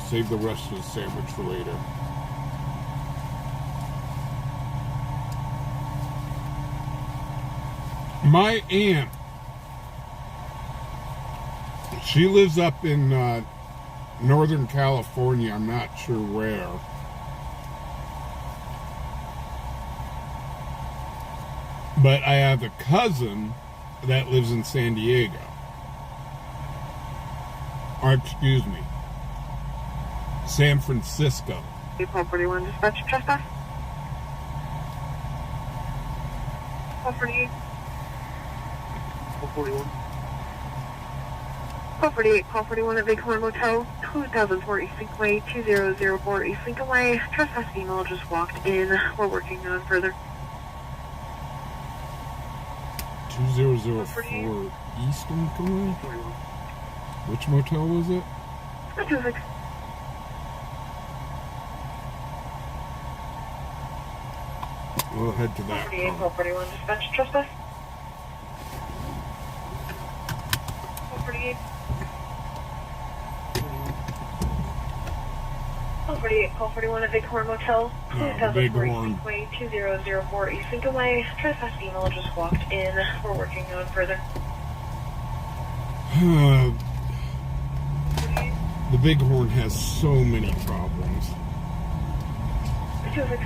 Save the rest of the sandwich for later. My aunt, she lives up in Northern California. I'm not sure where. But I have a cousin that lives in San Diego. Or, excuse me, San Francisco. Call 41, dispatch, trespass. Call 48. Call 41. Call 48, call 41 at Bighorn Motel, 2004 East Lincoln 2004 East Lincoln Way. Trespass female just walked in. We're working on further. 2004 East Lincoln Way? Which motel was it? 26. We'll head to that. 48, call 41, dispatch, trespass. Call 48. Call 48, call 41 at Bighorn Motel, 2004 Bighorn. East Way 2004 East Lincoln Way. Trespass female just walked in. We're working on further. The Bighorn has so many problems. 26.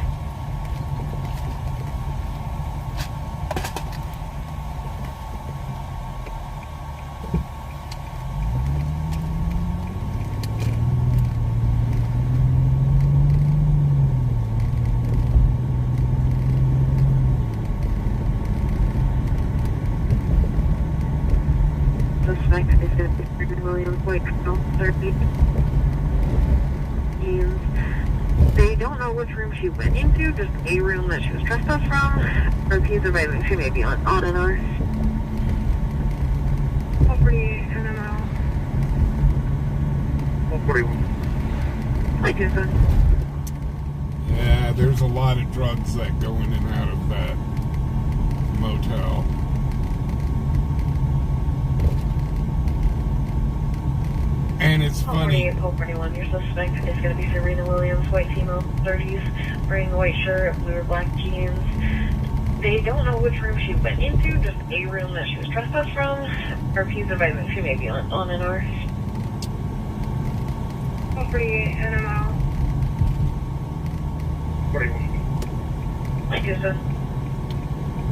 Suspect is going to be Williams White, 30. They don't know which room she went into, just a room that she was trespassed from. Or he's advising she may be on and off. Call 48, NML. Call 41. Like you said. Yeah, there's a lot of drugs that go in and out of that motel. And it's Call funny. 48, call 41. Your suspect is going to be Serena Williams, white female, 30s, wearing a white shirt, blue or black jeans. They don't know which room she went into, just a room that she was trespassed from. Or he's advising she may be on and off. Call 48, NML. 41. Like you said.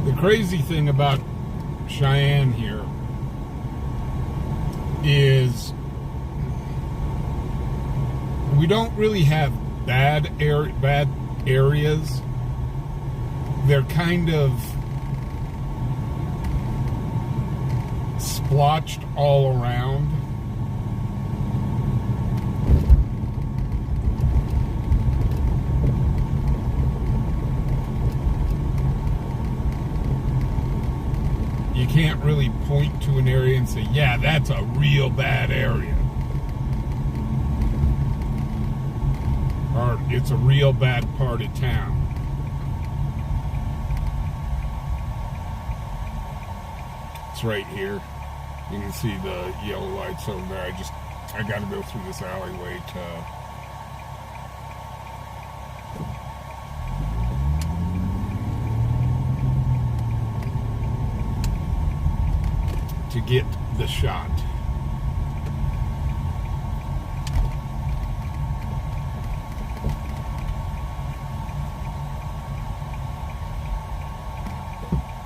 The crazy thing about Cheyenne here is we don't really have bad areas. They're kind of splotched all around. You can't really point to an area and say, yeah, that's a real bad area. Or it's a real bad part of town. It's right here. You can see the yellow lights over there. I got to go through this alleyway to get the shot.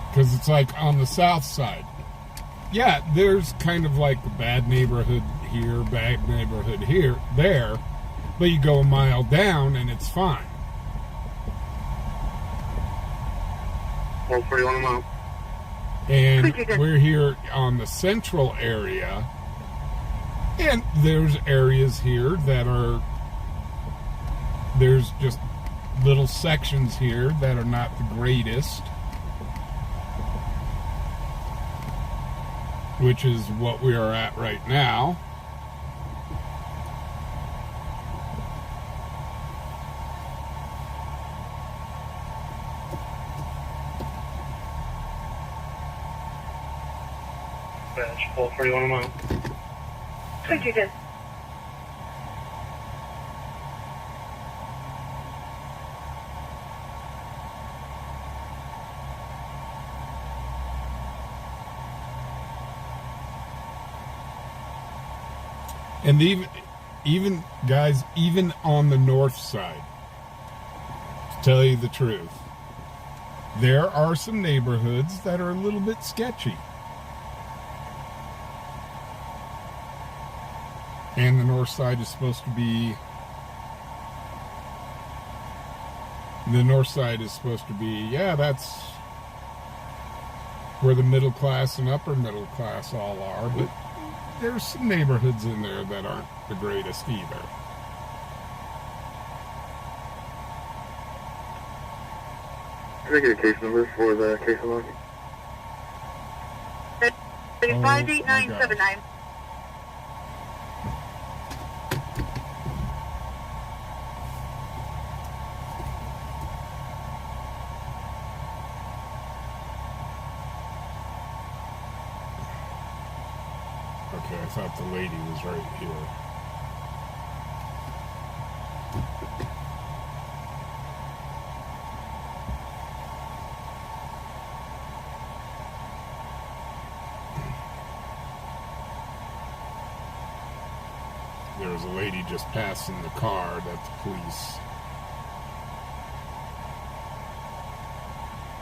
Because it's like on the south side. Yeah, there's kind of like a bad neighborhood here, bad neighborhood here, there, but you go a mile down and it's fine. Well, 41 mile. And we're here on the central area, and there's areas here that are, there's just little sections here that are not the greatest, which is what we are at right now. Badge, pull 41 a mile. 2210. And even guys, even on the north side, to tell you the truth, there are some neighborhoods that are a little bit sketchy. And the north side is supposed to be, yeah, that's where the middle class and upper middle class all are, but there's some neighborhoods in there that aren't the greatest either. Can I get a case number for the case unlocking? 58979. Okay, I thought the lady was right here. There was a lady just passing the car that the police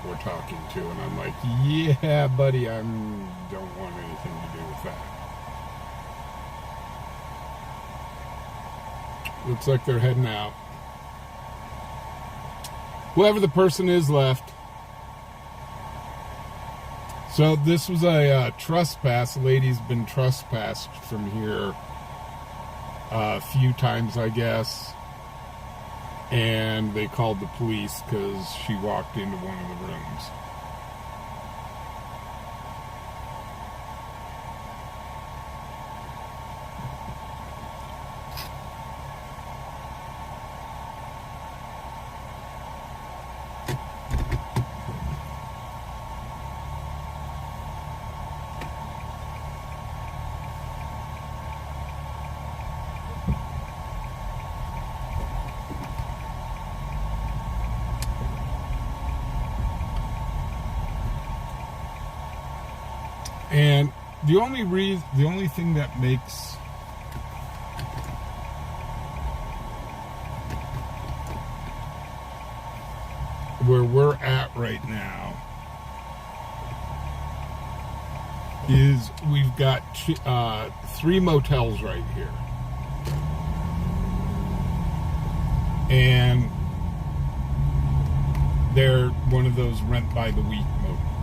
were talking to, and I'm like, yeah, buddy, I don't want anything to do with that. Looks like they're heading out. Whoever the person is left. So this was a trespass. A lady's been trespassed from here a few times, I guess. And they called the police because she walked into one of the rooms. And the only thing that makes where we're at right now is we've got 3 motels right here. And they're one of those rent by the week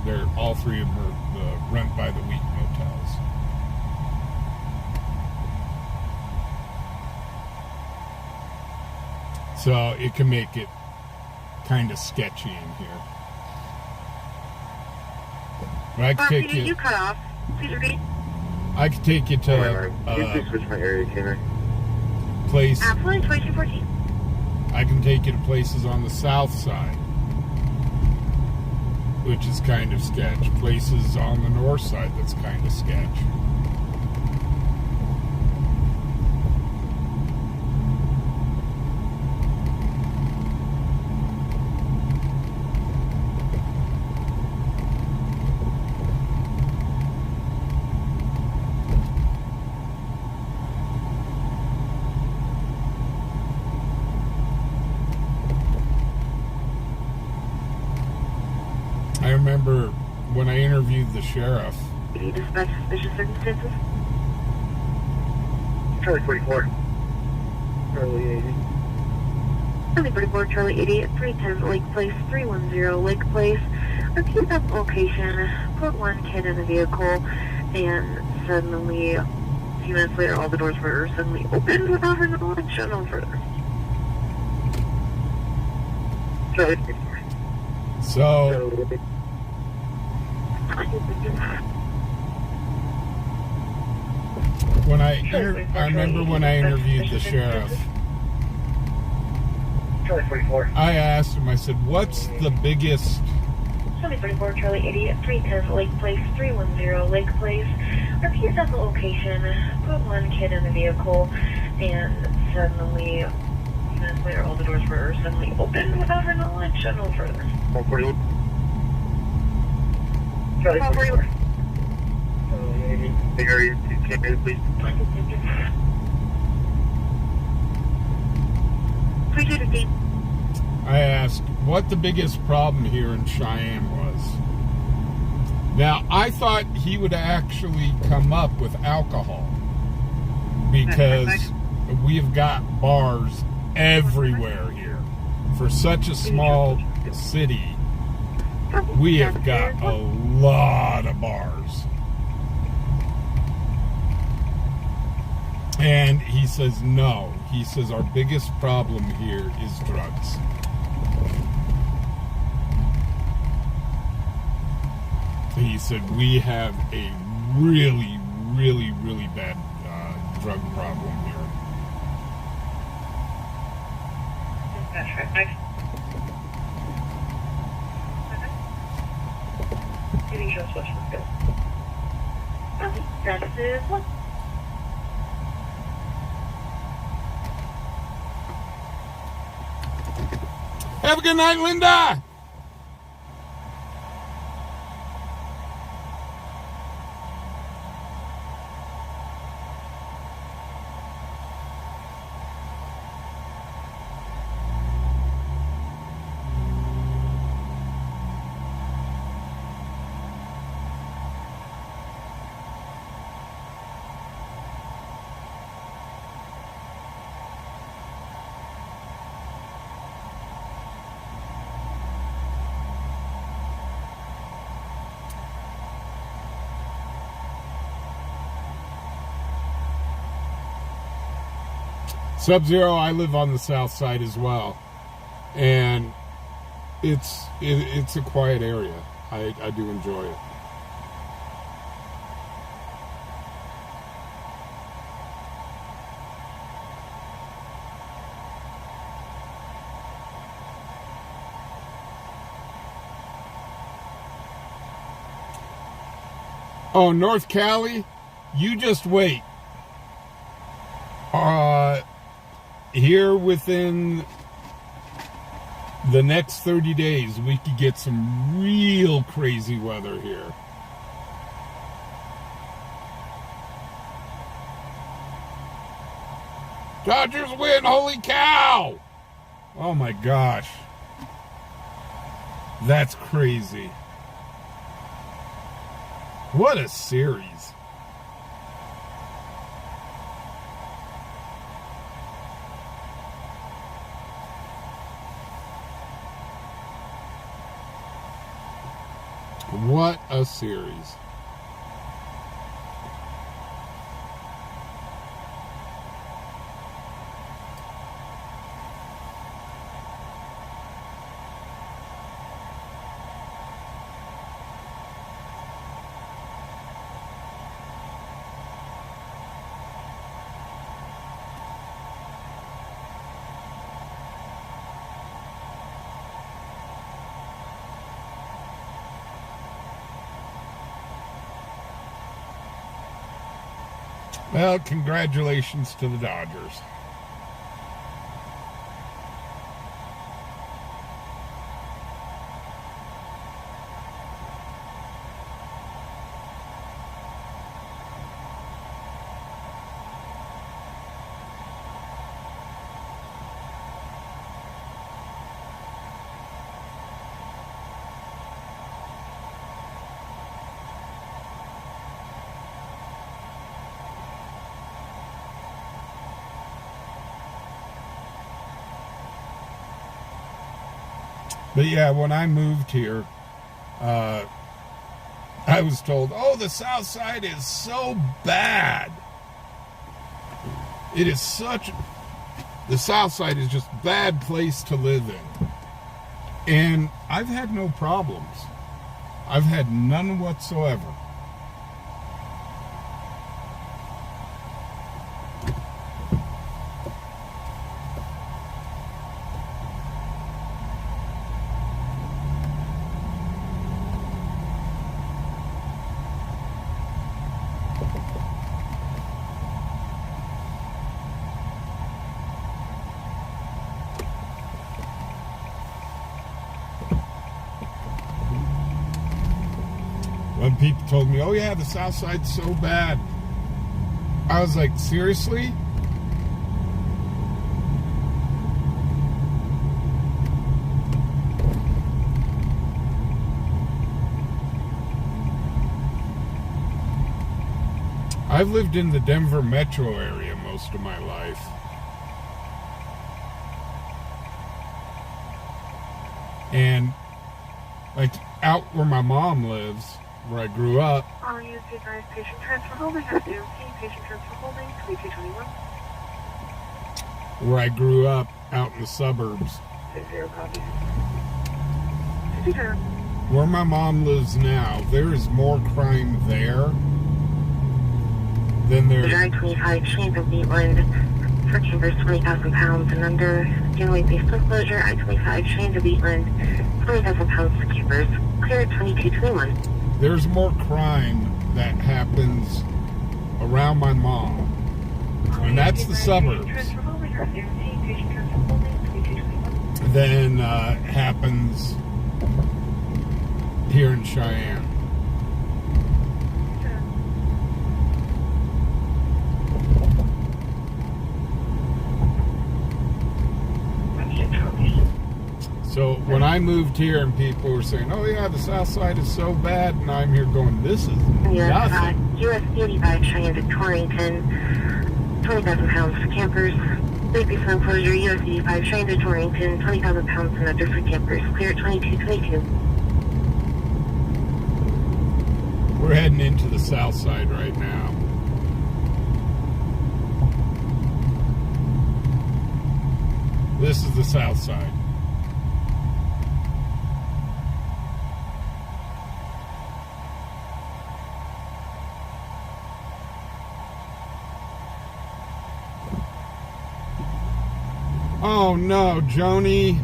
They're all three of them are the rent by the week motels. So it can make it kind of sketchy in here. But I could take Peter, you. you cut off. Please repeat. I could take you to Please switch my area, can I? place. Absolutely, 2214. I can take you to places on the south side, which is kind of sketch. Places on the north side that's kind of sketch. I remember when I interviewed the sheriff. Any dispatch suspicious circumstances? Charlie 44. Charlie 80. Charlie 44, Charlie 80, 310 Lake Place, 310 Lake Place. Repeat that location. Put one kid in the vehicle, and suddenly, a few minutes later, all the doors were suddenly opened without her knowledge. Shut no further. Charlie 44. So when I remember when I interviewed the sheriff, Charlie 44. I asked him, I said, what's the biggest Charlie 44, Charlie 80, 310 Lake Place, 310 Lake Place. Repeat that location. Put one kid in the vehicle, and suddenly, a few minutes later, all the doors were suddenly opened without her knowledge. Shut no further. 141. Charlie 44. Charlie 80. Big area 2K, please. 315. I asked what the biggest problem here in Cheyenne was. Now, I thought he would actually come up with alcohol because we've got bars everywhere here. For such a small city, we have got a lot of bars. And he says no. He says our biggest problem here is drugs. He said we have a really, really, really bad drug problem here. That is what? Have a good night, Linda! Sub-Zero, I live on the south side as well, and it's a quiet area. I do enjoy it. Oh, North Cali, you just wait. Here within the next 30 days, we could get some real crazy weather here. Dodgers win, holy cow! Oh my gosh. That's crazy. What a series. What a series. Well, congratulations to the Dodgers. But yeah, when I moved here, I was told, oh, the South Side is so bad. It is the South Side is just a bad place to live in. And I've had no problems. I've had none whatsoever. When people told me, oh yeah, the South Side's so bad, I was like, seriously? I've lived in the Denver metro area most of my life. And like out where my mom lives, where I grew up. All units advised patient transfer holding at DOT, patient transfer holding, 2221. Where I grew up out in the suburbs. 60 copy. 52. Where my mom lives now, there is more crime there than there is. I-25 change of Beatland for chambers 20,000 pounds and under. Gateway base closure, I-25 change of Beatland, 20,000 pounds for campers. Clear 2221. There's more crime that happens around my mom. And that's the suburbs. Than happens here in Cheyenne. So when I moved here and people were saying, oh yeah, the South Side is so bad, and I'm here going, this is nothing. US 85 Cheyenne to Torrington, 20,000 pounds for campers. Safety sun closure, US 85 Cheyenne to Torrington, 20,000 pounds and under for campers. Clear 2222. We're heading into the South Side right now. This is the South Side. Oh no, Joni.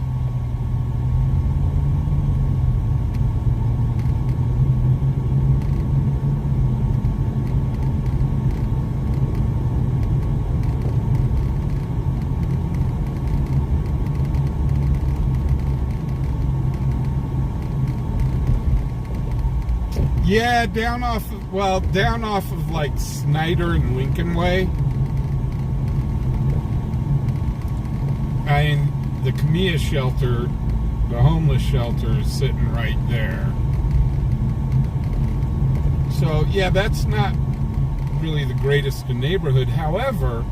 Yeah, down off of like Snyder and Lincoln Way. I mean, the Camilla shelter, the homeless shelter, is sitting right there. So, yeah, that's not really the greatest neighborhood. However,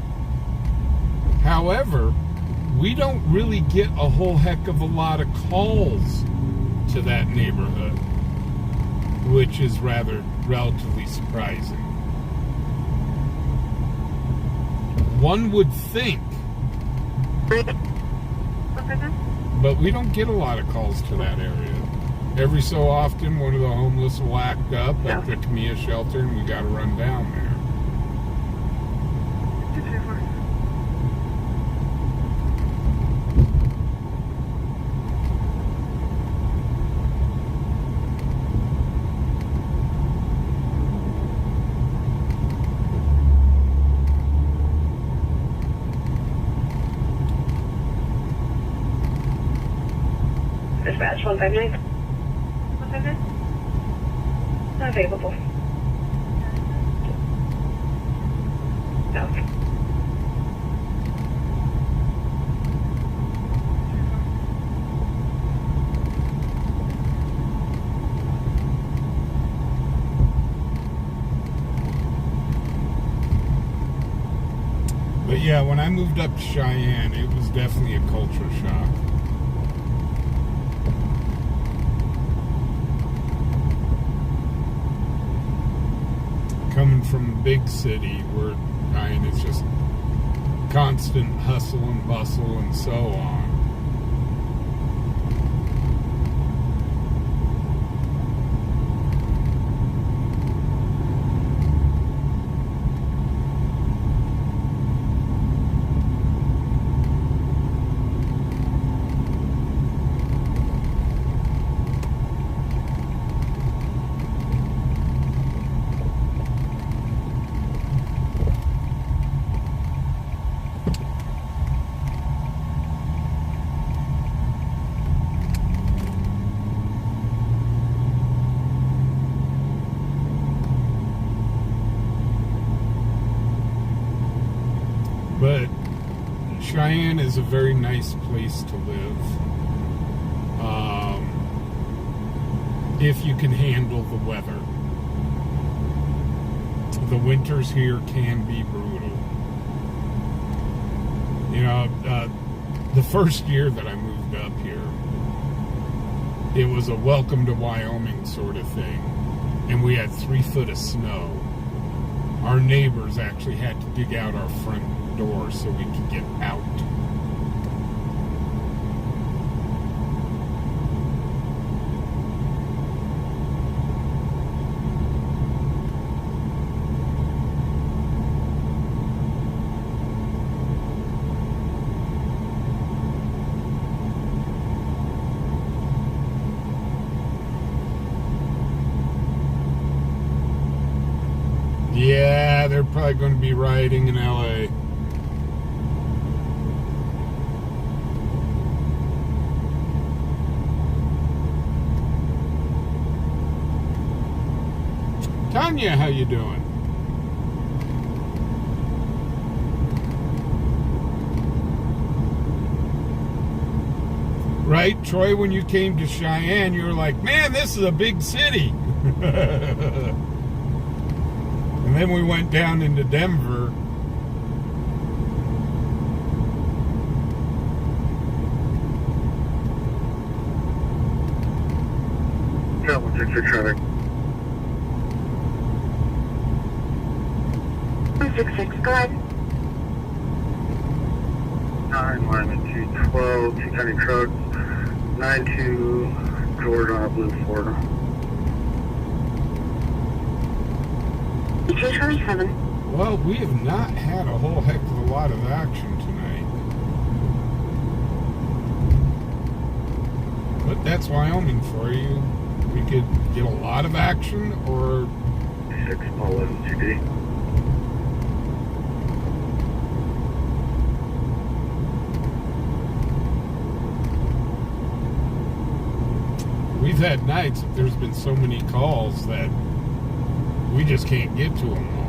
we don't really get a whole heck of a lot of calls to that neighborhood. which is relatively surprising. One would think, but we don't get a lot of calls to that area. Every so often, one of the homeless will act up at the Camilla shelter, and we got to run down there. Dispatch 159. 159? Not available. No. But yeah, when I moved up to Cheyenne, it was definitely a culture shock. Coming from a big city where Cheyenne is just constant hustle and bustle and so on. But Cheyenne is a very nice place to live. If you can handle the weather. The winters here can be brutal. You know, the first year that I moved up here, it was a welcome to Wyoming sort of thing. And we had 3 foot of snow. Our neighbors actually had to dig out our front door so we could get out. Yeah, they're probably going to be rioting in LA. Tanya, how you doing? Right, Troy, when you came to Cheyenne, you were like, man, this is a big city. And then we went down into Denver. No, 166 traffic. 166, go ahead. 9 Lyman 212, 210 trucks, 92 George on a blue Florida. 227. Well, we have not had a whole heck of a lot of action tonight. But that's Wyoming for you. We could get a lot of action or 6 11 CD. we've had nights that there's been so many calls that we just can't get to them all.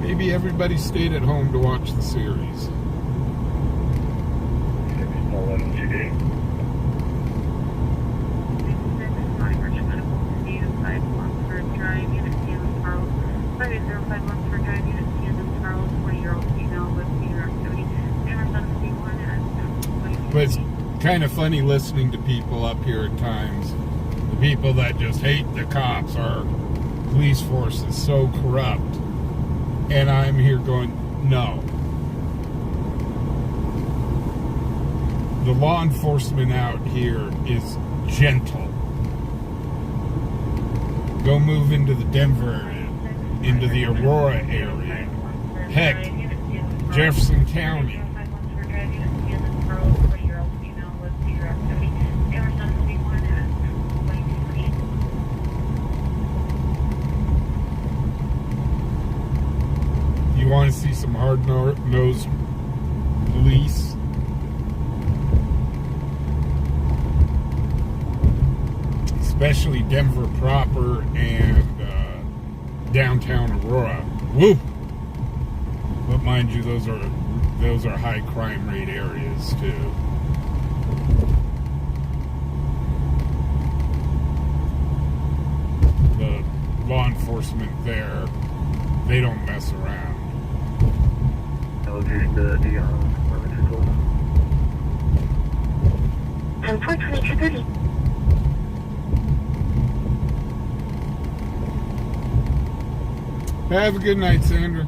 Maybe everybody stayed at home to watch the series. 611 CD. kind of funny listening to people up here at times. The people that just hate the cops, our police force is so corrupt. And I'm here going, no. The law enforcement out here is gentle. Go move into the Denver area, into the Aurora area. Heck, Jefferson County. You want to see some hard-nosed police? Especially Denver proper and downtown Aurora. Woo! But mind you, those are high crime rate areas too. The law enforcement there, they don't mess around. And 42230. Have a good night, Sandra.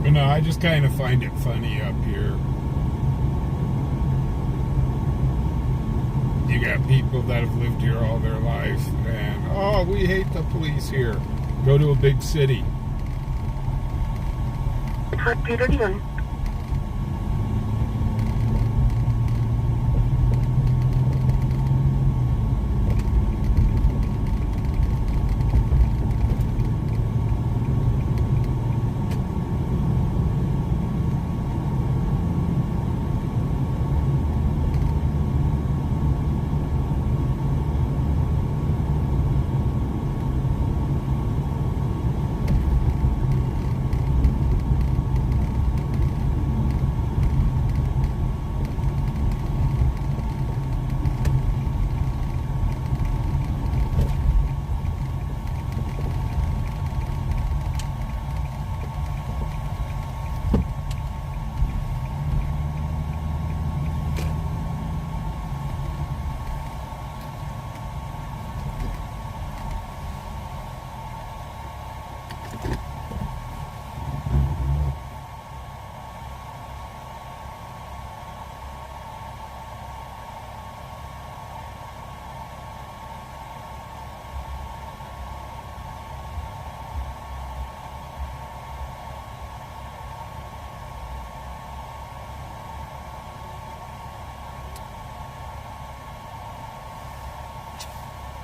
But no, I just kind of find it funny up here. You got people that have lived here all their life, and oh, we hate the police here. Go to a big city. 431.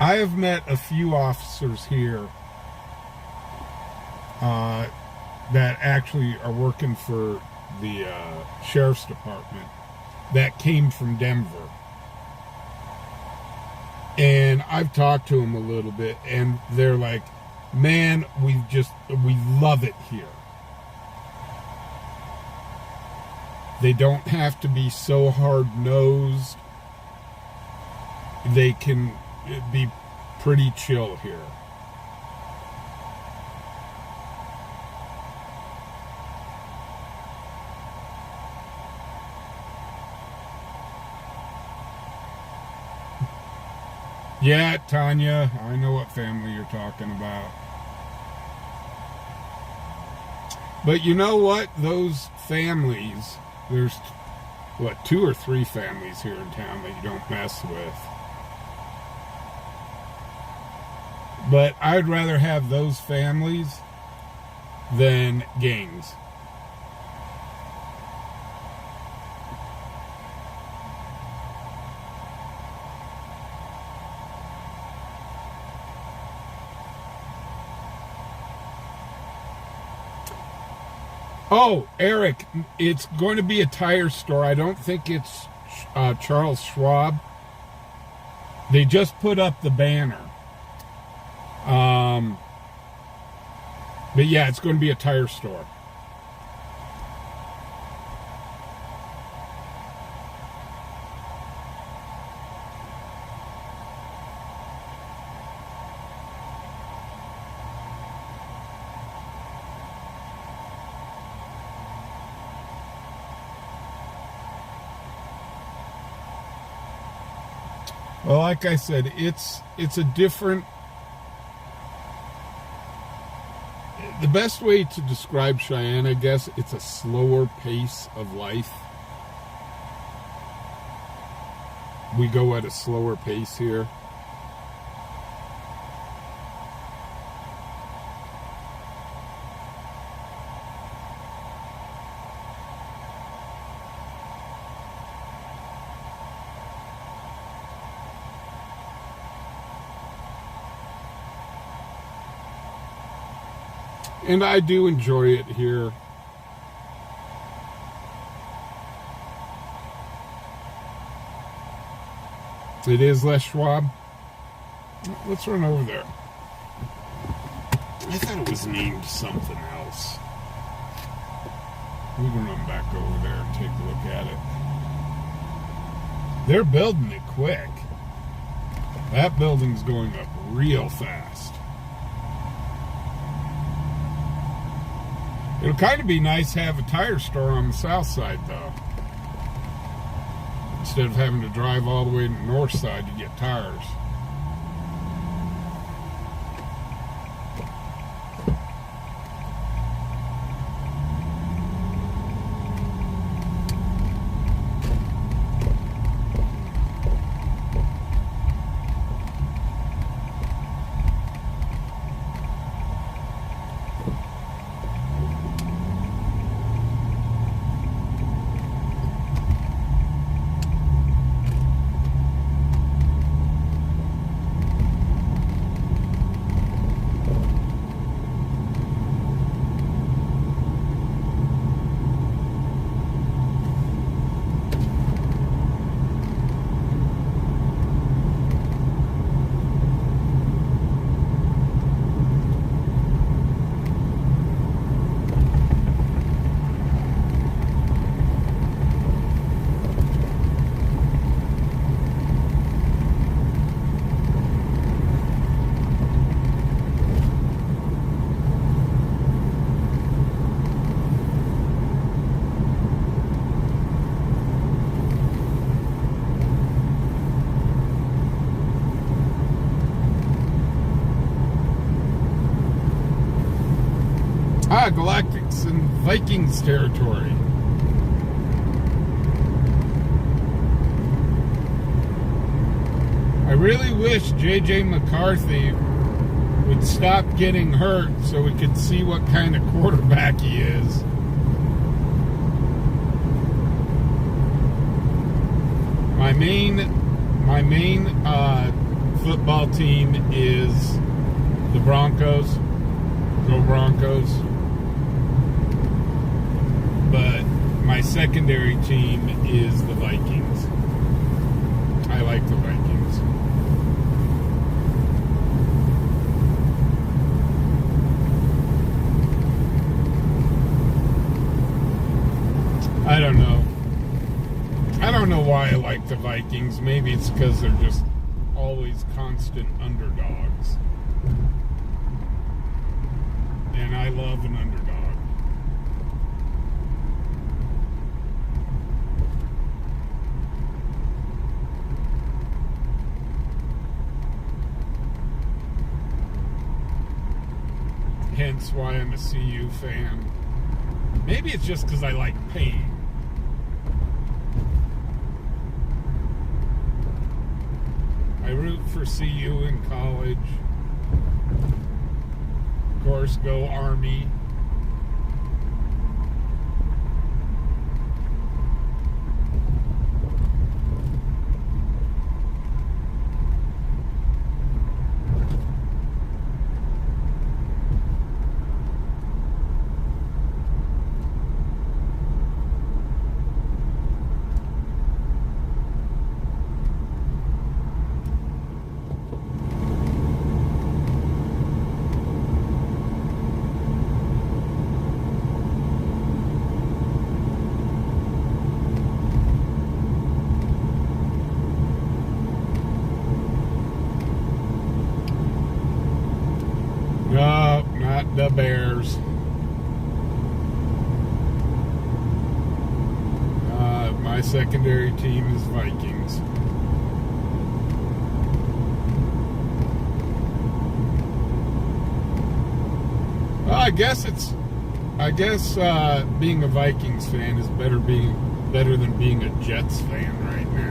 I have met a few officers here that actually are working for the sheriff's department that came from Denver. And I've talked to them a little bit, and they're like, man, we love it here. They don't have to be so hard-nosed. They can be pretty chill here. Yeah, Tanya, I know what family you're talking about. But you know what? Those families, there's what, 2 or 3 families here in town that you don't mess with. But I'd rather have those families than gangs. Oh, Eric, it's going to be a tire store. I don't think it's Charles Schwab. They just put up the banner. But yeah, it's going to be a tire store. Well, like I said, it's a different... The best way to describe Cheyenne, I guess, it's a slower pace of life. We go at a slower pace here. And I do enjoy it here. It is Les Schwab. Let's run over there. I thought it was named something else. We can run back over there and take a look at it. They're building it quick. That building's going up real fast. It'll kind of be nice to have a tire store on the south side, though. Instead of having to drive all the way to the north side to get tires. Galactics and Vikings territory. I really wish J.J. McCarthy would stop getting hurt so we could see what kind of quarterback he is. My main football team is the Broncos. Go Broncos. But my secondary team is the Vikings. I like the Vikings. I don't know. I don't know why I like the Vikings. Maybe it's because they're just always constant underdogs. And I love an underdog. Hence why I'm a CU fan. Maybe it's just because I like pain. root for CU in college. Of course, go Army. No, not the Bears. My secondary team is Vikings. Well, I guess being a Vikings fan is better than being a Jets fan right now.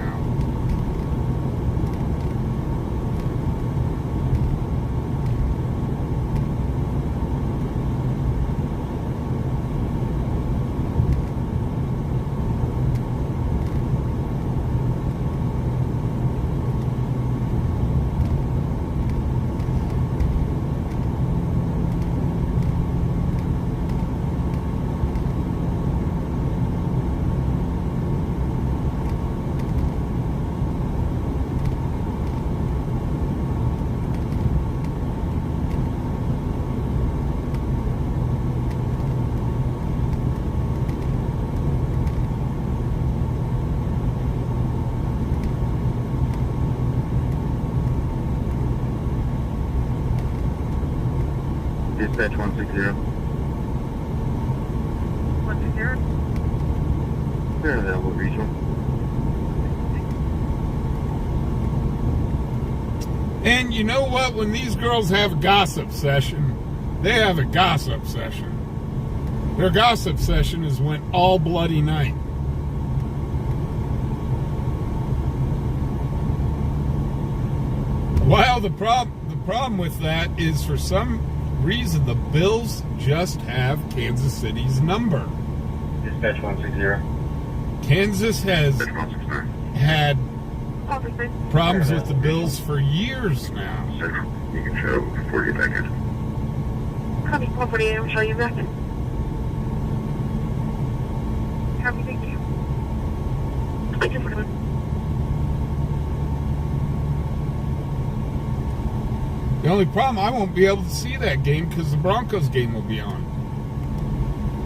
Dispatch 160. 160. They're available, regional. And you know what? When these girls have a gossip session, they have a gossip session. Their gossip session is when all bloody night. Well, the problem with that is for some reason the Bills just have Kansas City's number. Dispatch 160. Kansas has had problems with the Bills for years now. You can show before you back in. Copy, 148, I'm showing you back in. Copy, thank you. Thank you for coming. The only problem, I won't be able to see that game because the Broncos game will be on.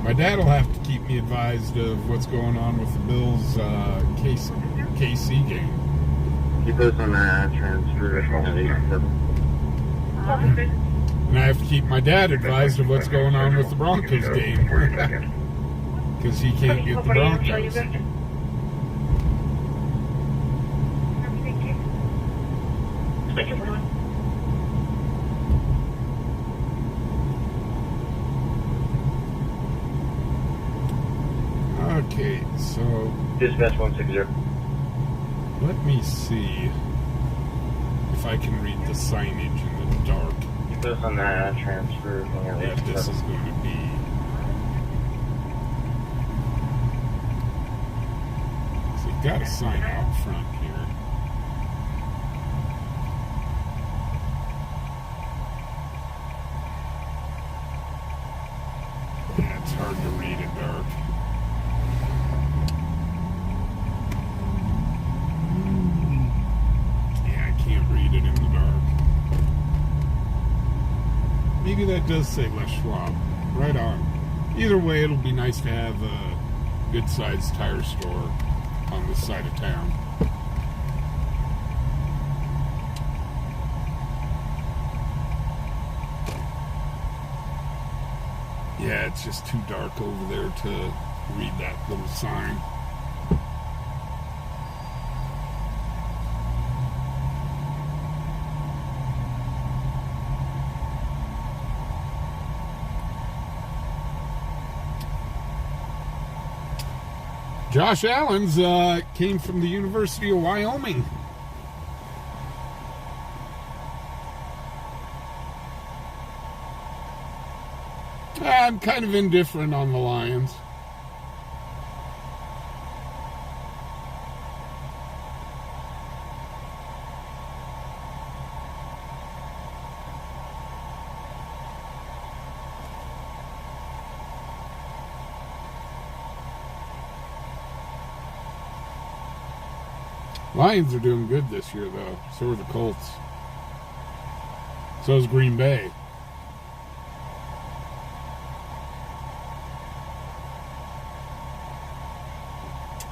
My dad will have to keep me advised of what's going on with the Bills KC game. Keep us on that transfer at 87. And I have to keep my dad advised of what's going on with the Broncos game. Because he can't get the Broncos. Thank you for coming. Okay, so Dispatch 160. let me see if I can read the signage in the dark. Keep us on that transfer. What this is going to be. So you've got a sign out front here. Yeah, it's hard to read in dark. Yeah, I can't read it in the dark. Maybe that does say Les Schwab. Right on. Either way, it'll be nice to have a good-sized tire store on this side of town. Yeah, it's just too dark over there to read that little sign. Josh Allen's came from the University of Wyoming. I'm kind of indifferent on the Lions. Lions are doing good this year, though. So are the Colts. So is Green Bay.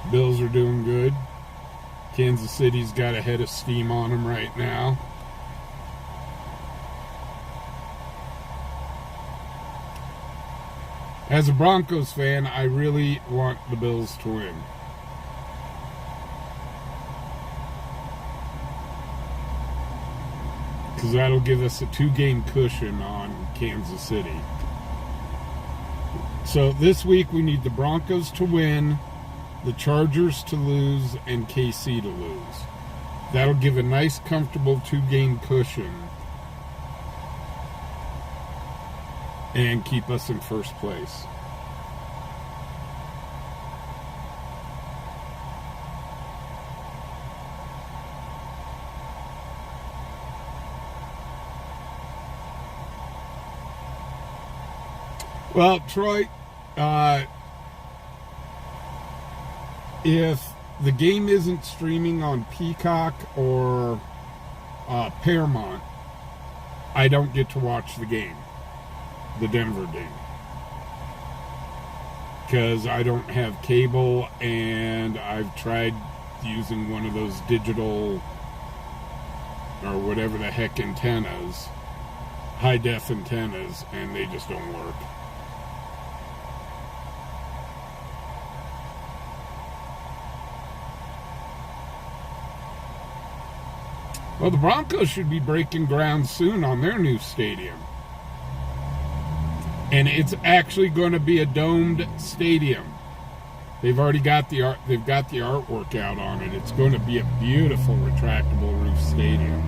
Bills are doing good. Kansas City's got a head of steam on them right now. As a Broncos fan, I really want the Bills to win. Because that'll give us a 2-game cushion on Kansas City. So this week we need the Broncos to win, the Chargers to lose, and KC to lose. That'll give a nice, comfortable 2-game cushion and keep us in first place. Well, Troy, if the game isn't streaming on Peacock or Paramount, I don't get to watch the game, the Denver game, because I don't have cable, and I've tried using one of those digital or whatever the heck antennas, high-def antennas, and they just don't work. Well, the Broncos should be breaking ground soon on their new stadium. And it's actually going to be a domed stadium. They've already got the artwork out on it. It's going to be a beautiful retractable roof stadium.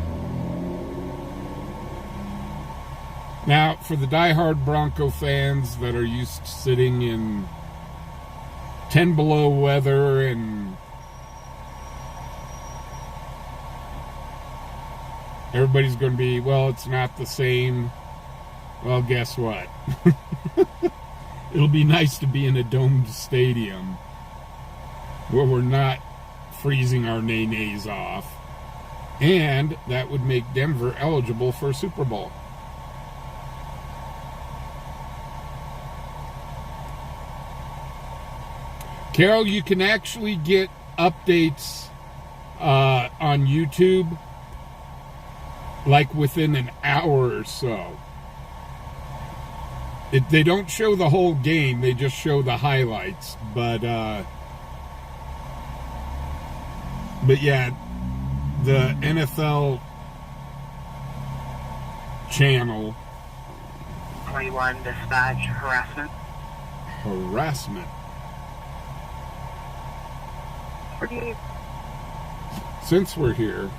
Now, for the diehard Bronco fans that are used to sitting in 10 below weather and everybody's going to be, well, it's not the same. Well, guess what? It'll be nice to be in a domed stadium where we're not freezing our nays off. And that would make Denver eligible for a Super Bowl. Carol, you can actually get updates on YouTube like within an hour or so. They don't show the whole game, they just show the highlights. But yeah, the NFL channel. 21 dispatch harassment. Harassment. Since we're here.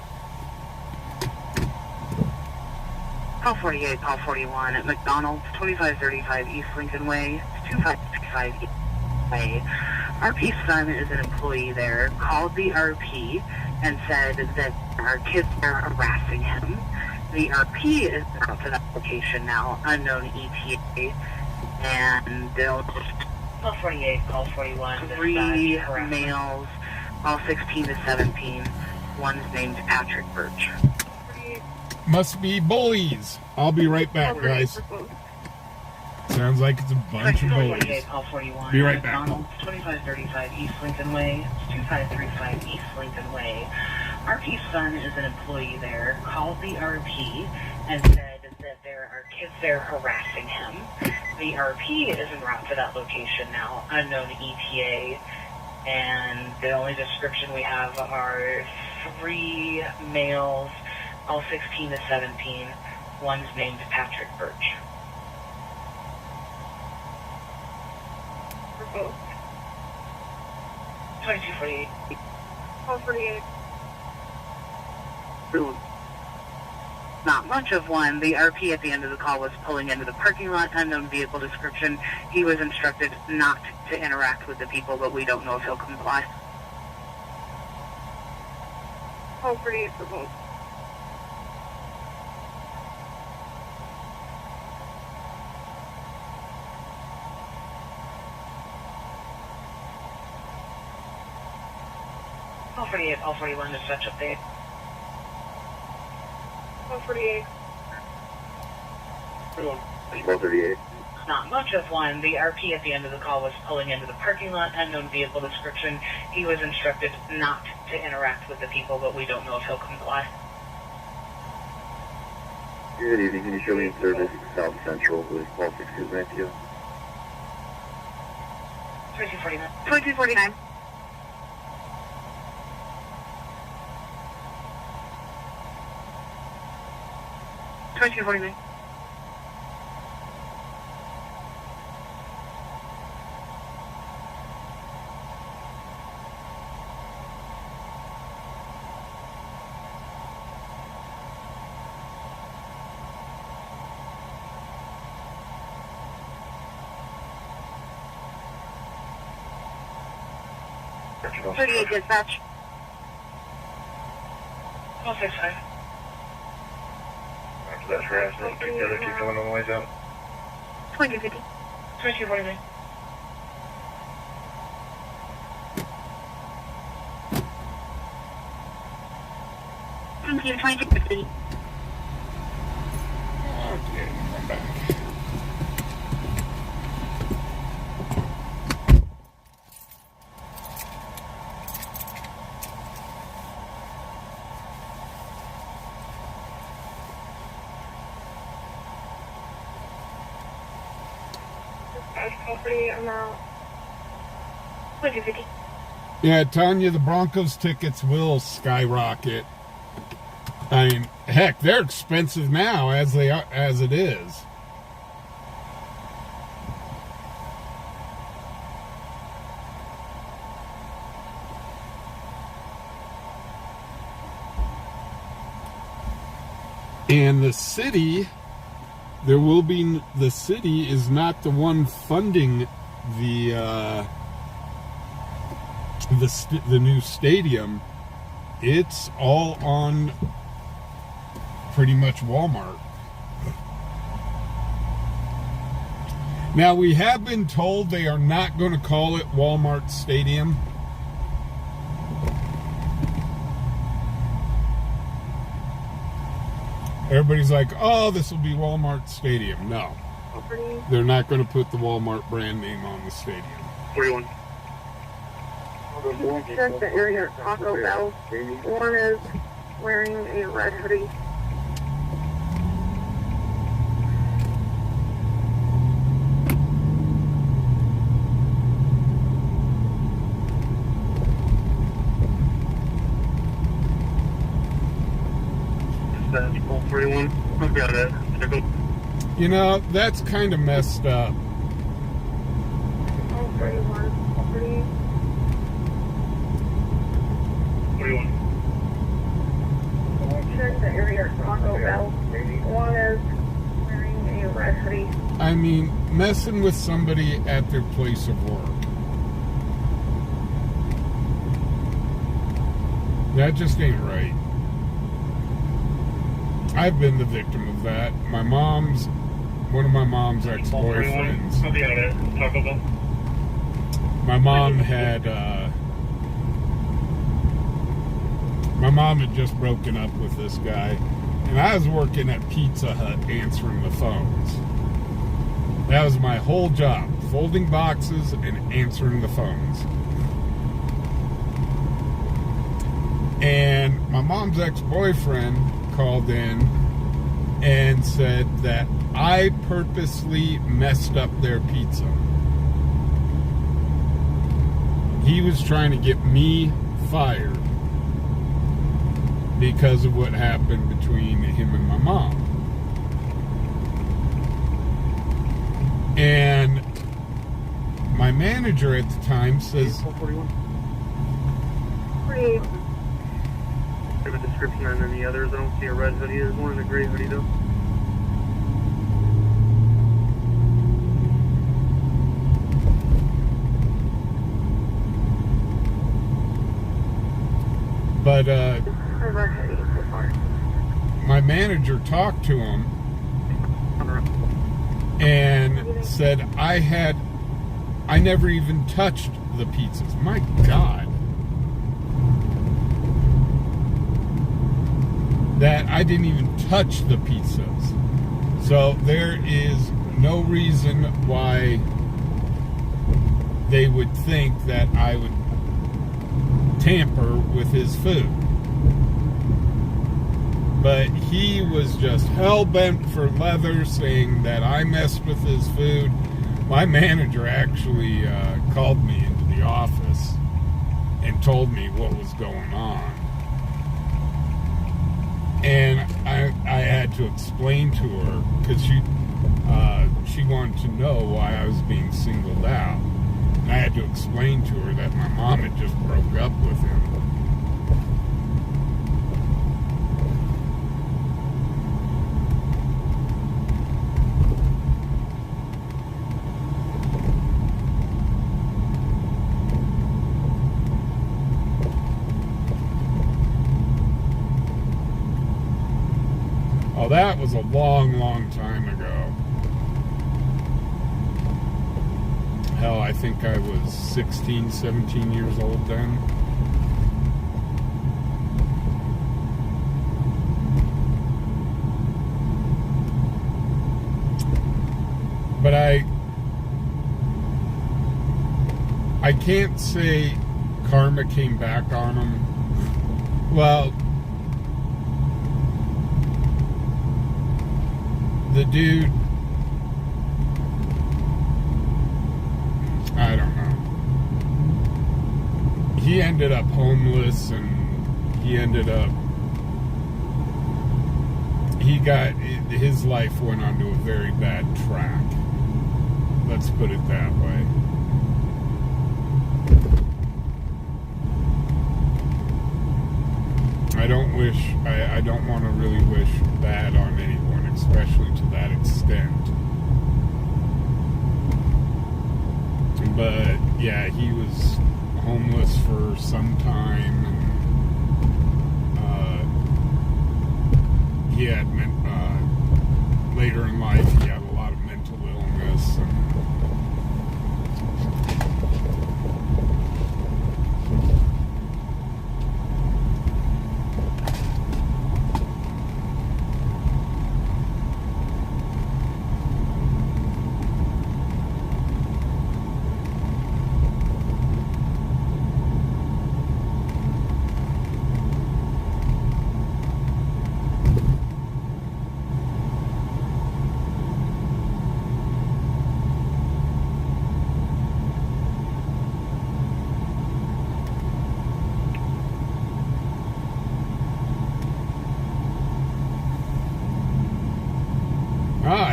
Call 48, call 41 at McDonald's, 2535 East Lincoln Way, 2565 East Way. RP's son is an employee there, called the RP and said that our kids are harassing him. The RP is out to that location now, unknown ETA, and they'll just... Call 48, call 41. 3 males, all 16 to 17. One's named Patrick Birch. Must be bullies. I'll be right back, guys. Sounds like it's a bunch of bullies. Be right back. 2535 East Lincoln Way, 2535 East Lincoln Way. RP's son is an employee there, called the RP and said that there are kids there harassing him. The RP is en route to that location now, unknown ETA, and the only description we have are 3 males, all 16 to 17. One's named Patrick Birch. 2248. Call 48. Not much of one. The RP at the end of the call was pulling into the parking lot, unknown vehicle description. He was instructed not to interact with the people, but we don't know if he'll comply. Call 48 for both. Call 48, call 41, dispatch update. Call 48. 1238. Not much of one. The RP at the end of the call was pulling into the parking lot, unknown vehicle description. He was instructed not to interact with the people, but we don't know if he'll comply. Good evening. Can you show me in service South Central with call 62 Matthew? 2249. 2249. Portugal. 38 dispatch. Call 65. After that harassment, keep the other two going on the ways out. 2250. 2249. Thank you, 2250. Okay, I'm back. Dispatch call 48 amount. 2250. Yeah, telling you the Broncos tickets will skyrocket. I mean, heck, they're expensive now as it is. And the city is not the one funding the new stadium. It's all on pretty much Walmart. Now, we have been told they are not going to call it Walmart Stadium. Everybody's like, oh, this will be Walmart Stadium. No, they're not going to put the Walmart brand name on the stadium. 41. Check the area at Taco Bell. One is wearing a red hoodie. Dispatch, call 41. I've got it. You know, that's kind of messed up. Call 31. Call 48. 41. Check the area at Taco Bell. One is wearing a red hoodie. I mean, messing with somebody at their place of work. That just ain't right. I've been the victim of that. One of my mom's ex-boyfriends. I'll be out at Taco Bell. My mom had just broken up with this guy, and I was working at Pizza Hut answering the phones. That was my whole job, folding boxes and answering the phones. And my mom's ex-boyfriend called in and said that I purposely messed up their pizza. He was trying to get me fired because of what happened between him and my mom. And my manager at the time says, 48. a description on any others. I don't see a red hoodie. There's one in a gray hoodie, though. But Red hoodie so far. my manager talked to him and said I never even touched the pizzas. My God. That I didn't even touch the pizzas. So there is no reason why they would think that I would tamper with his food. But he was just hell-bent for leather, saying that I messed with his food. My manager actually called me into the office and told me what was going on. And I had to explain to her, because she wanted to know why I was being singled out. And I had to explain to her that my mom had just broke up with him. Oh, that was a long, long time ago. Hell, I think I was 16, 17 years old then. But I can't say karma came back on him. Well, the dude, I don't know. He ended up homeless, and his life went onto a very bad track. Let's put it that way. I don't want to really wish bad on anyone, especially to that extent. But yeah, he was homeless for some time, and he had later in life he had a lot of mental illness.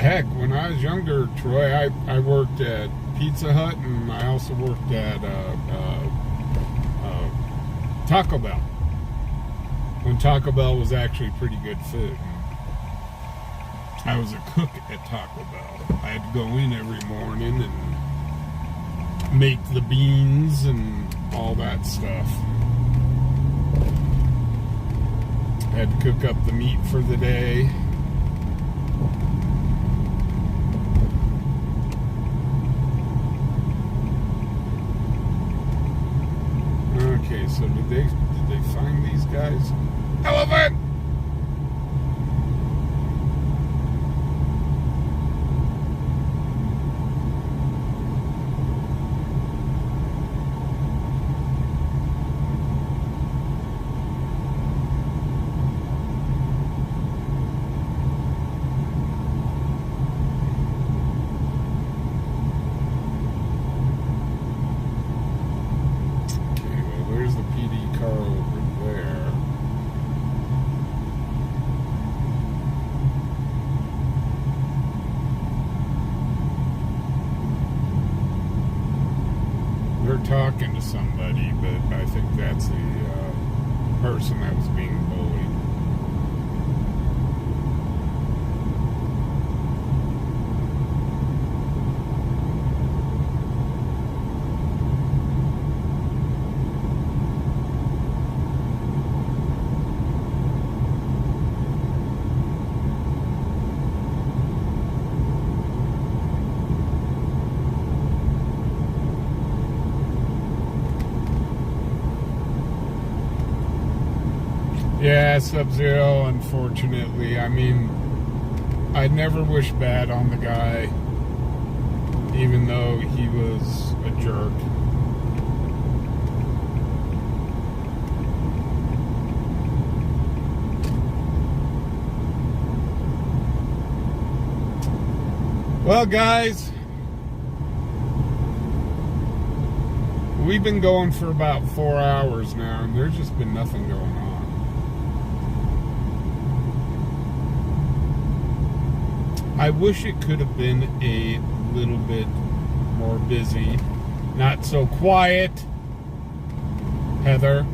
Heck, when I was younger, Troy, I worked at Pizza Hut, and I also worked at Taco Bell. When Taco Bell was actually pretty good food. I was a cook at Taco Bell. I had to go in every morning and make the beans and all that stuff. I had to cook up the meat for the day. Okay, so did they find these guys? Elephant! Talking to somebody, but I think that's the person that was being bullied. Yeah, Sub-Zero, unfortunately. I mean, I never wish bad on the guy, even though he was a jerk. Well, guys, we've been going for about 4 hours now, and there's just been nothing going on. I wish it could have been a little bit more busy, not so quiet, Heather.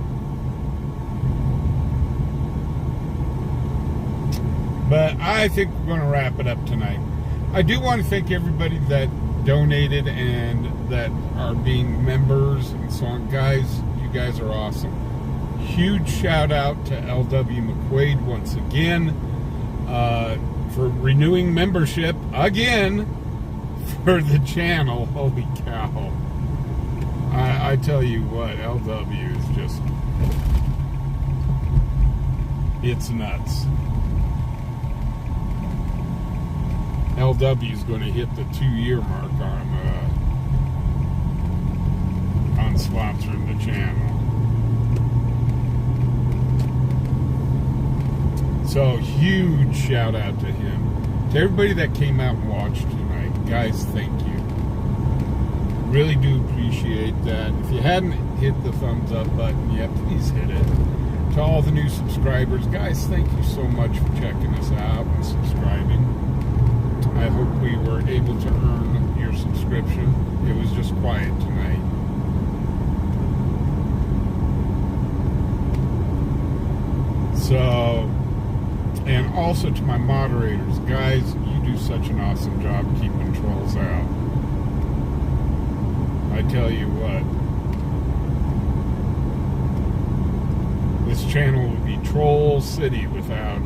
But I think we're going to wrap it up tonight. I do want to thank everybody that donated and that are being members and so on. Guys, you guys are awesome. Huge shout out to LW McQuaid once again. For renewing membership again for the channel. Holy cow. I tell you what, LW is just, it's nuts. LW is going to hit the 2-year mark on sponsoring the channel. So, huge shout out to him. To everybody that came out and watched tonight, guys, thank you. Really do appreciate that. If you hadn't hit the thumbs up button yet, please hit it. To all the new subscribers, guys, thank you so much for checking us out and subscribing. I hope we were able to earn your subscription. It was just quiet tonight. So, and also to my moderators, guys, you do such an awesome job keeping trolls out. I tell you what, this channel would be Troll City without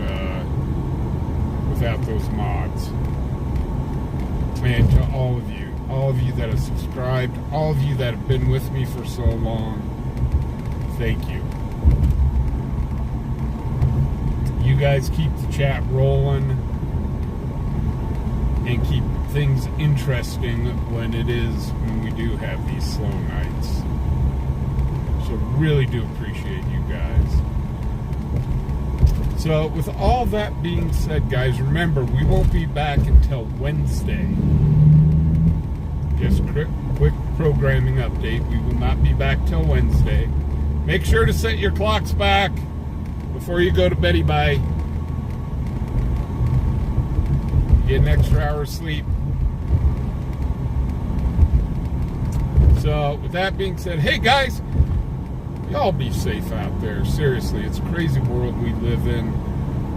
those mods. And to all of you that have subscribed, all of you that have been with me for so long, thank you. You guys keep the chat rolling and keep things interesting when we do have these slow nights. So really do appreciate you guys. So with all that being said, guys, remember, we won't be back until Wednesday. Just quick programming update. We will not be back till Wednesday. Make sure to set your clocks back before you go to beddy bye. Get an extra hour of sleep. So, with that being said, hey guys, y'all be safe out there. Seriously, it's a crazy world we live in.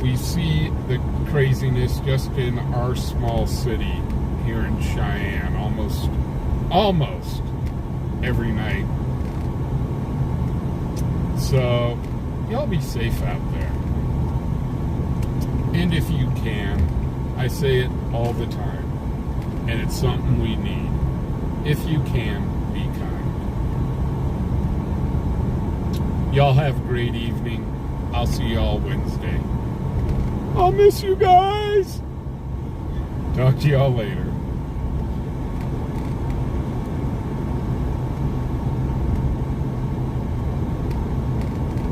We see the craziness just in our small city here in Cheyenne almost every night. So, y'all be safe out there. And if you can, I say it all the time, and it's something we need. If you can, be kind. Y'all have a great evening. I'll see y'all Wednesday. I'll miss you guys. Talk to y'all later.